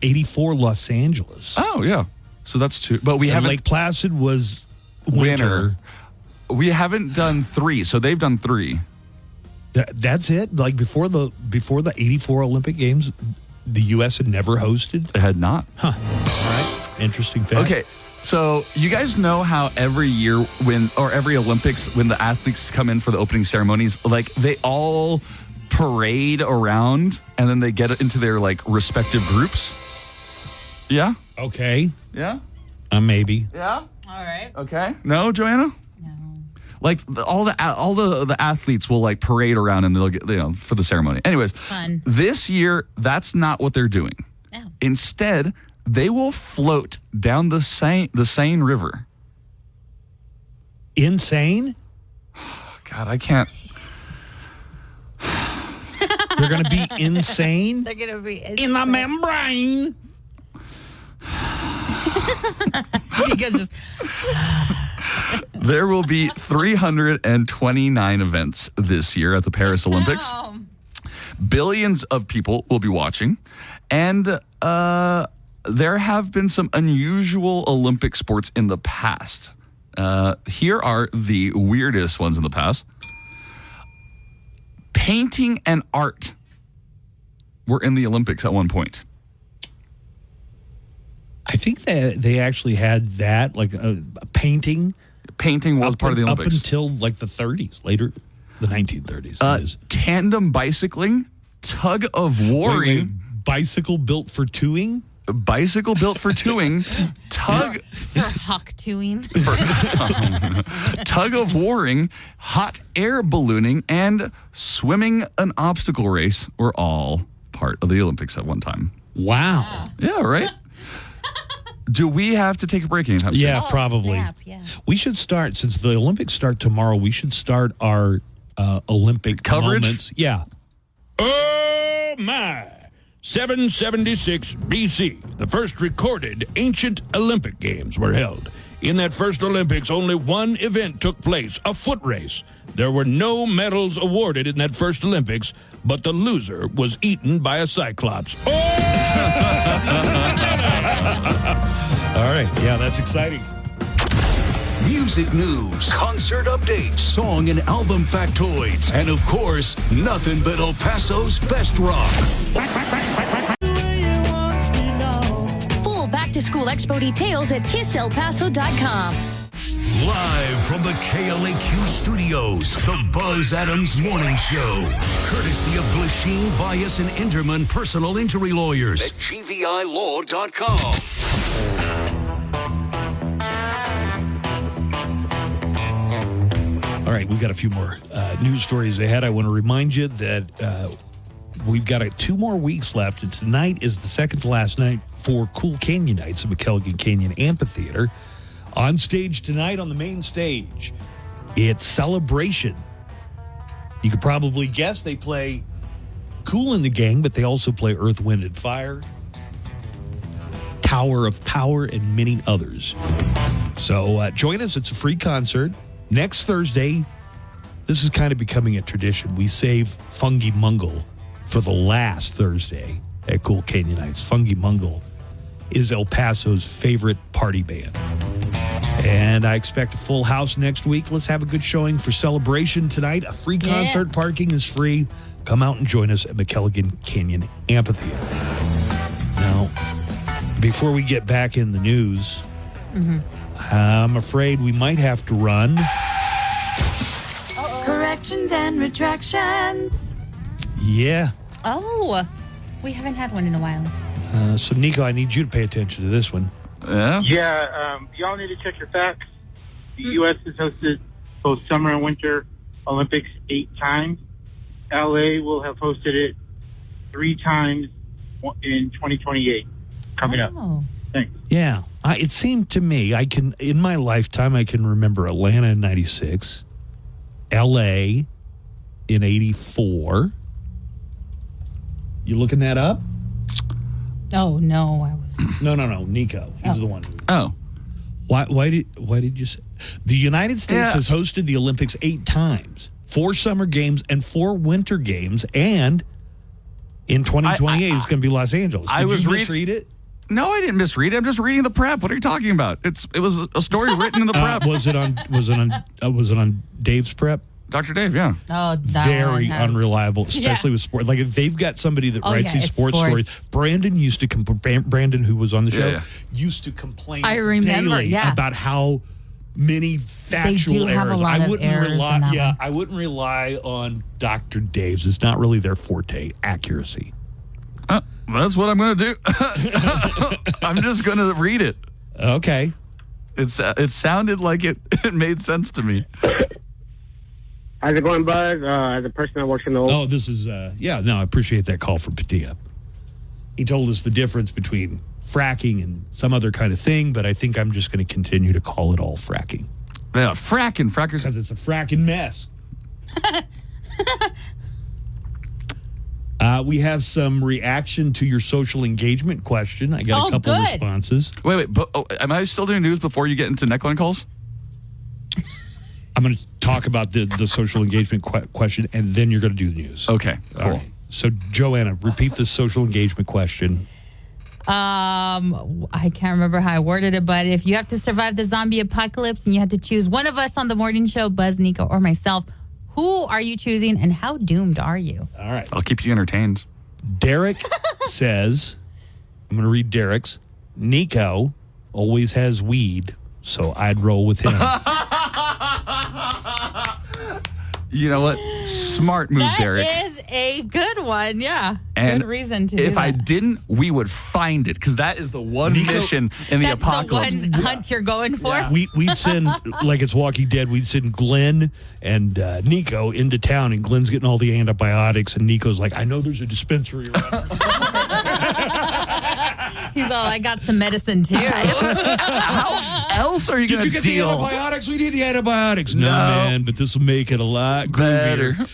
S8: 84 Los Angeles.
S10: Oh, yeah. So that's 2. But we haven't.
S8: Lake Placid was winter.
S10: We haven't done 3, so they've done 3.
S8: That's it? Like before the 84 Olympic Games, the U.S. had never hosted?
S10: It had not.
S8: Huh. All right. Interesting fact.
S10: Okay. So you guys know how every year every Olympics, when the athletes come in for the opening ceremonies, like they all parade around and then they get into their like respective groups? Yeah?
S8: Okay.
S10: Yeah?
S8: Maybe.
S10: Yeah?
S9: All right.
S10: Okay. No, Joanna? Like all the athletes will like parade around and they'll get for the ceremony. Anyways,
S9: fun.
S10: This year that's not what they're doing.
S9: Oh.
S10: Instead, they will float down the Seine River.
S8: Insane?
S10: God, I can't.
S8: They're going to be insane.
S9: They're going to be
S8: in the membrane.
S9: You guys just.
S10: There will be 329 events this year at the Paris Olympics. Billions of people will be watching. And there have been some unusual Olympic sports in the past. Here are the weirdest ones in the past. Painting and art were in the Olympics at one point.
S8: I think that they actually had that, like a painting.
S10: Painting was part of the Olympics.
S8: Up until like the 30s, later, the 1930s.
S10: Tandem bicycling, tug of warring.
S8: Wait, bicycle built for twoing?
S10: Bicycle built for twoing, tug.
S9: For hawk-twoing.
S10: Tug of warring, hot air ballooning, and swimming an obstacle race were all part of the Olympics at one time.
S8: Wow.
S10: Yeah, right? Do we have to take a break anytime soon?
S8: Yeah, probably.
S9: Snap, yeah.
S8: We should start, since the Olympics start tomorrow, we should start our Olympic
S10: coverage.
S8: Moments. Yeah.
S1: Oh, my. 776 BC, the first recorded ancient Olympic Games were held. In that first Olympics, only one event took place, a foot race. There were no medals awarded in that first Olympics, but the loser was eaten by a cyclops.
S8: All right. Yeah, that's exciting.
S2: Music news, concert updates, song and album factoids, and of course, nothing but El Paso's best rock.
S3: Full back-to-school expo details at kisselpaso.com.
S2: Live from the KLAQ studios, the Buzz Adams Morning Show. Courtesy of Glasheen, Vyas, and Enderman Personal Injury Lawyers at GVILaw.com.
S8: All right, we've got a few more news stories ahead. I want to remind you that we've got 2 more weeks left, and tonight is the second to last night for Cool Canyon Nights at McKelligan Canyon Amphitheater. On stage tonight, on the main stage, it's Celebration. You could probably guess they play Kool and the Gang, but they also play Earth, Wind, and Fire, Tower of Power, and many others. So join us. It's a free concert. Next Thursday, this is kind of becoming a tradition. We save Fungi Mungle for the last Thursday at Cool Canyon Nights. Fungi Mungle is El Paso's favorite party band. And I expect a full house next week. Let's have a good showing for Celebration tonight. A free concert. Parking is free. Come out and join us at McKelligan Canyon Amphitheater. Now, before we get back in the news, I'm afraid we might have to run.
S3: Corrections and retractions.
S8: Yeah.
S9: Oh, we haven't had one in a while.
S8: So, Nico, I need you to pay attention to this one.
S13: Yeah, y'all need to check your facts. The U.S. has hosted both Summer and Winter Olympics 8 times. L.A. will have hosted it 3 times in 2028 coming up. Thanks.
S8: Yeah. It seemed to me, in my lifetime, I can remember Atlanta in 96, L.A. in 84. You looking that up?
S9: Oh, no, I was.
S8: No, Nico. He's the one.
S10: Oh.
S8: Why did you say? The United States has hosted the Olympics 8 times, 4 summer games and 4 winter games, and in 2028 it's going to be Los Angeles. Did you misread it?
S10: No, I didn't misread it. I'm just reading the prep. What are you talking about? It was a story written in the prep.
S8: Was it on Dave's prep?
S10: Dr. Dave, yeah.
S9: Oh,
S8: very unreliable, especially with sport. Like if they've got somebody that writes these sports stories. Brandon used to Brandon, who was on the show, used to complain.
S9: I remember,
S8: daily about how many factual
S9: they do have
S8: errors.
S9: a lot of errors in that one.
S8: I wouldn't rely on Dr. Dave's. It's not really their forte, accuracy.
S10: That's what I'm going to do. I'm just going to read it.
S8: Okay.
S10: It sounded like it made sense to me.
S7: How's it going, Buzz? As a person that works in the...
S8: Oh, this is... I appreciate that call from Padilla. He told us the difference between fracking and some other kind of thing, but I think I'm just going to continue to call it all fracking.
S10: Yeah, frackers.
S8: Because it's a fracking mess. We have some reaction to your social engagement question. I got a couple of responses.
S10: Wait. But, am I still doing news before you get into neckline calls?
S8: I'm going to talk about the social engagement question, and then you're going to do the news.
S10: Okay, cool.
S8: All right. So, Joanna, repeat the social engagement question.
S9: I can't remember how I worded it, but if you have to survive the zombie apocalypse and you had to choose one of us on the morning show, Buzz, Nico, or myself, who are you choosing and how doomed are you?
S8: All right.
S10: I'll keep you entertained.
S8: Derek says, I'm going to read Derek's. Nico always has weed, so I'd roll with him.
S10: You know what? Smart move, Derek.
S9: That is a good one, yeah.
S10: And
S9: good reason to do
S10: if
S9: that.
S10: I didn't, we would find it, because that is the one mission in the apocalypse.
S9: That's the one hunt you're going for?
S8: Yeah. We'd send, like it's Walking Dead, we'd send Glenn and Nico into town, and Glenn's getting all the antibiotics, and Nico's like, I know there's a dispensary around here.
S9: He's all, I got some medicine, too.
S10: How else are you going to deal?
S8: Did you get the antibiotics? We need the antibiotics. No, man, but this will make it a lot groovier.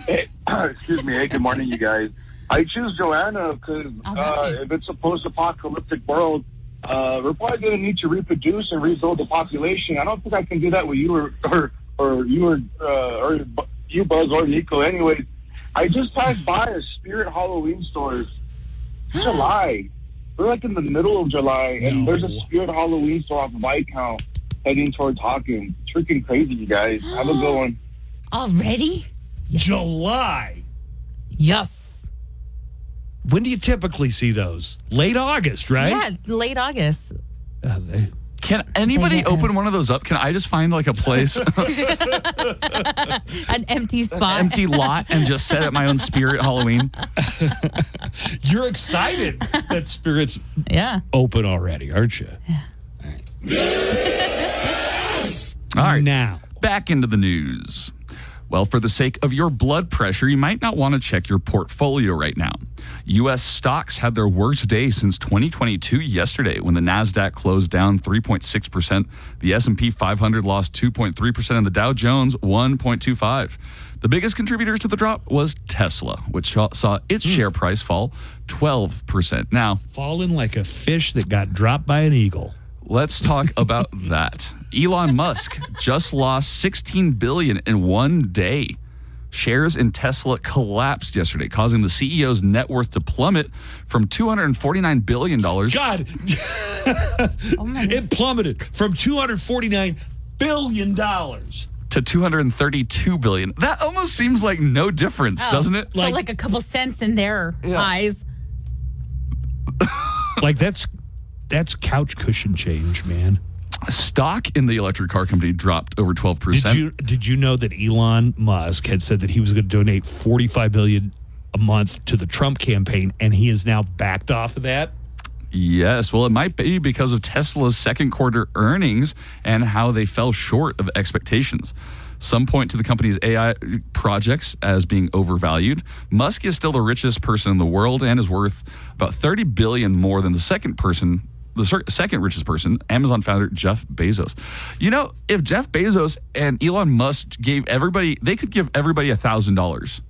S15: Hey, excuse me. Hey, good morning, you guys. I choose Joanna because if it's a post-apocalyptic world, we're probably going to need to reproduce and rebuild the population. I don't think I can do that with you or you, Buzz, or Nico. Anyways, I just passed by a Spirit Halloween store. July. We're like in the middle of July, and there's a Spirit Halloween store off Viscount heading towards Hawkins. It's freaking crazy, you guys. Have a good one.
S9: Already?
S8: Yes. July.
S9: Yes.
S8: When do you typically see those? Late August, right?
S9: Yeah, late August.
S10: Can anybody open one of those up? Can I just find like a place?
S9: An empty spot.
S10: An empty lot and just set up my own Spirit Halloween?
S8: You're excited that Spirit's open already, aren't you?
S9: Yeah.
S10: All right.
S8: Now,
S10: back into the news. Well, for the sake of your blood pressure, you might not want to check your portfolio right now. U.S. stocks had their worst day since 2022 yesterday when the NASDAQ closed down 3.6%. The S&P 500 lost 2.3%, and the Dow Jones 1.25%. The biggest contributors to the drop was Tesla, which saw its share price fall 12%. Now,
S8: falling like a fish that got dropped by an eagle.
S10: Let's talk about that. Elon Musk just lost $16 billion in one day. Shares in Tesla collapsed yesterday, causing the CEO's net worth to plummet from $249 billion.
S8: God, it plummeted from $249 billion
S10: to $232 billion. That almost seems like no difference, doesn't it?
S9: So like a couple cents in their eyes.
S8: Like that's couch cushion change, man.
S10: Stock in the electric car company dropped over 12%.
S8: Did you know that Elon Musk had said that he was going to donate $45 billion a month to the Trump campaign, and he is now backed off of that?
S10: Yes. Well, it might be because of Tesla's second quarter earnings and how they fell short of expectations. Some point to the company's AI projects as being overvalued. Musk is still the richest person in the world and is worth about $30 billion more than the second richest person, Amazon founder Jeff Bezos. You know, if Jeff Bezos and Elon Musk they could give everybody $1,000.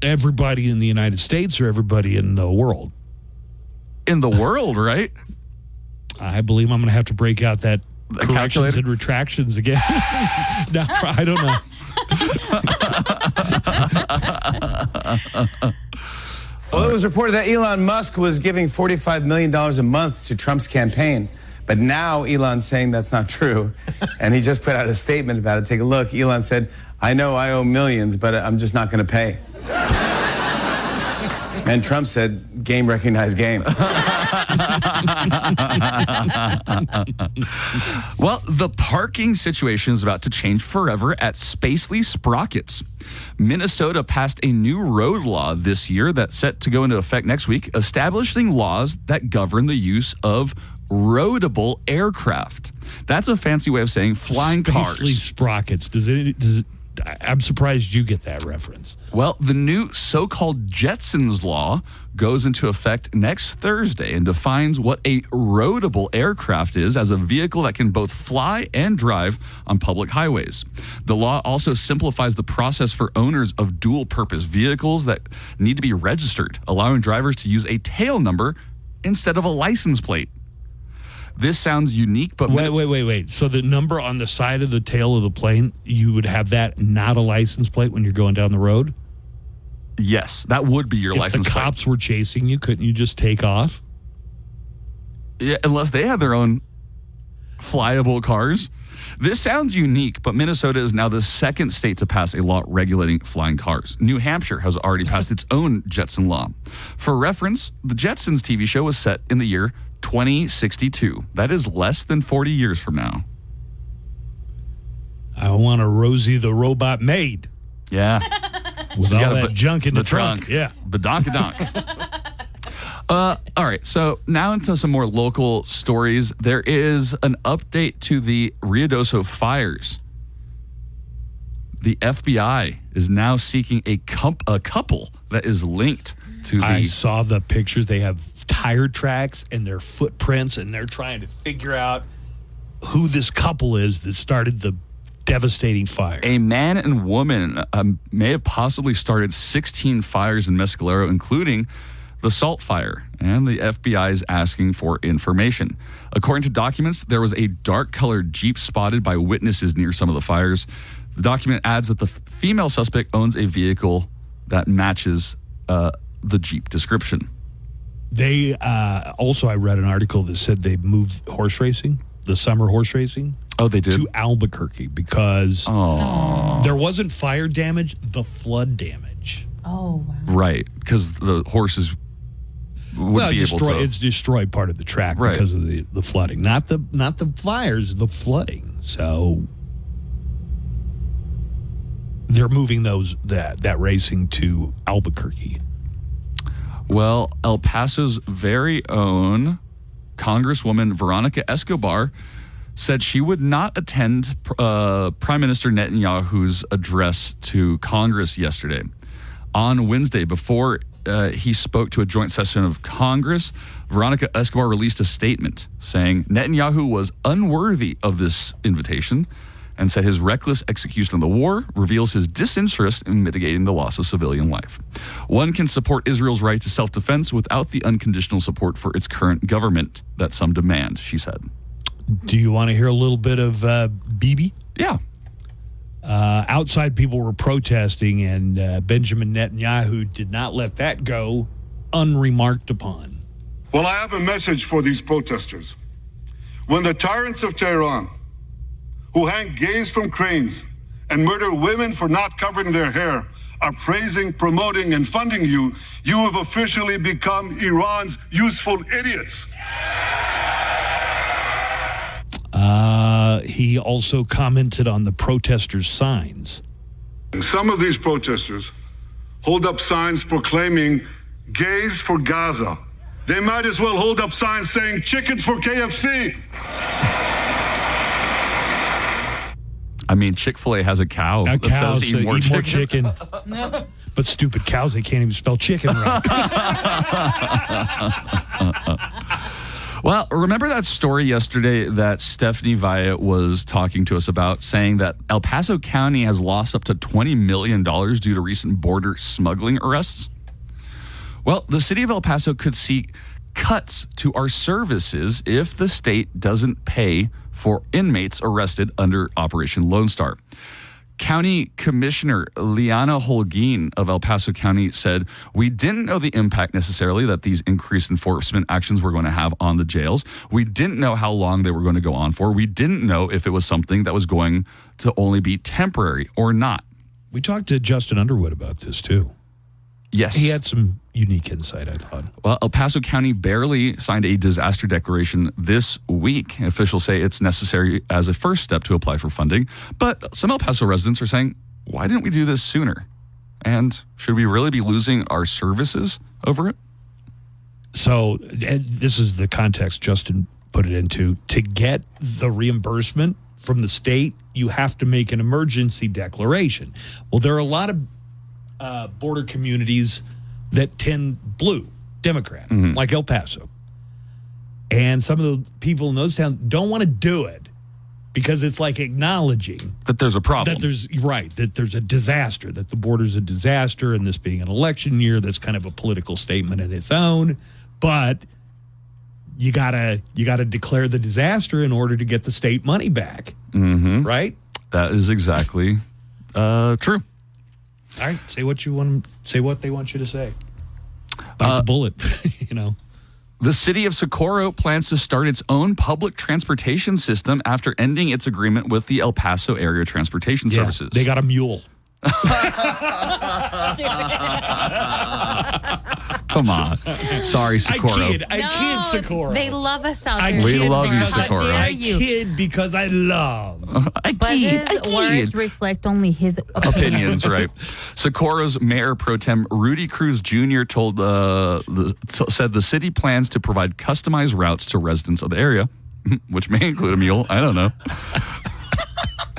S8: Everybody in the United States or everybody in the world?
S10: In the world, right?
S8: I believe I'm going to have to break out that corrections
S10: calculator?
S8: and retractions again. No, I don't know.
S16: Well, it was reported that Elon Musk was giving $45 million a month to Trump's campaign. But now Elon's saying that's not true. And he just put out a statement about it. Take a look. Elon said, I know I owe millions, but I'm just not going to pay. And Trump said, game recognized game.
S10: Well, the parking situation is about to change forever at Spacely Sprockets. Minnesota passed a new road law this year that's set to go into effect next week, establishing laws that govern the use of roadable aircraft. That's a fancy way of saying flying cars.
S8: Spacely Sprockets. Does it? I'm surprised you get that reference.
S10: Well, the new so-called Jetsons law goes into effect next Thursday and defines what a roadable aircraft is as a vehicle that can both fly and drive on public highways. The law also simplifies the process for owners of dual-purpose vehicles that need to be registered, allowing drivers to use a tail number instead of a license plate. This sounds unique, but...
S8: Wait. So the number on the side of the tail of the plane, you would have that not a license plate when you're going down the road?
S10: Yes, that would be your license plate.
S8: If the cops were chasing you, couldn't you just take off?
S10: Yeah, unless they had their own flyable cars. This sounds unique, but Minnesota is now the second state to pass a law regulating flying cars. New Hampshire has already passed its own Jetson law. For reference, the Jetsons TV show was set in the year 2062. That is less than 40 years from now.
S8: I want a Rosie the Robot maid.
S10: Yeah.
S8: With all that junk in the trunk.
S10: Yeah. Badonk-a-donk. All right, so now into some more local stories. There is an update to the Ruidoso fires. The FBI is now seeking a couple that is linked to the...
S8: I saw the pictures. They have tire tracks and their footprints, and they're trying to figure out who this couple is that started the devastating fire.
S10: A man and woman may have possibly started 16 fires in Mescalero, including the Salt Fire, and the FBI is asking for information. According to documents, there was a dark-colored Jeep spotted by witnesses near some of the fires. The document adds that the female suspect owns a vehicle that matches the Jeep description.
S8: They also, I read an article that said they moved horse racing, the summer horse racing.
S10: Oh, they did?
S8: To Albuquerque because there wasn't fire damage, the flood damage.
S9: Oh, wow.
S10: Right, because the horses would be able to...
S8: It's destroyed part of the track because of the flooding. Not the fires, the flooding. So they're moving that racing to Albuquerque.
S10: Well, El Paso's very own Congresswoman Veronica Escobar said she would not attend Prime Minister Netanyahu's address to Congress yesterday. On Wednesday, before he spoke to a joint session of Congress, Veronica Escobar released a statement saying Netanyahu was unworthy of this invitation and said his reckless execution of the war reveals his disinterest in mitigating the loss of civilian life. One can support Israel's right to self-defense without the unconditional support for its current government that some demand, she said.
S8: Do you want to hear a little bit of Bibi?
S10: Yeah.
S8: Outside people were protesting, and Benjamin Netanyahu did not let that go unremarked upon.
S17: Well, I have a message for these protesters. When the tyrants of Tehran, who hang gays from cranes and murder women for not covering their hair, are praising, promoting, and funding you, you have officially become Iran's useful idiots.
S8: he also commented on the protesters' signs.
S17: Some of these protesters hold up signs proclaiming gays for Gaza. They might as well hold up signs saying chickens for KFC.
S10: I mean, Chick-fil-A has a cow that says eat more chicken.
S8: But stupid cows, they can't even spell chicken right.
S10: Well, remember that story yesterday that Stephanie Vyatt was talking to us about, saying that El Paso County has lost up to $20 million due to recent border smuggling arrests? Well, the city of El Paso could see cuts to our services if the state doesn't pay for inmates arrested under Operation Lone Star. County Commissioner Liana Holguin of El Paso County said, "We didn't know the impact necessarily that these increased enforcement actions were going to have on the jails. We didn't know how long they were going to go on for. We didn't know if it was something that was going to only be temporary or not."
S8: We talked to Justin Underwood about this, too.
S10: Yes.
S8: He had some unique insight, I thought.
S10: Well, El Paso County barely signed a disaster declaration this week. Officials say it's necessary as a first step to apply for funding. But some El Paso residents are saying, why didn't we do this sooner? And should we really be losing our services over it?
S8: So this is the context Justin put it into. To get the reimbursement from the state, you have to make an emergency declaration. Well, there are a lot of border communities that tend blue, Democrat, like El Paso. And some of the people in those towns don't want to do it because it's like acknowledging
S10: that there's a problem.
S8: That there's a disaster, that the border's a disaster, and this being an election year, that's kind of a political statement in its own. But you gotta declare the disaster in order to get the state money back.
S10: Mm-hmm.
S8: Right?
S10: That is exactly true.
S8: All right, say what you want. Say what they want you to say. Bite the bullet, you know.
S10: The city of Socorro plans to start its own public transportation system after ending its agreement with the El Paso Area Transportation Services.
S8: They got a mule.
S10: Come on. Sorry, Socorro.
S8: I kid, Socorro.
S9: They love us out there.
S10: We love you, Socorro.
S9: How dare
S8: I
S9: you?
S8: kid because I love.
S9: But his words reflect only his
S10: opinions, right? Socorro's Mayor Pro Tem Rudy Cruz Jr. said the city plans to provide customized routes to residents of the area, which may include a mule. I don't know.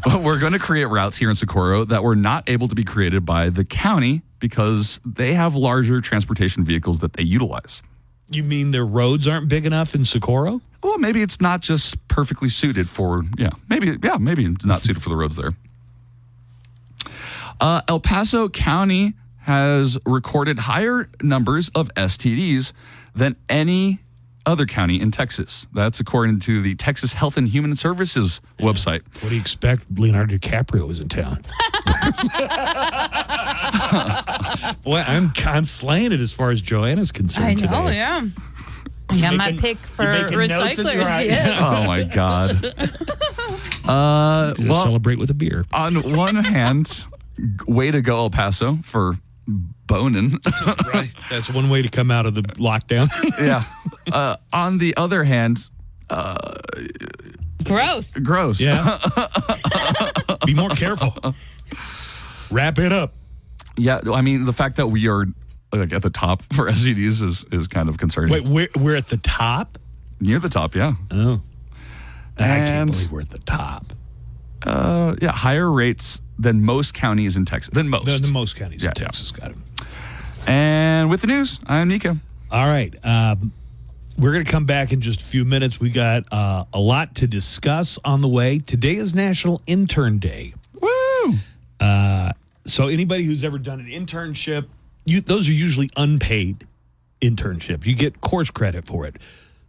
S10: We're going to create routes here in Socorro that were not able to be created by the county because they have larger transportation vehicles that they utilize.
S8: You mean their roads aren't big enough in Socorro?
S10: Well, maybe it's not just perfectly suited for, maybe not suited for the roads there. El Paso County has recorded higher numbers of STDs than any other county in Texas. That's according to the Texas Health and Human Services website.
S8: What do you expect? Leonardo DiCaprio was in town. Boy, I'm slaying it as far as Joanna's concerned.
S9: I know,
S8: today.
S9: yeah. I got my pick for recyclers.
S10: Oh my God.
S8: Celebrate with a beer.
S10: On one hand, way to go, El Paso, for boning.
S8: Right. That's one way to come out of the lockdown.
S10: Yeah. On the other hand,
S9: Gross.
S10: Yeah.
S8: Be more careful. Wrap it up.
S10: Yeah. I mean, the fact that we are like at the top for STDs is kind of concerning.
S8: Wait, we're at the top?
S10: Near the top, yeah.
S8: Oh. I can't believe we're at the top.
S10: Yeah, higher rates than most counties in Texas. Than most.
S8: Than most counties in Texas, got it.
S10: And with the news, I'm Nico.
S8: All right. We're going to come back in just a few minutes. We got a lot to discuss on the way. Today is National Intern Day.
S10: Woo!
S8: So anybody who's ever done an internship, those are usually unpaid internships. You get course credit for it.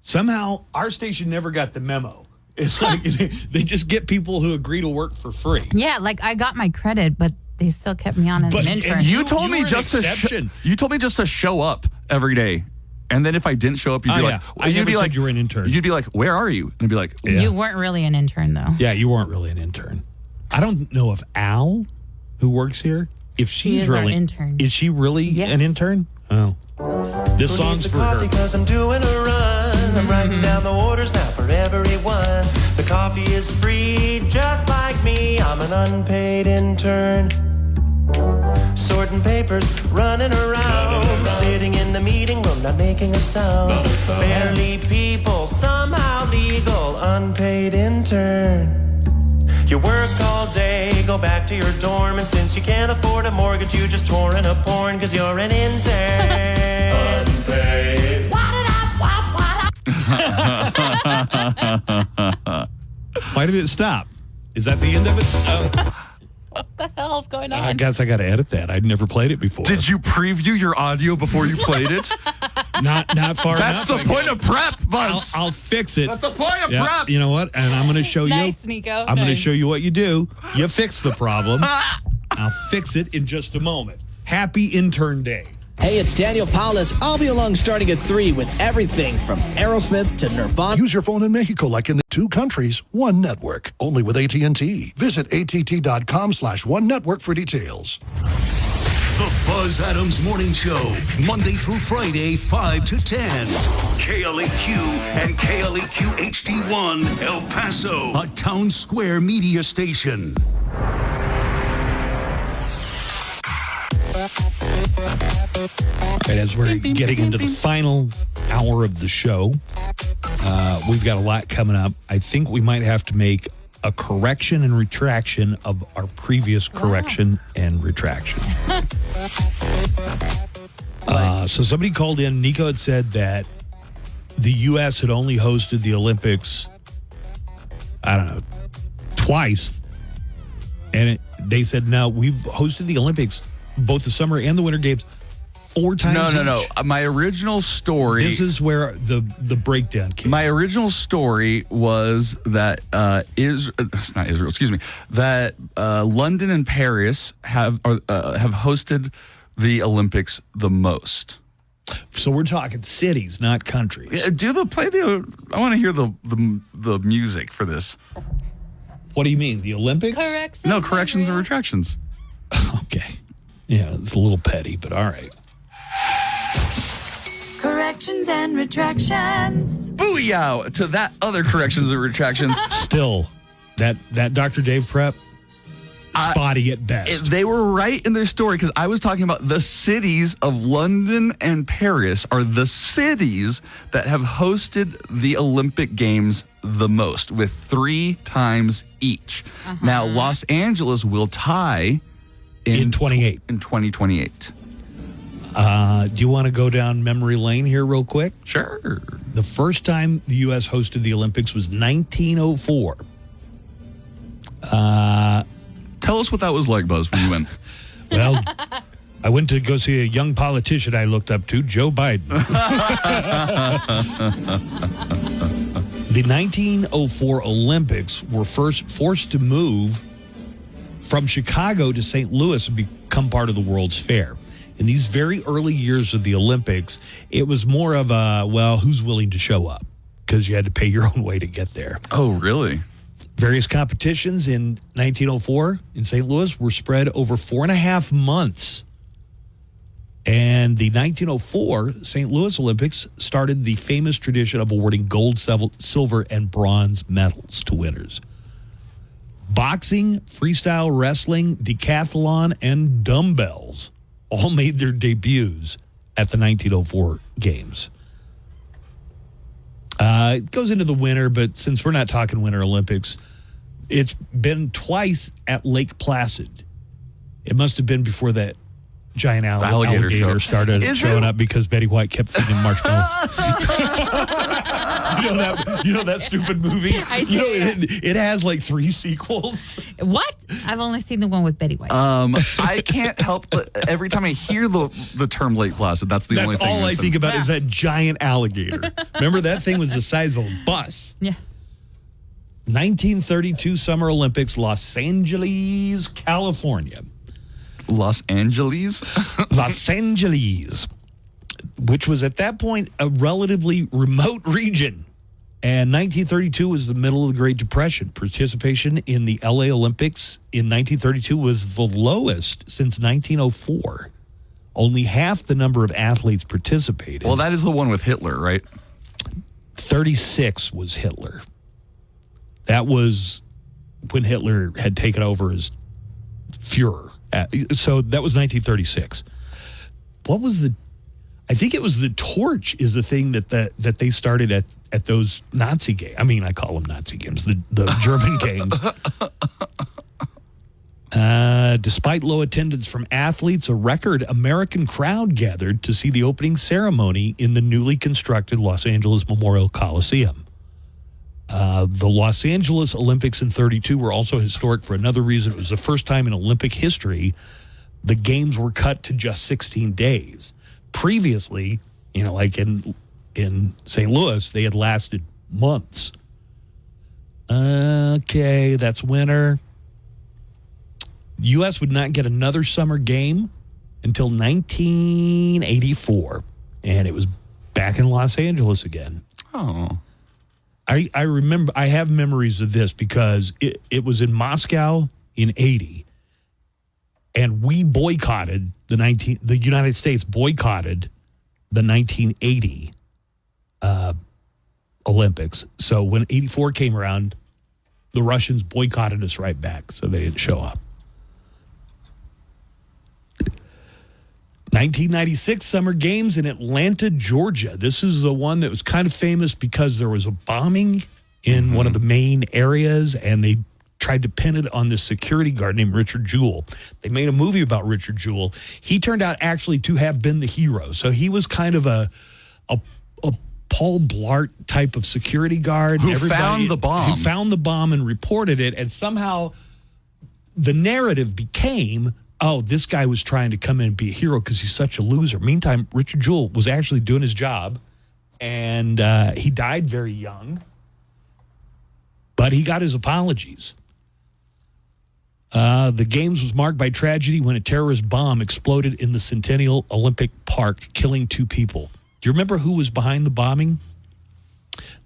S8: Somehow, our station never got the memo. It's like they just get people who agree to work for free.
S9: Yeah, like I got my credit, but they still kept me on as an intern.
S10: You told me just to show up every day. And then if I didn't show up, you'd be like,
S8: I never said you were an intern.
S10: You'd be like, where are you? And I'd be like,
S9: You weren't really an intern, though.
S8: Yeah, you weren't really an intern. I don't know if Al, who works here, if she's really
S9: our intern.
S8: Is she really an intern? Oh. This song's for her.
S11: Because I'm doing a run.
S18: I'm writing down the orders now for everyone. The coffee is free, just like me. I'm an unpaid intern. Sorting papers, running around, sitting in the meeting room, not making a sound. Barely people, somehow legal, unpaid intern. You work all day, go back to your dorm, and since you can't afford a mortgage, you just touring a porn, cause you're an intern. Unpaid.
S8: Why did it stop? Is that the end of it?
S9: What the hell's going on?
S8: I guess I got to edit that. I'd never played it before.
S10: Did you preview your audio before you played it?
S8: Not far enough.
S10: That's the point of prep, Buzz.
S8: I'll fix it.
S10: That's the point of prep.
S8: You know what? And I'm going to show
S9: Nice,
S8: you.
S9: Nico.
S8: I'm going to
S9: Nice.
S8: show you what you do. You fix the problem. I'll fix it in just a moment. Happy Intern Day.
S20: Hey, it's Daniel Paulus. I'll be along starting at 3 with everything from Aerosmith to Nirvana.
S23: Use your phone in Mexico like in the 2 countries, 1 network. Only with AT&T. Visit att.com/one network for details.
S2: The Buzz Adams Morning Show, Monday through Friday, 5 to 10. KLAQ and KLAQ HD1, El Paso, a town square media station.
S8: All right, as we're getting into the final hour of the show, we've got a lot coming up. I think we might have to make a correction and retraction of our previous correction and retraction. So somebody called in. Nico had said that the U.S. had only hosted the Olympics, I don't know, twice. And they said, no, we've hosted the Olympics, both the summer and the winter games, 4 times.
S10: No. My original story.
S8: This is where the breakdown came.
S10: My original story was that it's not Israel. Excuse me. That London and Paris have hosted the Olympics the most.
S8: So we're talking cities, not countries.
S10: I want to hear the music for this.
S8: What do you mean? The Olympics?
S10: No, corrections and retractions.
S8: Okay. Yeah, it's a little petty, but all right.
S3: Corrections and retractions.
S10: Booyah to that other corrections and retractions.
S8: Still, that Dr. Dave prep, spotty at best.
S10: They were right in their story because I was talking about the cities of London and Paris are the cities that have hosted the Olympic Games the most, with 3 times each. Now, Los Angeles will tie in
S8: 28.
S10: In 2028.
S8: Do you want to go down memory lane here real quick?
S10: Sure.
S8: The first time the U.S. hosted the Olympics was 1904.
S10: Tell us what that was like, Buzz, when you went.
S8: Well, I went to go see a young politician I looked up to, Joe Biden. The 1904 Olympics were first forced to move from Chicago to St. Louis and become part of the World's Fair. In these very early years of the Olympics, it was more of a, well, who's willing to show up? Because you had to pay your own way to get there.
S10: Oh, really?
S8: Various competitions in 1904 in St. Louis were spread over 4.5 months. And the 1904 St. Louis Olympics started the famous tradition of awarding gold, silver, and bronze medals to winners. Boxing, freestyle wrestling, decathlon, and dumbbells all made their debuts at the 1904 Games. It goes into the winter, but since we're not talking Winter Olympics, it's been twice at Lake Placid. It must have been before that giant alligator started showing up because Betty White kept feeding marshmallows. You know that stupid movie? It has like 3 sequels.
S9: What? I've only seen the one with Betty White.
S10: I can't help but every time I hear the term Lake Placid, that's the only thing.
S8: That's all I think about is that giant alligator. Remember, that thing was the size of a bus.
S9: Yeah.
S8: 1932 Summer Olympics, Los Angeles, California.
S10: Los Angeles?
S8: Los Angeles, which was at that point a relatively remote region. And 1932 was the middle of the Great Depression. Participation in the LA Olympics in 1932 was the lowest since 1904. Only half the number of athletes participated.
S10: Well, that is the one with Hitler, right?
S8: 36 was Hitler. That was when Hitler had taken over as Fuhrer. So that was 1936. What was I think it was the torch is the thing that they started at those Nazi games. I mean, I call them Nazi games, the German games. Despite low attendance from athletes, a record American crowd gathered to see the opening ceremony in the newly constructed Los Angeles Memorial Coliseum. The Los Angeles Olympics in 32 were also historic for another reason. It was the first time in Olympic history the games were cut to just 16 days. Previously, like in St. Louis, they had lasted months. Okay, that's winter. The U.S. would not get another summer game until 1984, and it was back in Los Angeles again.
S10: Oh.
S8: I remember, I have memories of this because it was in Moscow in 80, and we boycotted the United States boycotted the 1980 Olympics. So when 84 came around, the Russians boycotted us right back, so they didn't show up. 1996 Summer Games in Atlanta, Georgia. This is the one that was kind of famous because there was a bombing in one of the main areas, and they tried to pin it on this security guard named Richard Jewell. They made a movie about Richard Jewell. He turned out actually to have been the hero. So he was kind of a Paul Blart type of security guard.
S10: Who found the bomb.
S8: Who found the bomb and reported it, and somehow the narrative became, oh, this guy was trying to come in and be a hero because he's such a loser. Meantime, Richard Jewell was actually doing his job, and he died very young, but he got his apologies. The games was marked by tragedy when a terrorist bomb exploded in the Centennial Olympic Park, killing 2 people. Do you remember who was behind the bombing?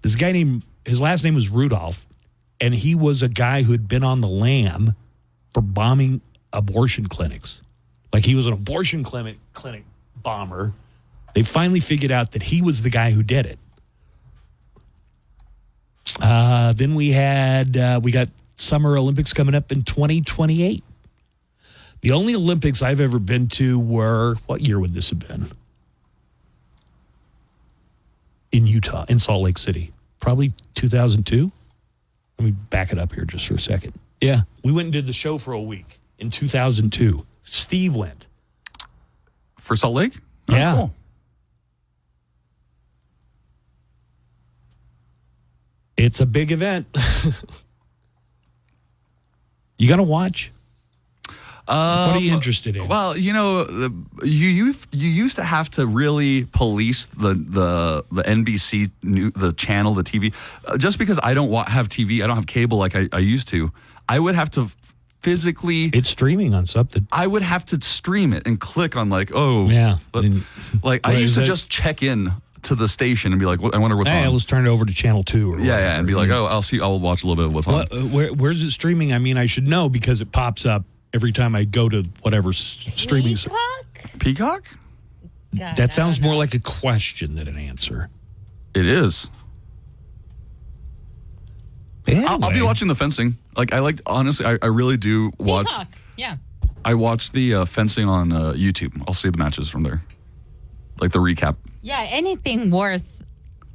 S8: This guy his last name was Rudolph, and he was a guy who had been on the lam for bombing abortion clinics. Like, he was an abortion clinic bomber. They finally figured out that he was the guy who did it. Then we got Summer Olympics coming up in 2028. The only Olympics I've ever been to were, what year would this have been? In Utah, in Salt Lake City. Probably 2002. Let me back it up here just for a second. Yeah, we went and did the show for a week in 2002. Steve went.
S10: For Salt Lake?
S8: Yeah.
S10: Cool.
S8: It's a big event. You got to watch? What are you interested in?
S10: Well, you used to have to really police the NBC the channel, the TV. Just because I don't have TV, I don't have cable like I used to. I would have to physically.
S8: It's streaming on something.
S10: I would have to stream it and click on I used to just check in to the station and be like, I wonder what's on.
S8: Let's turn it over to channel 2 or whatever.
S10: And be like, I'll watch a little bit of what's on.
S8: Where's it streaming? I mean, I should know because it pops up every time I go to whatever streaming.
S10: Peacock?
S9: God,
S8: that sounds more like a question than an answer.
S10: It is.
S8: Anyway.
S10: I'll be watching the fencing. Honestly, I really do watch.
S9: Peacock. Yeah.
S10: I watch the fencing on YouTube. I'll see the matches from there. Like the recap.
S9: Yeah, anything worth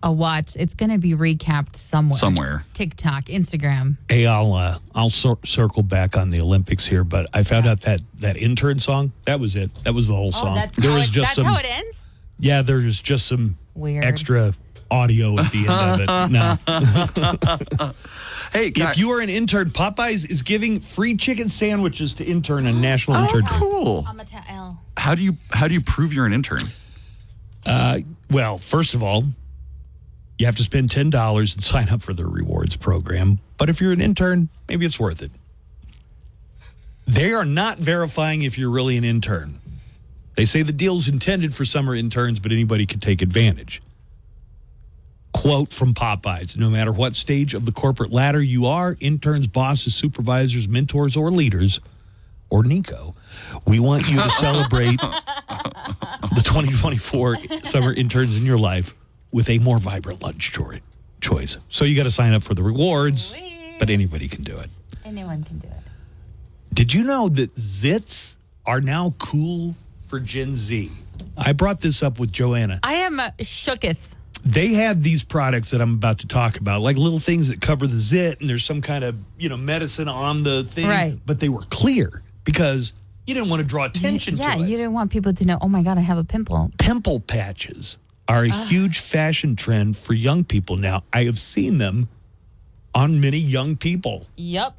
S9: a watch, it's going to be recapped somewhere. TikTok, Instagram.
S8: Hey, I'll circle back on the Olympics here, but I found out that intern song, that was it. That was the whole song.
S9: That's how it ends?
S8: Yeah, there's just some
S9: weird
S8: extra audio at the end of it. No.
S10: Hey,
S8: if you are an intern, Popeyes is giving free chicken sandwiches to intern on National Intern Day.
S10: Cool.
S9: I'm a tell.
S10: How do you prove you're an intern?
S8: Well, first of all, you have to spend $10 and sign up for their rewards program. But if you're an intern, maybe it's worth it. They are not verifying if you're really an intern. They say the deal's intended for summer interns, but anybody could take advantage. Quote from Popeyes, no matter what stage of the corporate ladder you are, interns, bosses, supervisors, mentors, or leaders, or Nico, we want you to celebrate the 2024 summer interns in your life with a more vibrant lunch choice. So you got to sign up for the rewards, but anybody can do it.
S9: Anyone can do it.
S8: Did you know that zits are now cool for Gen Z? I brought this up with Joanna.
S9: I am shooketh.
S8: They have these products that I'm about to talk about, like little things that cover the zit, and there's some kind of, medicine on the thing.
S9: Right.
S8: But they were clear because you didn't want to draw attention to it.
S9: You didn't want people to know, oh my God, I have a pimple.
S8: Pimple patches are a huge fashion trend for young people now. I have seen them on many young people.
S9: Yep.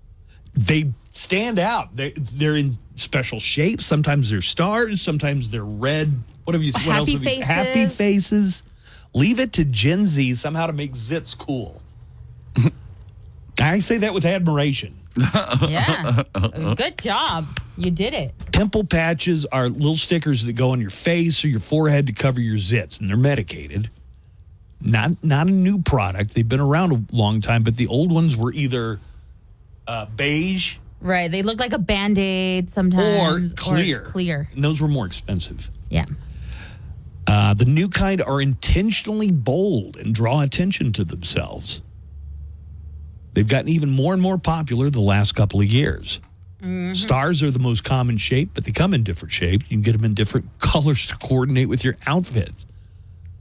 S8: They stand out. They're in special shapes. Sometimes they're stars. Sometimes they're red. What else have you? Happy faces. Leave it to Gen Z somehow to make zits cool. I say that with admiration.
S9: Yeah. Good job. You did it.
S8: Pimple patches are little stickers that go on your face or your forehead to cover your zits, and they're medicated. Not a new product. They've been around a long time, but the old ones were either beige.
S9: Right. They look like a Band-Aid sometimes.
S8: Or clear.
S9: Clear.
S8: And those were more expensive.
S9: Yeah.
S8: The new kind are intentionally bold and draw attention to themselves. They've gotten even more and more popular the last couple of years. Mm-hmm. Stars are the most common shape, but they come in different shapes. You can get them in different colors to coordinate with your outfit.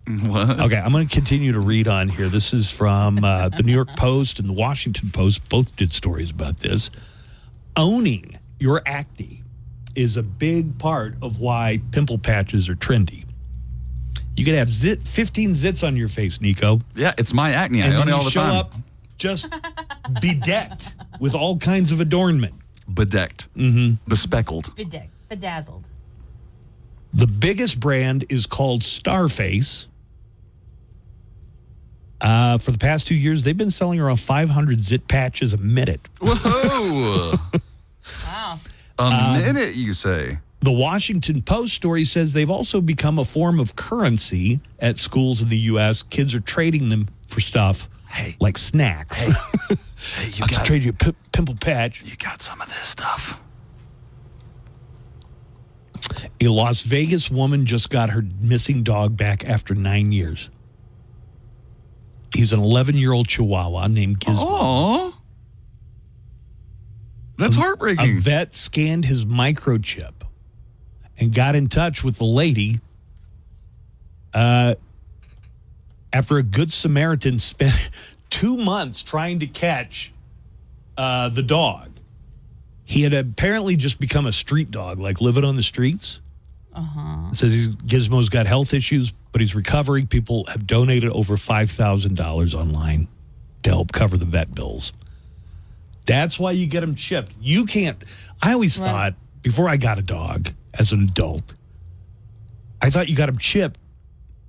S10: What?
S8: Okay, I'm going to continue to read on here. This is from the New York Post and the Washington Post. Both did stories about this. Owning your acne is a big part of why pimple patches are trendy. You could have 15 zits on your face, Nico.
S10: Yeah, it's my acne.
S8: And
S10: I own
S8: then
S10: it all
S8: you
S10: the
S8: show
S10: time.
S8: up just bedecked with all kinds of adornment.
S10: Bedecked.
S8: Mm-hmm.
S10: Bespeckled.
S9: Bedazzled.
S8: The biggest brand is called Starface. For the past 2 years, they've been selling around 500 zit patches a minute.
S10: Whoa!
S9: Wow.
S10: A minute, you say?
S8: The Washington Post story says they've also become a form of currency at schools in the U.S. Kids are trading them for stuff like snacks.
S10: Hey, you
S8: I'll
S10: got
S8: trade you a pimple patch.
S10: You got some of this stuff.
S8: A Las Vegas woman just got her missing dog back after 9 years. He's an 11-year-old Chihuahua named Gizmo.
S10: Aww. That's heartbreaking.
S8: A vet scanned his microchip and got in touch with the lady after a Good Samaritan spent 2 months trying to catch the dog. He had apparently just become a street dog, like living on the streets.
S9: Uh-huh.
S8: Says Gizmo's got health issues, but he's recovering. People have donated over $5,000 online to help cover the vet bills. That's why you get them chipped. You can't. I always thought, before I got a dog as an adult, I thought you got them chipped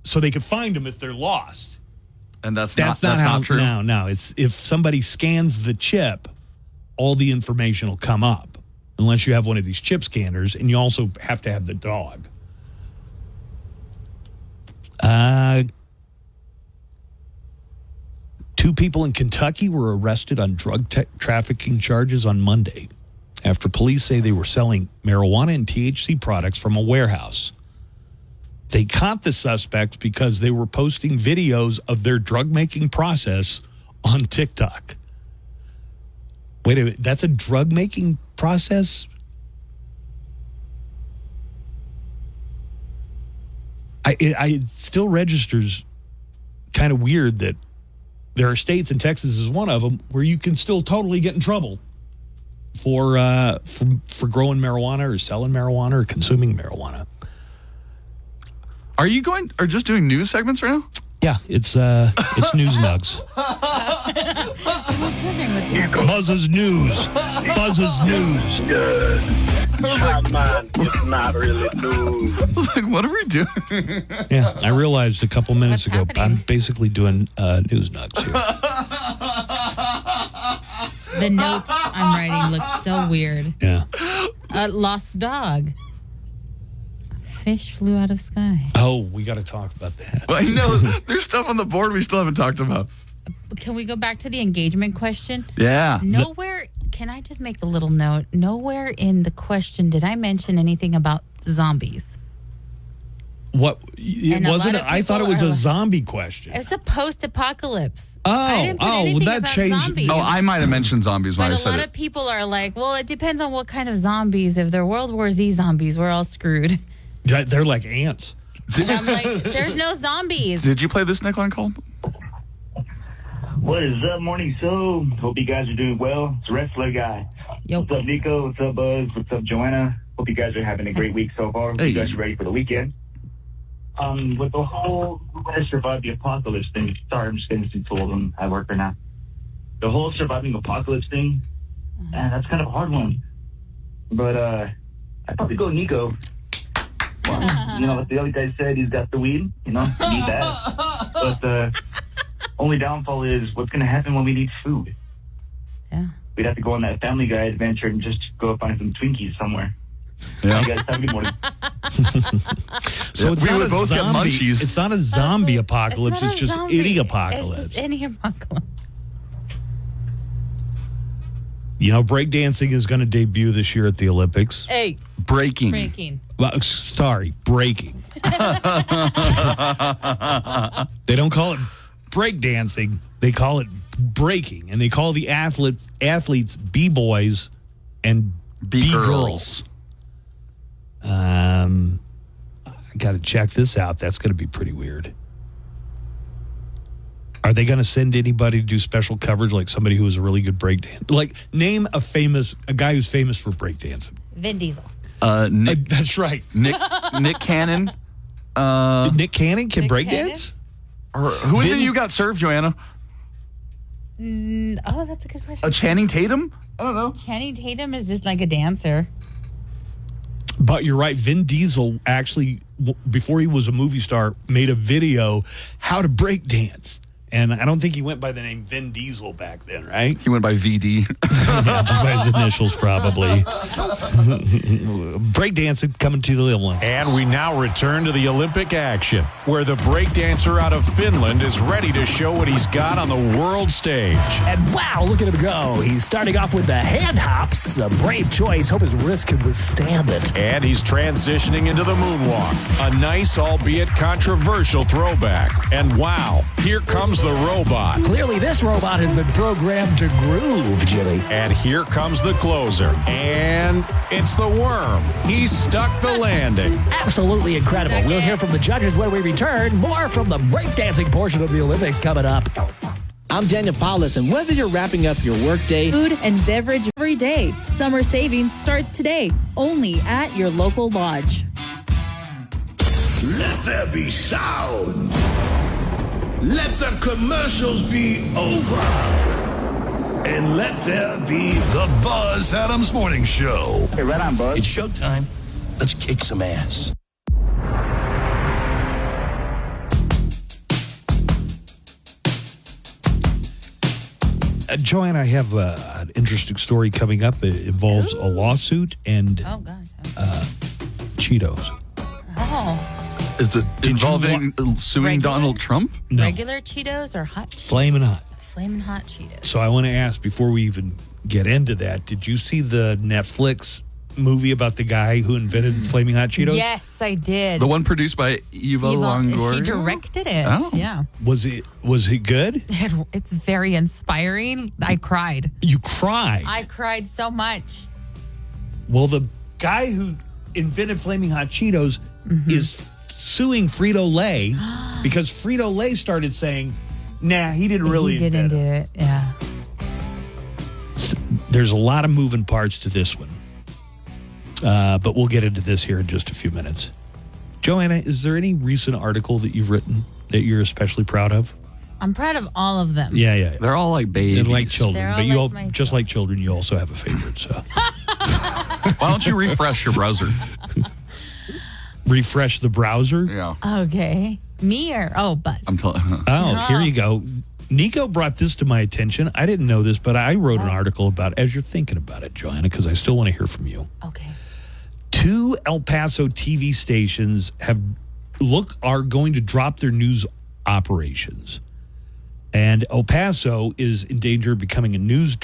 S8: so they could find them if they're lost.
S10: And that's
S8: not
S10: true.
S8: No. It's if somebody scans the chip, all the information will come up. Unless you have one of these chip scanners, and you also have to have the dog. 2 people in Kentucky were arrested on drug trafficking charges on Monday after police say they were selling marijuana and THC products from a warehouse. They caught the suspects because they were posting videos of their drug-making process on TikTok. Wait a minute, that's a drug-making process? It still registers kind of weird that there are states, and Texas is one of them, where you can still totally get in trouble for growing marijuana or selling marijuana or consuming marijuana.
S10: Are you just doing news segments right now?
S8: Yeah, it's News Nugs.
S9: I was wondering what's happening.
S8: Buzz's News. Buzz's News.
S5: Come on, it's not really news.
S10: I was like, what are we doing?
S8: Yeah, I realized a couple minutes
S9: What's
S8: ago,
S9: happening?
S8: I'm basically doing News Nugs here.
S9: The notes I'm writing look so weird.
S8: Yeah.
S9: Lost dog. Fish flew out of sky.
S8: Oh, we got to talk about that.
S10: I know. There's stuff on the board we still haven't talked about.
S9: Can we go back to the engagement question?
S10: Yeah.
S9: Nowhere, can I just make a little note? Nowhere in the question did I mention anything about zombies.
S8: What? It
S9: And a
S8: wasn't.
S9: lot of
S8: I thought it
S9: people
S8: was a
S9: are-
S8: zombie question.
S9: It's a post-apocalypse.
S8: Oh,
S9: I didn't put anything
S8: that
S9: about
S8: changed.
S9: Zombies.
S10: Oh, I might have mentioned zombies when
S9: But
S10: I
S9: a
S10: said
S9: lot
S10: it.
S9: of people are like, well, it depends on what kind of zombies. If they're World War Z zombies, we're all screwed.
S8: They're like ants.
S9: And I'm like, there's no zombies.
S10: Did you play this Nickline call?
S6: What is up, morning show? Hope you guys are doing well. It's Wrestler Guy. What's up, Nico? What's up, Buzz? What's up, Joanna? Hope you guys are having a great week so far. Hope you guys are ready for the weekend. With the whole survive the apocalypse thing, sorry, I'm just getting some tools and I work right now. The whole surviving apocalypse thing, man, that's kind of a hard one. But I'd probably go Nico. Well, you know, what the other guy said, he's got the weed, you know, we need that. But the only downfall is what's going to happen when we need food.
S9: Yeah.
S6: We'd have to go on that Family Guy adventure and just go find some Twinkies somewhere.
S10: Yeah.
S6: You guys have a good morning.
S8: So it's
S10: we
S8: not
S10: would
S8: a
S10: both get
S8: zombie.
S10: munchies.
S8: It's not a zombie apocalypse. It's just any
S9: It's
S8: apocalypse.
S9: just any apocalypse.
S8: You know, breakdancing is going to debut this year at the Olympics.
S9: Hey.
S10: Breaking.
S8: Well, sorry, breaking. They don't call it breakdancing. They call it breaking, and they call the athletes B-boys and B-girls. I got to check this out. That's going to be pretty weird. Are they going to send anybody to do special coverage, like somebody who is a really good breakdancer? Like, name a guy who's famous for breakdancing.
S9: Vin Diesel.
S10: Nick,
S8: that's right.
S10: Nick Cannon.
S8: Nick Cannon can breakdance?
S10: Or who is it you got served, Joanna?
S9: Oh, that's a good question.
S10: Channing Tatum? I don't know.
S9: Channing Tatum is just like a dancer.
S8: But you're right. Vin Diesel actually, before he was a movie star, made a video how to break dance. And I don't think he went by the name Vin Diesel back then, right?
S10: He went by VD.
S8: Yeah, just by his initials, probably. Breakdancing coming to the little one.
S14: And we now return to the Olympic action, where the breakdancer out of Finland is ready to show what he's got on the world stage.
S19: And wow, look at him go. He's starting off with the hand hops. A brave choice. Hope his wrist can withstand it.
S14: And he's transitioning into the moonwalk. A nice, albeit controversial throwback. And wow, here comes the robot.
S19: Clearly, this robot has been programmed to groove, Jimmy.
S14: And here comes the closer. And it's the worm. He stuck the landing.
S19: Absolutely incredible. We'll hear from the judges when we return. More from the breakdancing portion of the Olympics coming up.
S20: I'm Daniel Paulus, and whether you're wrapping up your workday,
S24: food and beverage every day, summer savings start today, only at your local lodge.
S25: Let there be sound. Let the commercials be over. And let there be the Buzz Adams Morning Show.
S6: Hey, right on, Buzz.
S25: It's showtime. Let's kick some ass.
S8: Joanne, I have an interesting story coming up. It involves a lawsuit and Cheetos.
S9: Oh.
S10: Is it involving suing Donald Trump?
S8: No.
S9: Regular Cheetos or hot?
S8: Flamin' hot.
S9: Flamin' hot Cheetos.
S8: So I want to ask, before we even get into that, did you see the Netflix movie about the guy who invented Flaming Hot Cheetos?
S9: Yes, I did.
S10: The one produced by Eva Longoria?
S9: She directed it.
S10: Oh.
S9: Yeah.
S8: Was it good?
S9: It's very inspiring. I cried.
S8: You cried?
S9: I cried so much.
S8: Well, the guy who invented Flaming Hot Cheetos is suing Frito-Lay because Frito-Lay started saying, nah, he didn't really
S9: He didn't do
S8: invent
S9: it. Yeah.
S8: There's a lot of moving parts to this one. But we'll get into this here in just a few minutes. Joanna, is there any recent article that you've written that you're especially proud of?
S9: I'm proud of all of them.
S8: Yeah.
S10: They're all like babies.
S8: They're like children.
S9: They're all
S8: But you
S9: like
S8: all,
S9: my
S8: just like children, you also have a favorite. So
S10: Why don't you refresh your browser?
S8: refresh the browser?
S10: Yeah.
S9: Okay. Me or Buzz?
S10: I'm telling.
S8: Oh, here you go. Nico brought this to my attention. I didn't know this, but I wrote an article about it as you're thinking about it, Joanna, because I still want to hear from you.
S9: Okay.
S8: 2 El Paso TV stations are going to drop their news operations. And El Paso is in danger of becoming a news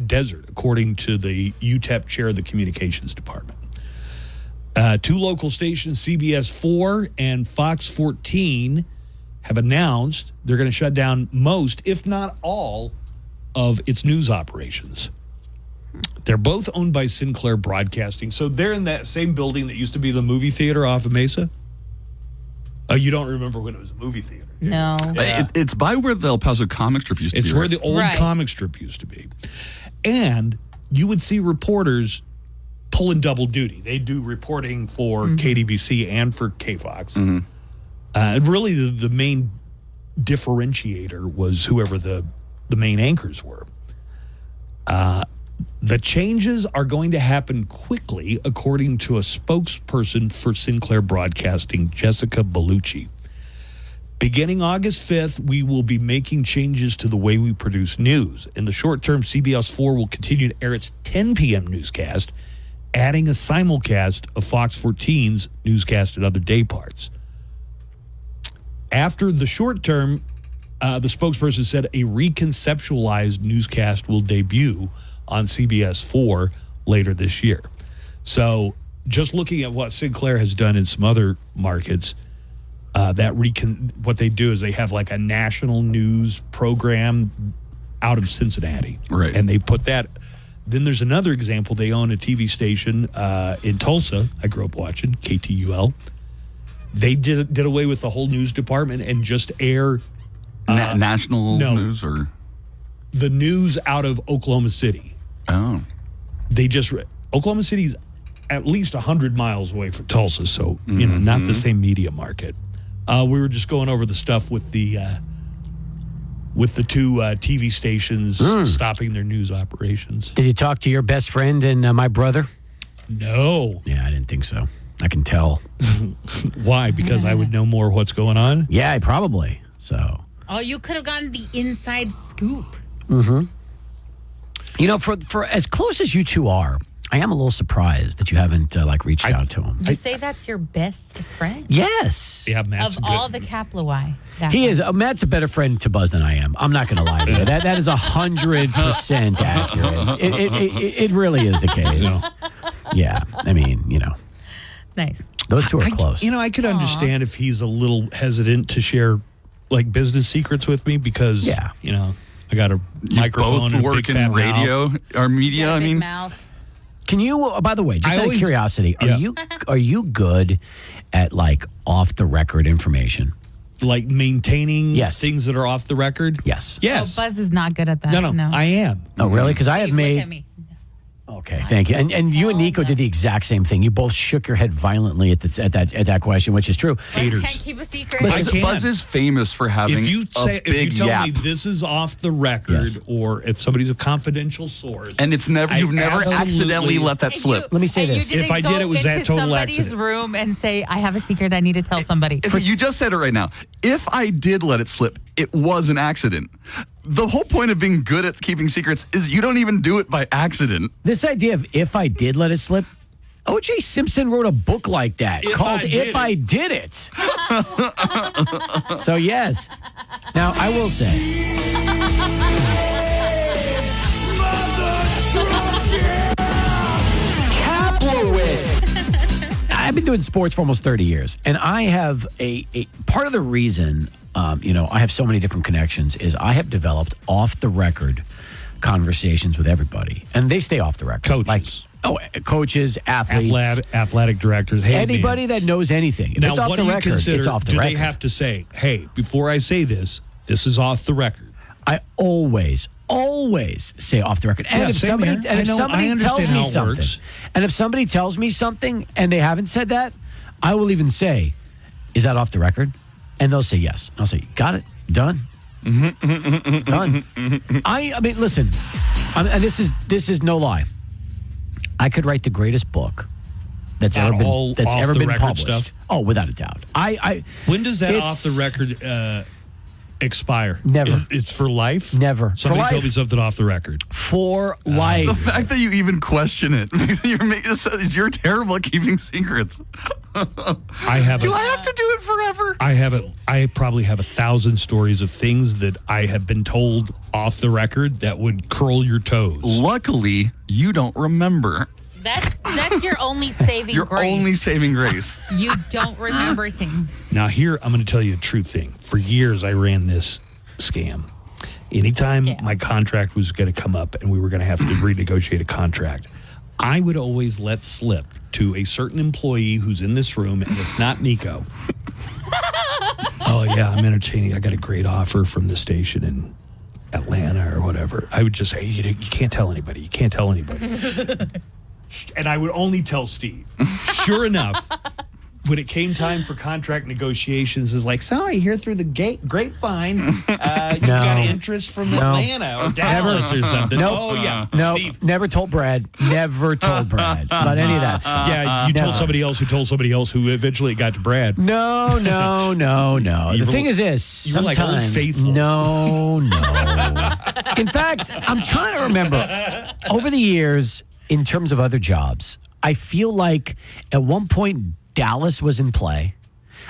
S8: desert, according to the UTEP chair of the communications department. Two local stations, CBS 4 and Fox 14, have announced they're going to shut down most, if not all, of its news operations. They're both owned by Sinclair Broadcasting, so they're in that same building that used to be the movie theater off of Mesa. Oh, you don't remember when it was a movie theater?
S9: No.
S8: Yeah.
S10: It's by where the El Paso comic strip used to be.
S8: It's where
S10: right?
S8: the old comic strip used to be. And you would see reporters pulling double duty. They do reporting for KDBC and for KFOX. And really the main differentiator was whoever the main anchors were. The changes are going to happen quickly, according to a spokesperson for Sinclair Broadcasting, Jessica Bellucci. Beginning August 5th, we will be making changes to the way we produce news. In the short term, CBS 4 will continue to air its 10 p.m. newscast, adding a simulcast of Fox 14's newscast at other day parts. After the short term, the spokesperson said a reconceptualized newscast will debut on CBS 4 later this year. So just looking at what Sinclair has done in some other markets, what they do is they have like a national news program out of Cincinnati.
S10: Right.
S8: And they put that. Then there's another example. They own a TV station in Tulsa. I grew up watching KTUL. They did away with the whole news department and just air
S10: national news or
S8: the news out of Oklahoma City.
S10: Oh,
S8: Oklahoma City's at least 100 miles away from Tulsa, so not the same media market. We were just going over the stuff with the two TV stations stopping their news operations.
S1: Did you talk to your best friend and my brother?
S8: No.
S1: Yeah, I didn't think so. I can tell.
S8: Why? Because I would know more what's going on?
S1: Yeah, probably. So.
S9: Oh, you could have gotten the inside scoop.
S1: Mm-hmm. You know, for as close as you two are, I am a little surprised that you haven't reached out to him.
S9: You say that's your best friend?
S1: Yes.
S8: Yeah, Matt's
S9: of all the Kaplawai.
S1: He is. Matt's a better friend to Buzz than I am. I'm not going to lie to you. That is 100% accurate. It really is the case. Yeah. I mean,
S9: Nice.
S1: Those two are close.
S8: I could understand if he's a little hesitant to share like business secrets with me because, I got a microphone and a big fat
S10: radio
S8: mouth.
S10: or media.
S9: Yeah,
S10: I
S9: big
S10: mean,
S9: mouth.
S1: Can you? By the way, just out of curiosity, are you good at like off the record information?
S8: Like maintaining things that are off the record?
S1: Yes.
S8: Yes.
S9: Oh, Buzz is not good at that.
S8: No, I am.
S1: Oh, really? Because I have
S9: Look
S1: made.
S9: at me.
S1: Okay, thank you. And you and Nico did the exact same thing. You both shook your head violently at that question, which is true.
S9: Can't keep a secret.
S10: Buzz is famous for having
S8: if you tell
S10: yap.
S8: me this is off the record, or if somebody's a confidential source,
S10: and you've never accidentally let that slip.
S1: Let me say this:
S8: if I did, it was that total
S9: somebody's
S8: accident.
S9: room and say, "I have a secret. I need to tell somebody."
S10: You just said it right now. If I did let it slip, it was an accident. The whole point of being good at keeping secrets is you don't even do it by accident.
S1: This idea of if I did let it slip, O.J. Simpson wrote a book like that called If I Did It. So, yes. Now, I will say. Kaplowitz. I've been doing sports for almost 30 years, and I have a part of the reason, I have so many different connections is I have developed off-the-record conversations with everybody, and they stay off the record.
S8: Coaches.
S1: Coaches, athletes.
S8: Athletic directors. Hey,
S1: anybody that knows anything. If
S8: now,
S1: it's off
S8: what
S1: the
S8: do you
S1: record,
S8: consider,
S1: it's off the
S8: do
S1: record.
S8: they have to say, hey, before I say this is off the record?
S1: I always say off the record. And
S8: Yeah,
S1: if
S8: same
S1: somebody,
S8: here.
S1: and if
S8: I
S1: somebody
S8: understand
S1: tells me
S8: how it
S1: something,
S8: works.
S1: and if somebody tells me something and they haven't said that, I will even say, is that off the record? And they'll say yes. I'll say, got it, done. Done. I mean, listen, and this is no lie. I could write the greatest book that's ever been published.
S8: Stuff?
S1: Oh, without a doubt.
S8: When does that off the record expire?
S1: Never.
S8: It's for life?
S1: Never.
S8: Somebody told me something off the record.
S1: For life.
S10: The fact that you even question it makes you're terrible at keeping secrets.
S8: I have.
S10: Do I have to do it forever?
S8: I probably have 1,000 stories of things that I have been told off the record that would curl your toes.
S10: Luckily, you don't remember.
S9: That's your only saving
S10: Your
S9: grace.
S10: only saving grace.
S9: You don't remember things.
S8: Now, here, I'm going to tell you a true thing. For years, I ran this scam. Anytime my contract was going to come up and we were going to have to renegotiate a contract, I would always let slip to a certain employee who's in this room, and it's not Nico. Oh, yeah, I'm entertaining. I got a great offer from the station in Atlanta or whatever. I would just say, hey, you can't tell anybody. You can't tell anybody. And I would only tell Steve. Sure enough, when it came time for contract negotiations, is like, so I hear through the grapevine, you got interest from Atlanta or Dallas or something.
S1: Nope.
S8: Oh, yeah.
S1: No,
S8: Steve.
S1: never told Brad. Never told Brad about any of that stuff.
S8: Yeah, you told somebody else who eventually got to Brad.
S1: No. The thing is this.
S8: You were like Old
S1: Sometimes,
S8: Faithful.
S1: No. In fact, I'm trying to remember. Over the years, in terms of other jobs, I feel like at one point Dallas was in play.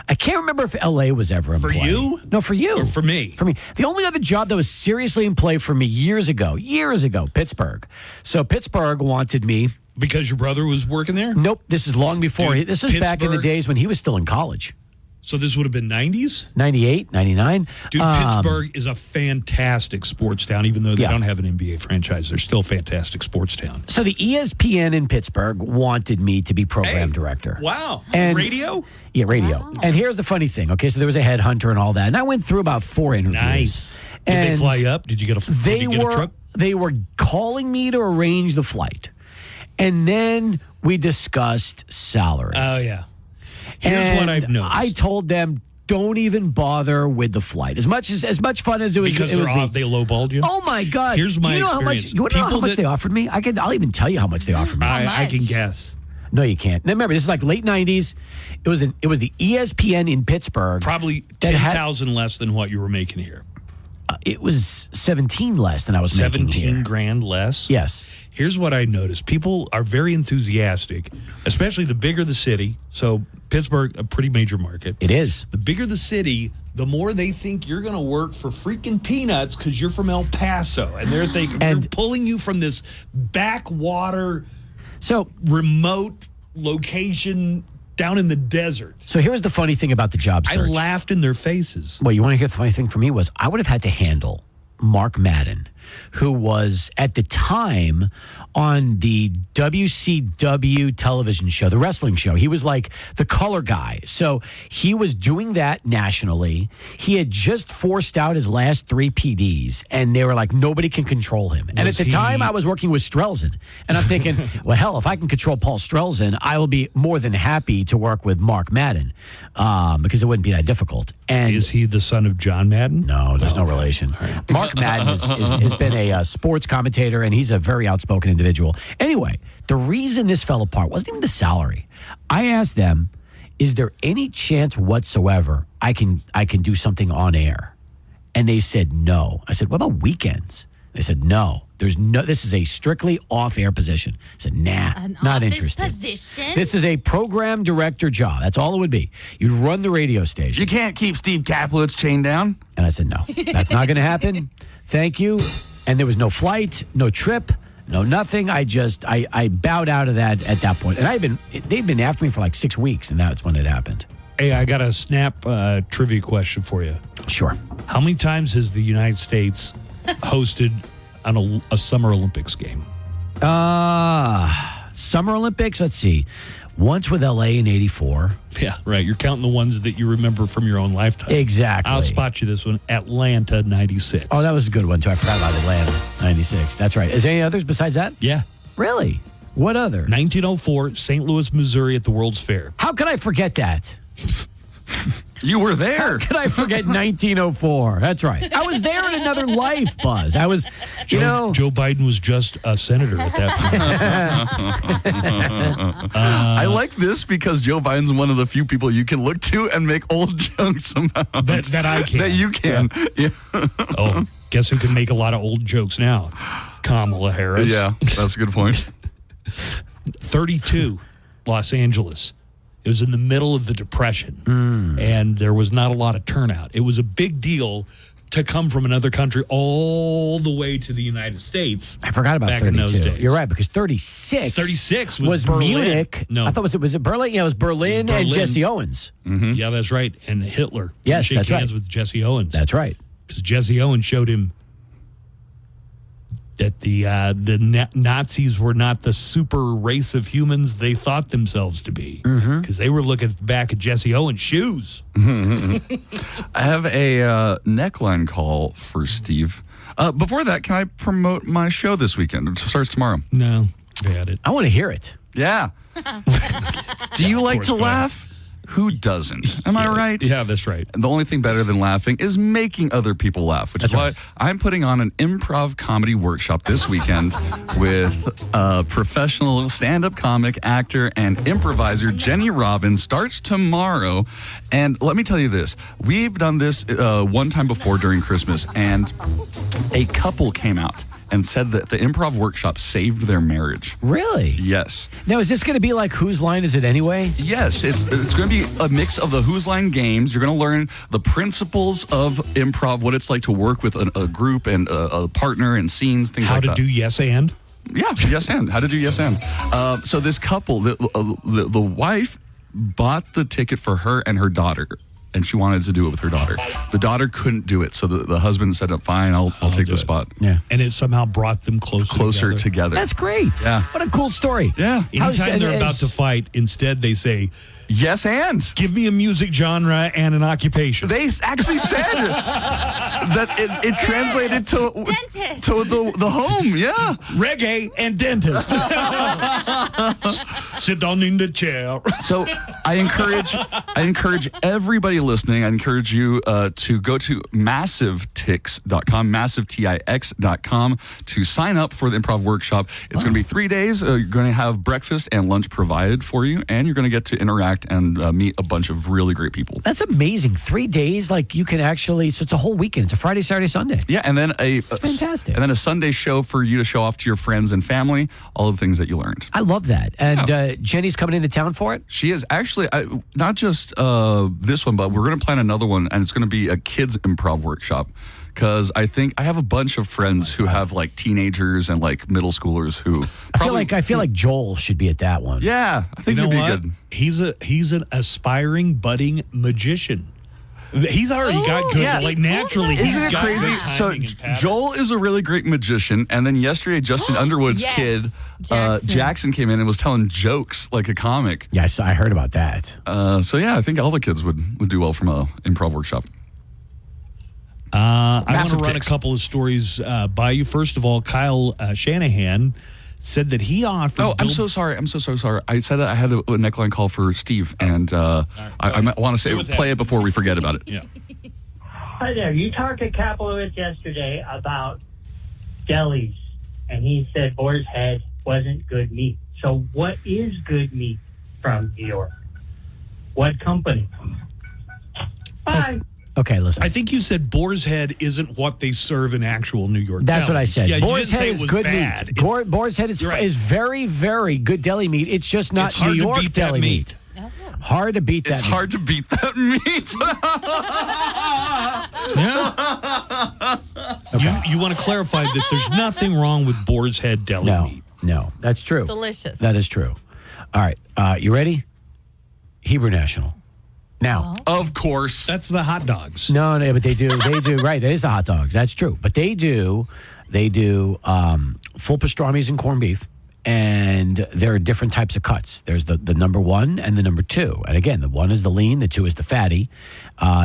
S1: I can't remember if LA was ever in play.
S8: For you?
S1: No, for you.
S8: Or for me?
S1: For me. The only other job that was seriously in play for me years ago, Pittsburgh. So Pittsburgh wanted me.
S8: Because your brother was working there?
S1: Nope. This is long before.
S8: Dude,
S1: this was back in the days when he was still in college.
S8: So this would have been 90s?
S1: 98, 99.
S8: Dude, Pittsburgh is a fantastic sports town, even though they don't have an NBA franchise. They're still a fantastic sports town.
S1: So the ESPN in Pittsburgh wanted me to be program director.
S8: Wow.
S1: And
S8: radio?
S1: Yeah, radio. Wow. And here's the funny thing. Okay, so there was a headhunter and all that. And I went through about 4 interviews.
S8: Nice. Did
S1: And
S8: they fly you up? Did you get a truck?
S1: They were calling me to arrange the flight. And then we discussed salary.
S8: Oh, yeah. Here's what I've noticed.
S1: I told them, don't even bother with the flight. As much fun as it was.
S8: Because they lowballed you?
S1: Oh, my God.
S8: Here's my
S1: Do you know
S8: experience.
S1: You want to know how much they offered me? I'll even tell you how much they offered me.
S8: I can guess.
S1: No, you can't. Now, remember, this is like late 90s. It was the ESPN in Pittsburgh.
S8: Probably 10,000 less than what you were making here.
S1: It was 17 less than I was making here.
S8: 17 grand less?
S1: Yes.
S8: Here's what I noticed. People are very enthusiastic, especially the bigger the city. So Pittsburgh, a pretty major market.
S1: It is.
S8: The bigger the city, the more they think you're going to work for freaking peanuts because you're from El Paso. And they're thinking, they're pulling you from this backwater, remote location down in the desert.
S1: So here's the funny thing about the job search.
S8: I laughed in their faces.
S1: Well, you want to hear the funny thing for me was I would have had to handle Mark Madden, who was at the time on the WCW television show, the wrestling show. He was like the color guy. So he was doing that nationally. He had just forced out his last 3 PDs, and they were like, nobody can control him. And at the time, I was working with Strelzin. And I'm thinking, well, hell, if I can control Paul Strelzin, I will be more than happy to work with Mark Madden because it wouldn't be that difficult. And
S8: is he the son of John Madden?
S1: No, there's no relation. Right. Mark Madden has been a sports commentator, and he's a very outspoken individual. Anyway, the reason this fell apart wasn't even the salary. I asked them, is there any chance whatsoever I can do something on air? And they said no. I said, what about weekends? They said no. This is a strictly off-air position. I said, nah, not interested.
S9: Position?
S1: This is a program director job. That's all it would be. You'd run the radio station.
S10: You can't keep Steve Kaplowitz chained down.
S1: And I said, no, that's not going to happen. Thank you. And there was no flight, no trip, no nothing. I bowed out of that at that point. And they've been after me for like 6 weeks, and that's when it happened.
S8: Hey, I got a snap trivia question for you.
S1: Sure.
S8: How many times has the United States hosted on a Summer Olympics game?
S1: Summer Olympics, let's see. Once with LA in 84.
S8: Yeah, right. You're counting the ones that you remember from your own lifetime.
S1: Exactly.
S8: I'll spot you this one. Atlanta, 96.
S1: Oh, that was a good one, too. I forgot about Atlanta, 96. That's right. Is there any others besides that?
S8: Yeah.
S1: Really? What other?
S8: 1904, St. Louis, Missouri at the World's Fair.
S1: How could I forget that?
S10: You were there.
S1: How could I forget 1904? That's right. I was there in another life, Buzz. I was,
S8: Joe Biden was just a senator at that point.
S10: I like this because Joe Biden's one of the few people you can look to and make old jokes about.
S8: That I can.
S10: That you can. Yeah.
S8: Oh, guess who can make a lot of old jokes now? Kamala Harris.
S10: Yeah, that's a good point.
S8: 32, Los Angeles. It was in the middle of the Depression, and there was not a lot of turnout. It was a big deal to come from another country all the way to the United States.
S1: I forgot about
S8: back
S1: 32.
S8: in those days.
S1: You're right, because 36.
S8: 36
S1: was
S8: Berlin.
S1: Munich.
S8: No.
S1: I thought was it Berlin? Yeah, it was Berlin, and Jesse Owens.
S8: Mm-hmm. Yeah, that's right. And Hitler.
S1: Yes,
S8: shake
S1: that's
S8: hands
S1: right.
S8: with Jesse Owens.
S1: That's right.
S8: Because Jesse Owens showed him that the Nazis were not the super race of humans they thought themselves to be. Because they were looking back at Jesse Owens' shoes.
S10: I have a neckline call for Steve. Before that, can I promote my show this weekend? It starts tomorrow.
S8: No, had it.
S1: I want to hear it.
S10: Yeah. Do you like to laugh? Who doesn't? Am I right?
S8: Yeah, that's right.
S10: And the only thing better than laughing is making other people laugh, which is why I'm putting on an improv comedy workshop this weekend with professional stand-up comic, actor, and improviser Jenny Robbins. Starts tomorrow. And let me tell you this. We've done this one time before during Christmas, and a couple came out and said that the improv workshop saved their marriage.
S1: Really?
S10: Yes.
S1: Now, is this going to be like Whose Line Is It Anyway?
S10: Yes, it's going to be a mix of the Whose Line games. You're going to learn the principles of improv, what it's like to work with a group and a partner and scenes, things like that.
S8: How to do yes and?
S10: Yeah, yes and. How to do yes and. So this couple, the wife bought the ticket for her and her daughter. And she wanted to do it with her daughter. The daughter couldn't do it, so the husband said, "Fine, I'll take the spot."
S1: Yeah,
S8: and it somehow brought them closer
S10: together.
S1: That's great.
S10: Yeah,
S1: what a cool story.
S10: Yeah,
S8: anytime they're about to fight, instead they say,
S10: "Yes and
S8: give me a music genre and an occupation."
S10: They actually said that it translated to
S9: dentist,
S10: to the home. Yeah,
S8: reggae and dentist. Sit down in the chair.
S10: So I encourage everybody listening. I encourage you to go to massivetix.com, massivetix.com to sign up for the improv workshop. It's going to be 3 days. You're going to have breakfast and lunch provided for you, and you're going to get to interact and meet a bunch of really great people.
S1: That's amazing. 3 days, like you can actually. So it's a whole weekend. It's a Friday, Saturday, Sunday.
S10: Yeah, and then
S1: it's fantastic.
S10: And then a Sunday show for you to show off to your friends and family all the things that you learned.
S1: I love that. And Jenny's coming into town for it.
S10: She is actually not just this one, but we're going to plan another one, and it's going to be a kids improv workshop. Because I think I have a bunch of friends who have like teenagers and like middle schoolers who
S1: I feel like Joel should be at that one.
S10: Yeah, I think he'd be good.
S8: He's an aspiring budding magician. He's already got good.
S10: Yeah.
S8: Like naturally,
S10: Isn't
S8: he's
S10: it
S8: got
S10: crazy?
S8: good
S10: So
S8: timing and pattern.
S10: Joel is a really great magician, and then yesterday Justin Underwood's
S9: Yes,
S10: kid Jackson came in and was telling jokes like a comic.
S1: Yes, I heard about that.
S10: So yeah, I think all the kids would do well from a improv workshop.
S8: I want to
S10: Massive
S8: run
S10: ticks.
S8: a couple of stories by you. First of all, Kyle Shanahan said that he offered.
S10: Oh, I'm so sorry. I said that I had a neckline call for Steve, and I want to say play it before we forget about it.
S8: Yeah.
S4: Hi there. You talked to Kaplowitz yesterday about delis, and he said Boar's Head wasn't good meat. So what is good meat from New York? What company? Bye.
S1: Okay, listen.
S8: I think you said Boar's Head isn't what they serve in actual New York.
S1: That's what I
S8: delis.
S1: said.
S8: Yeah,
S1: Boar's
S8: you didn't
S1: Head
S8: say
S1: is
S8: it was
S1: good
S8: bad.
S1: meat. Boar's Head is very, very good deli meat. It's just not
S8: It's hard
S1: New
S8: to
S1: York
S8: beat that
S1: deli
S8: meat.
S1: Hard to beat that
S10: It's
S1: meat.
S10: hard to beat that meat.
S8: You want to clarify that there's nothing wrong with Boar's Head deli meat.
S1: No, that's true.
S9: Delicious.
S1: That is true. All right, you ready? Hebrew National. Now,
S10: of course,
S8: that's the hot dogs.
S1: No, but they do right. That is the hot dogs. That's true. But they do full pastrami's and corned beef. And there are different types of cuts. There's the number one and the number two. And again, the one is the lean, the two is the fatty.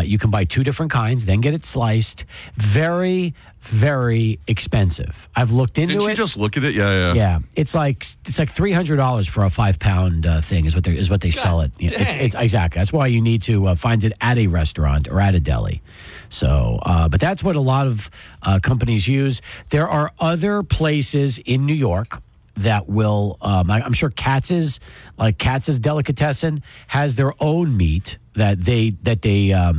S1: You can buy two different kinds, then get it sliced. Very, very expensive. I've looked into it.
S10: Didn't you just look at it? Yeah.
S1: Yeah, it's like $300 for a 5-pound thing is what they sell it. It's exactly. That's why you need to find it at a restaurant or at a deli. So, but that's what a lot of companies use. There are other places in New York that will. I'm sure Katz's Delicatessen has their own meat that they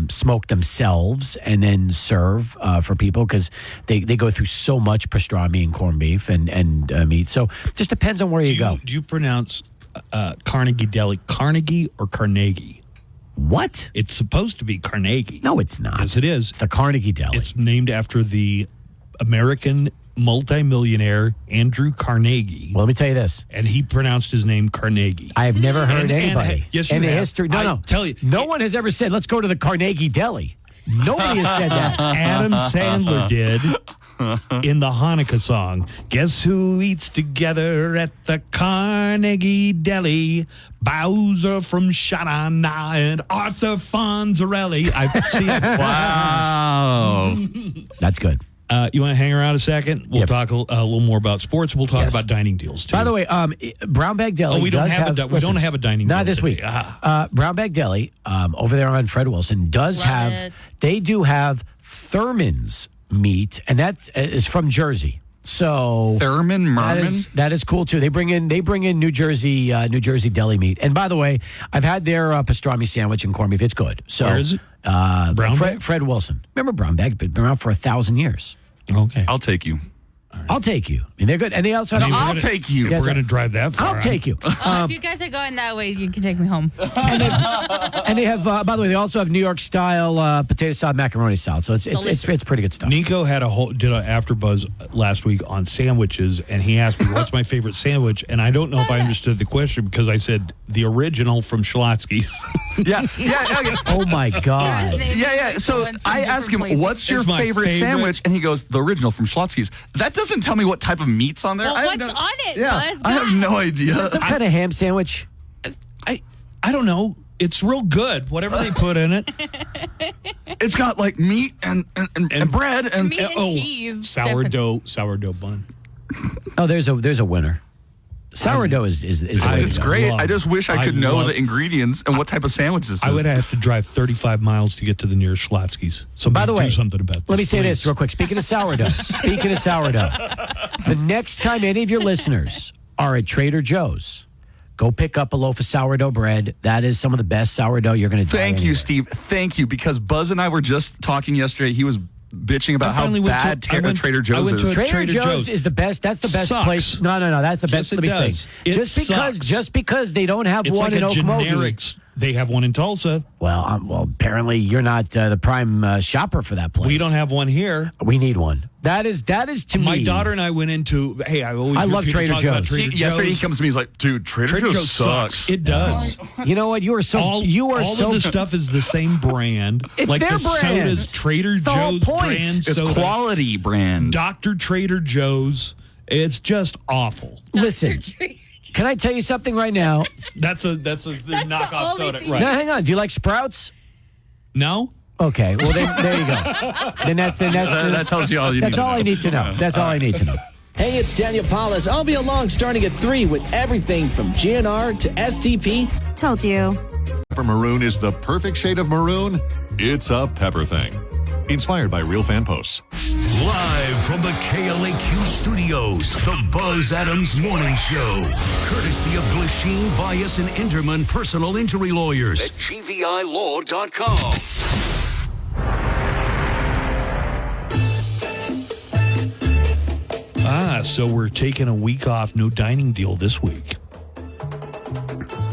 S1: smoke themselves and then serve for people because they go through so much pastrami and corned beef and meat. So just depends on where you go.
S8: Do you pronounce Carnegie Deli Carnegie or Carnegie?
S1: What?
S8: It's supposed to be Carnegie.
S1: No, it's not.
S8: Yes, it is.
S1: It's the Carnegie Deli.
S8: It's named after the American multimillionaire Andrew Carnegie.
S1: Well, let me tell you this.
S8: And he pronounced his name Carnegie.
S1: I have never heard anybody
S8: yes,
S1: in
S8: you
S1: the
S8: have.
S1: history. No.
S8: Tell you.
S1: No one has ever said, let's go to the Carnegie Deli. Nobody has said that.
S8: Adam Sandler did in the Hanukkah song. Guess who eats together at the Carnegie Deli? Bowser from Shanana and Arthur Fonzarelli. I've seen it.
S10: Wow.
S1: That's good.
S8: You want to hang around a second? We'll talk a little more about sports. We'll talk about dining deals, too.
S1: By the way, Brown Bag Deli.
S8: we don't have a dining deal.
S1: Not this week. Brown Bag Deli, over there on Fred Wilson, they do have Thurman's meat, and that is from Jersey. So
S10: Thurman Merman?
S1: That is cool too. They bring in New Jersey deli meat. And by the way, I've had their pastrami sandwich and corned beef. It's good. So
S8: where is it?
S1: Fred Wilson. Remember Brown Bag? Been around for 1,000 years.
S8: Okay,
S10: I'll take you.
S1: I'll take you. I mean, they're good, and they also.
S10: I'll take you.
S8: If we're going to drive that far,
S1: I'll take you.
S9: If you guys are going that way, you can take me home.
S1: And they have, by the way, they also have New York style potato salad, macaroni salad. So it's pretty good stuff.
S8: Nico did an AfterBuzz last week on sandwiches, and he asked me what's my favorite sandwich, and I don't know if I understood the question because I said the original from Schlotzsky's.
S10: Yeah.
S1: Oh my God.
S10: Yeah. So I asked him, "What's your favorite sandwich?" And he goes, "The original from Schlotzsky's." That doesn't tell me what type of meat's on there.
S9: Well, what's on it, Buzz?
S10: I have no idea.
S1: Some kind of ham sandwich.
S8: I don't know. It's real good. Whatever they put in it.
S10: It's got like meat and bread and
S9: meat and cheese.
S8: Sourdough bun.
S1: Oh, there's a winner. Sourdough is the way
S10: it's
S1: to go.
S10: great. I just wish I could know the ingredients and what type of sandwiches this is.
S8: I would have to drive 35 miles to get to the nearest Schlotzsky's. So
S1: by the way,
S8: do something about this.
S1: Let me say this real quick. Speaking of sourdough, the next time any of your listeners are at Trader Joe's, go pick up a loaf of sourdough bread. That is some of the best sourdough you're going to do.
S10: Thank you, Steve. Thank you, because Buzz and I were just talking yesterday. He was bitching about how bad Trader Joe's is.
S1: Trader Joe's is the best. That's the best place. No. That's the best. Let me say. Just because they don't have one in Okmulgee.
S8: They have one in Tulsa.
S1: Well, apparently you're not the prime shopper for that place.
S8: We don't have one here.
S1: We need one. That is to me.
S8: My daughter and I went into. Hey, I
S1: love Trader Joe's.
S10: Yesterday he comes to me. He's like, "Dude, Trader Joe's sucks."
S8: It does.
S1: You know what? You are so.
S8: All of the stuff is the same brand.
S1: It's
S8: like
S1: their
S8: the
S1: brand.
S8: soda's Trader Joe's brand.
S10: It's quality brand.
S8: Dr. Trader Joe's. It's just awful.
S1: Listen. Can I tell you something right now?
S8: That's a knockoff soda. Right.
S1: Now, hang on. Do you like Sprouts?
S8: No.
S1: Okay. Well, then there you go. Then
S10: that tells you all you need.
S1: That's all I need to know. That's all I need to know.
S20: Hey, it's Daniel Paulus. I'll be along starting at 3 with everything from GNR to STP.
S7: Told you.
S12: Pepper maroon is the perfect shade of maroon. It's a pepper thing. Inspired by real fan posts.
S2: Live from the KLAQ studios, the Buzz Adams Morning Show. Courtesy of Glasheen, Vyas, and Enderman Personal Injury Lawyers at GVILaw.com.
S8: So we're taking a week off. No dining deal this week.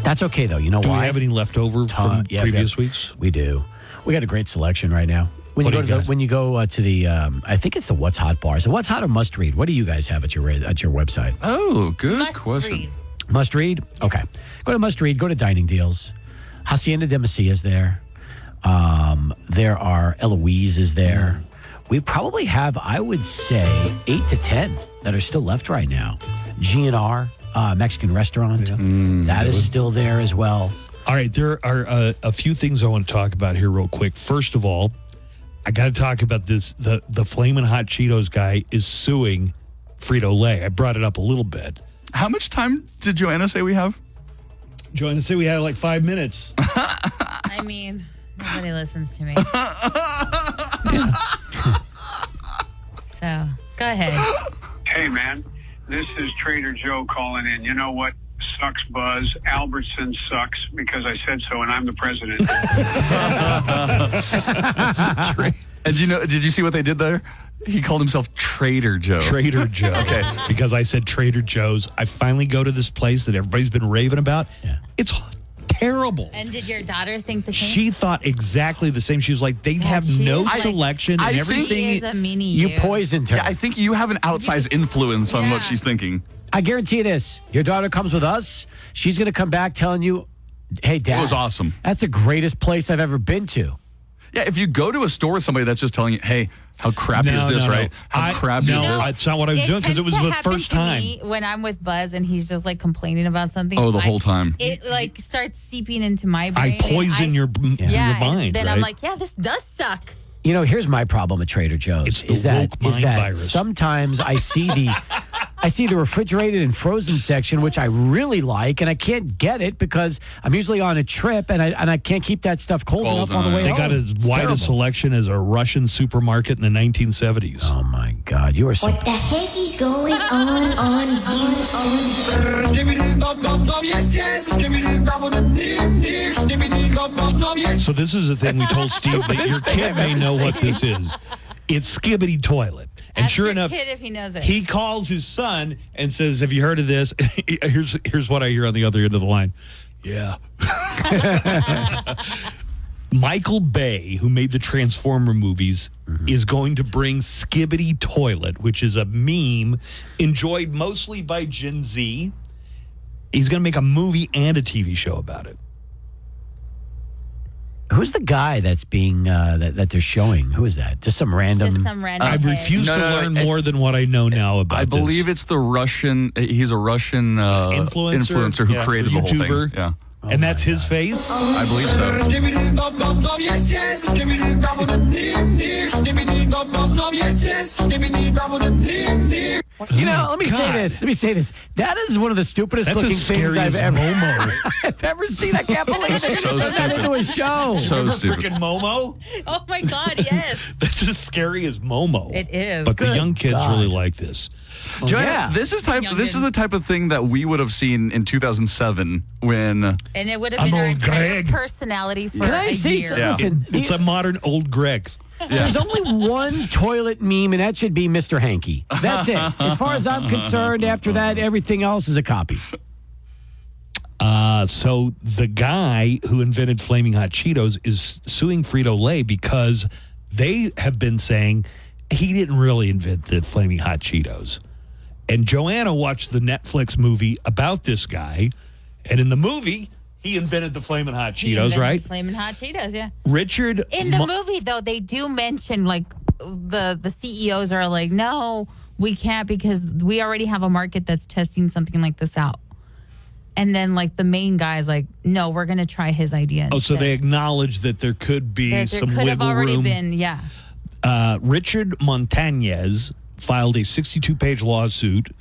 S1: That's okay, though. You know
S8: why? Do we have any leftover from previous weeks?
S1: We do. We got a great selection right now. When you go to the, I think it's the What's Hot bar. So What's Hot or Must Read? What do you guys have at your website?
S10: Oh, good
S9: Must
S10: question.
S9: Read.
S1: Must Read? Okay. Go to Must Read. Go to Dining Deals. Hacienda de Mesilla is there. There are Eloise is there. We probably have, I would say, 8 to 10 that are still left right now. GNR, Mexican restaurant, that is still there as well.
S8: All right, there are a few things I want to talk about here real quick. First of all, I got to talk about this. The Flamin' Hot Cheetos guy is suing Frito-Lay. I brought it up a little bit.
S10: How much time did Joanna say we have?
S8: Joanna said we had like 5 minutes.
S9: I mean, nobody listens to me. So, go ahead.
S13: Hey, man, this is Trader Joe calling in. You know what sucks, Buzz? Albertson sucks because I said so, and I'm the president.
S10: And did you see what they did there? He called himself Trader Joe.
S8: Trader Joe. Okay. Because I said Trader Joe's. I finally go to this place that everybody's been raving about.
S1: Yeah.
S8: It's terrible.
S9: And did your daughter think the same?
S8: She thought exactly the same. She was like, they have no selection and everything.
S9: She is a mini
S1: You poisoned her.
S10: Yeah, I think you have an outsized influence on what she's thinking.
S1: I guarantee you this. Your daughter comes with us. She's going to come back telling you, hey, Dad.
S10: It was awesome.
S1: That's the greatest place I've ever been to.
S10: Yeah, if you go to a store with somebody that's just telling you, hey, how crappy is this, right? How crappy is this?
S8: That's not what I was doing because it was the first time.
S9: When I'm with Buzz and he's just like complaining about something.
S10: Oh, the whole time.
S9: It like starts seeping into my brain.
S8: I poison your mind.
S9: And then
S8: right?
S9: I'm like, yeah, this does suck.
S1: You know, here's my problem with Trader Joe's.
S8: It's the
S1: is that
S8: woke mind virus.
S1: sometimes I see the refrigerated and frozen section, which I really like, and I can't get it because I'm usually on a trip and I can't keep that stuff cold enough on the way
S8: They
S1: home.
S8: got as wide a selection as a Russian supermarket in the 1970s.
S1: Oh my God, you are so.
S7: What the heck is going on
S8: So this is the thing we told Steve that your kid may know what this is. It's Skibbity Toilet. And
S9: Ask
S8: sure
S9: your
S8: enough,
S9: kid if he knows it.
S8: he calls his son and says, have you heard of this? Here's what I hear on the other end of the line. Yeah. Michael Bay, who made the Transformer movies, is going to bring Skibbity Toilet, which is a meme enjoyed mostly by Gen Z. He's going to make a movie and a TV show about it.
S1: Who's the guy that's being that they're showing? Who is that? Just some random.
S8: I refuse to learn more than what I know now about
S10: I believe it's the Russian. He's a Russian influencer who created the whole
S8: YouTuber.
S10: thing. Yeah.
S8: And that's his face?
S10: I believe
S8: so.
S1: You know, let me say this. That is one of the stupidest
S8: That's
S1: looking
S8: as scary
S1: things I've
S8: as
S1: ever
S8: Momo.
S1: I've ever seen. I can't believe they
S10: So
S1: turned that
S10: stupid.
S1: into a show.
S10: So
S8: Remember
S10: stupid.
S8: freaking Momo?
S9: Oh my God, yes.
S8: That's as scary as Momo.
S9: It is.
S8: But the
S1: Good
S8: young kids
S1: God.
S8: really like this.
S10: Joanna, this is the type of thing that we would have seen in 2007 when.
S9: And it would have been our entire personality for
S1: Can I
S9: a
S1: say
S9: year.
S1: something? Listen,
S8: It's a modern old Greg.
S1: There's only one toilet meme, and that should be Mr. Hanky. That's it. As far as I'm concerned, after that, everything else is a copy.
S8: So the guy who invented Flaming Hot Cheetos is suing Frito-Lay because they have been saying he didn't really invent the Flaming Hot Cheetos. And Joanna watched the Netflix movie about this guy, and in the movie, he invented the Flaming Hot Cheetos, right?
S9: Flaming Hot Cheetos, yeah.
S8: Richard...
S9: In the movie, though, they do mention, like, the CEOs are like, no, we can't because we already have a market that's testing something like this out. And then, like, the main guy is like, no, we're going to try his idea
S8: Oh, so
S9: instead.
S8: they acknowledge that there could be
S9: There
S8: some
S9: could have
S8: wiggle
S9: already
S8: room.
S9: been, yeah.
S8: Richard Montañez filed a 62-page lawsuit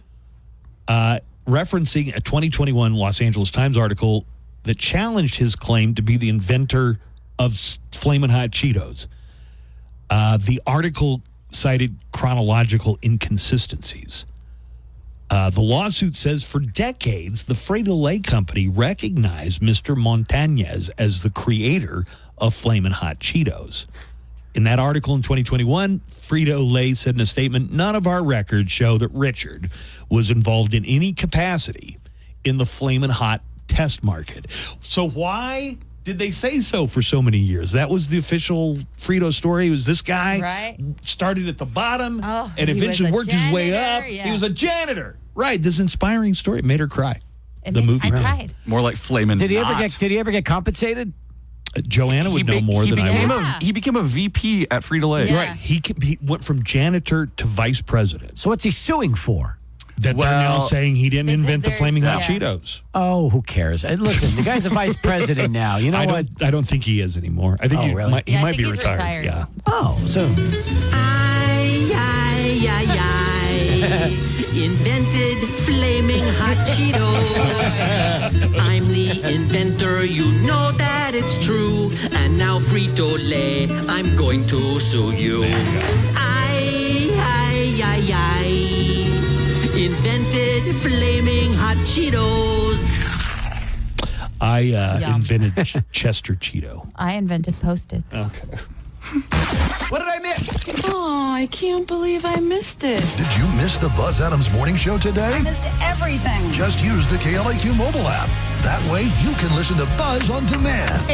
S8: referencing a 2021 Los Angeles Times article that challenged his claim to be the inventor of Flamin' Hot Cheetos. The article cited chronological inconsistencies. The lawsuit says for decades, the Frito-Lay company recognized Mr. Montañez as the creator of Flamin' Hot Cheetos. In that article in 2021, Frito-Lay said in a statement, none of our records show that Richard was involved in any capacity in the Flamin' Hot test market. So why did they say so for so many years? That was the official Frito story. It was this guy started at the bottom and eventually worked his way up.
S9: yeah.
S8: He was a janitor. Right. This inspiring story. It made her cry. The movie.
S9: I cried.
S10: More like Flamin'
S1: Did he
S10: Hot.
S1: ever get compensated?
S8: Joanna would know more than I would.
S10: He became a VP at Frito-Lay.
S9: Yeah.
S8: Right. He went from janitor to vice president.
S1: So what's he suing for?
S8: That they're now saying he didn't invent the
S9: there's-
S8: Flaming Hot
S9: yeah.
S8: Cheetos.
S1: Oh, who cares? And listen, the guy's a vice president now. You know what?
S8: I don't think he is anymore. I think
S1: Oh,
S8: he
S1: really?
S8: might, he
S9: Yeah, I
S8: might be
S9: think he's
S8: retired.
S9: retired.
S8: Yeah.
S1: Oh, so
S15: Invented Flaming Hot Cheetos. I'm the inventor, you know that it's true. And now Frito-Lay, I'm going to sue you. Invented Flaming Hot Cheetos.
S8: I
S9: Yum.
S8: invented Chester Cheeto.
S9: I invented Post-its.
S8: Okay.
S11: What did I miss?
S3: Oh, I can't believe I missed it.
S23: Did you miss the Buzz Adams Morning Show today?
S3: I missed everything.
S23: Just use the KLAQ mobile app. That way, you can listen to Buzz on demand.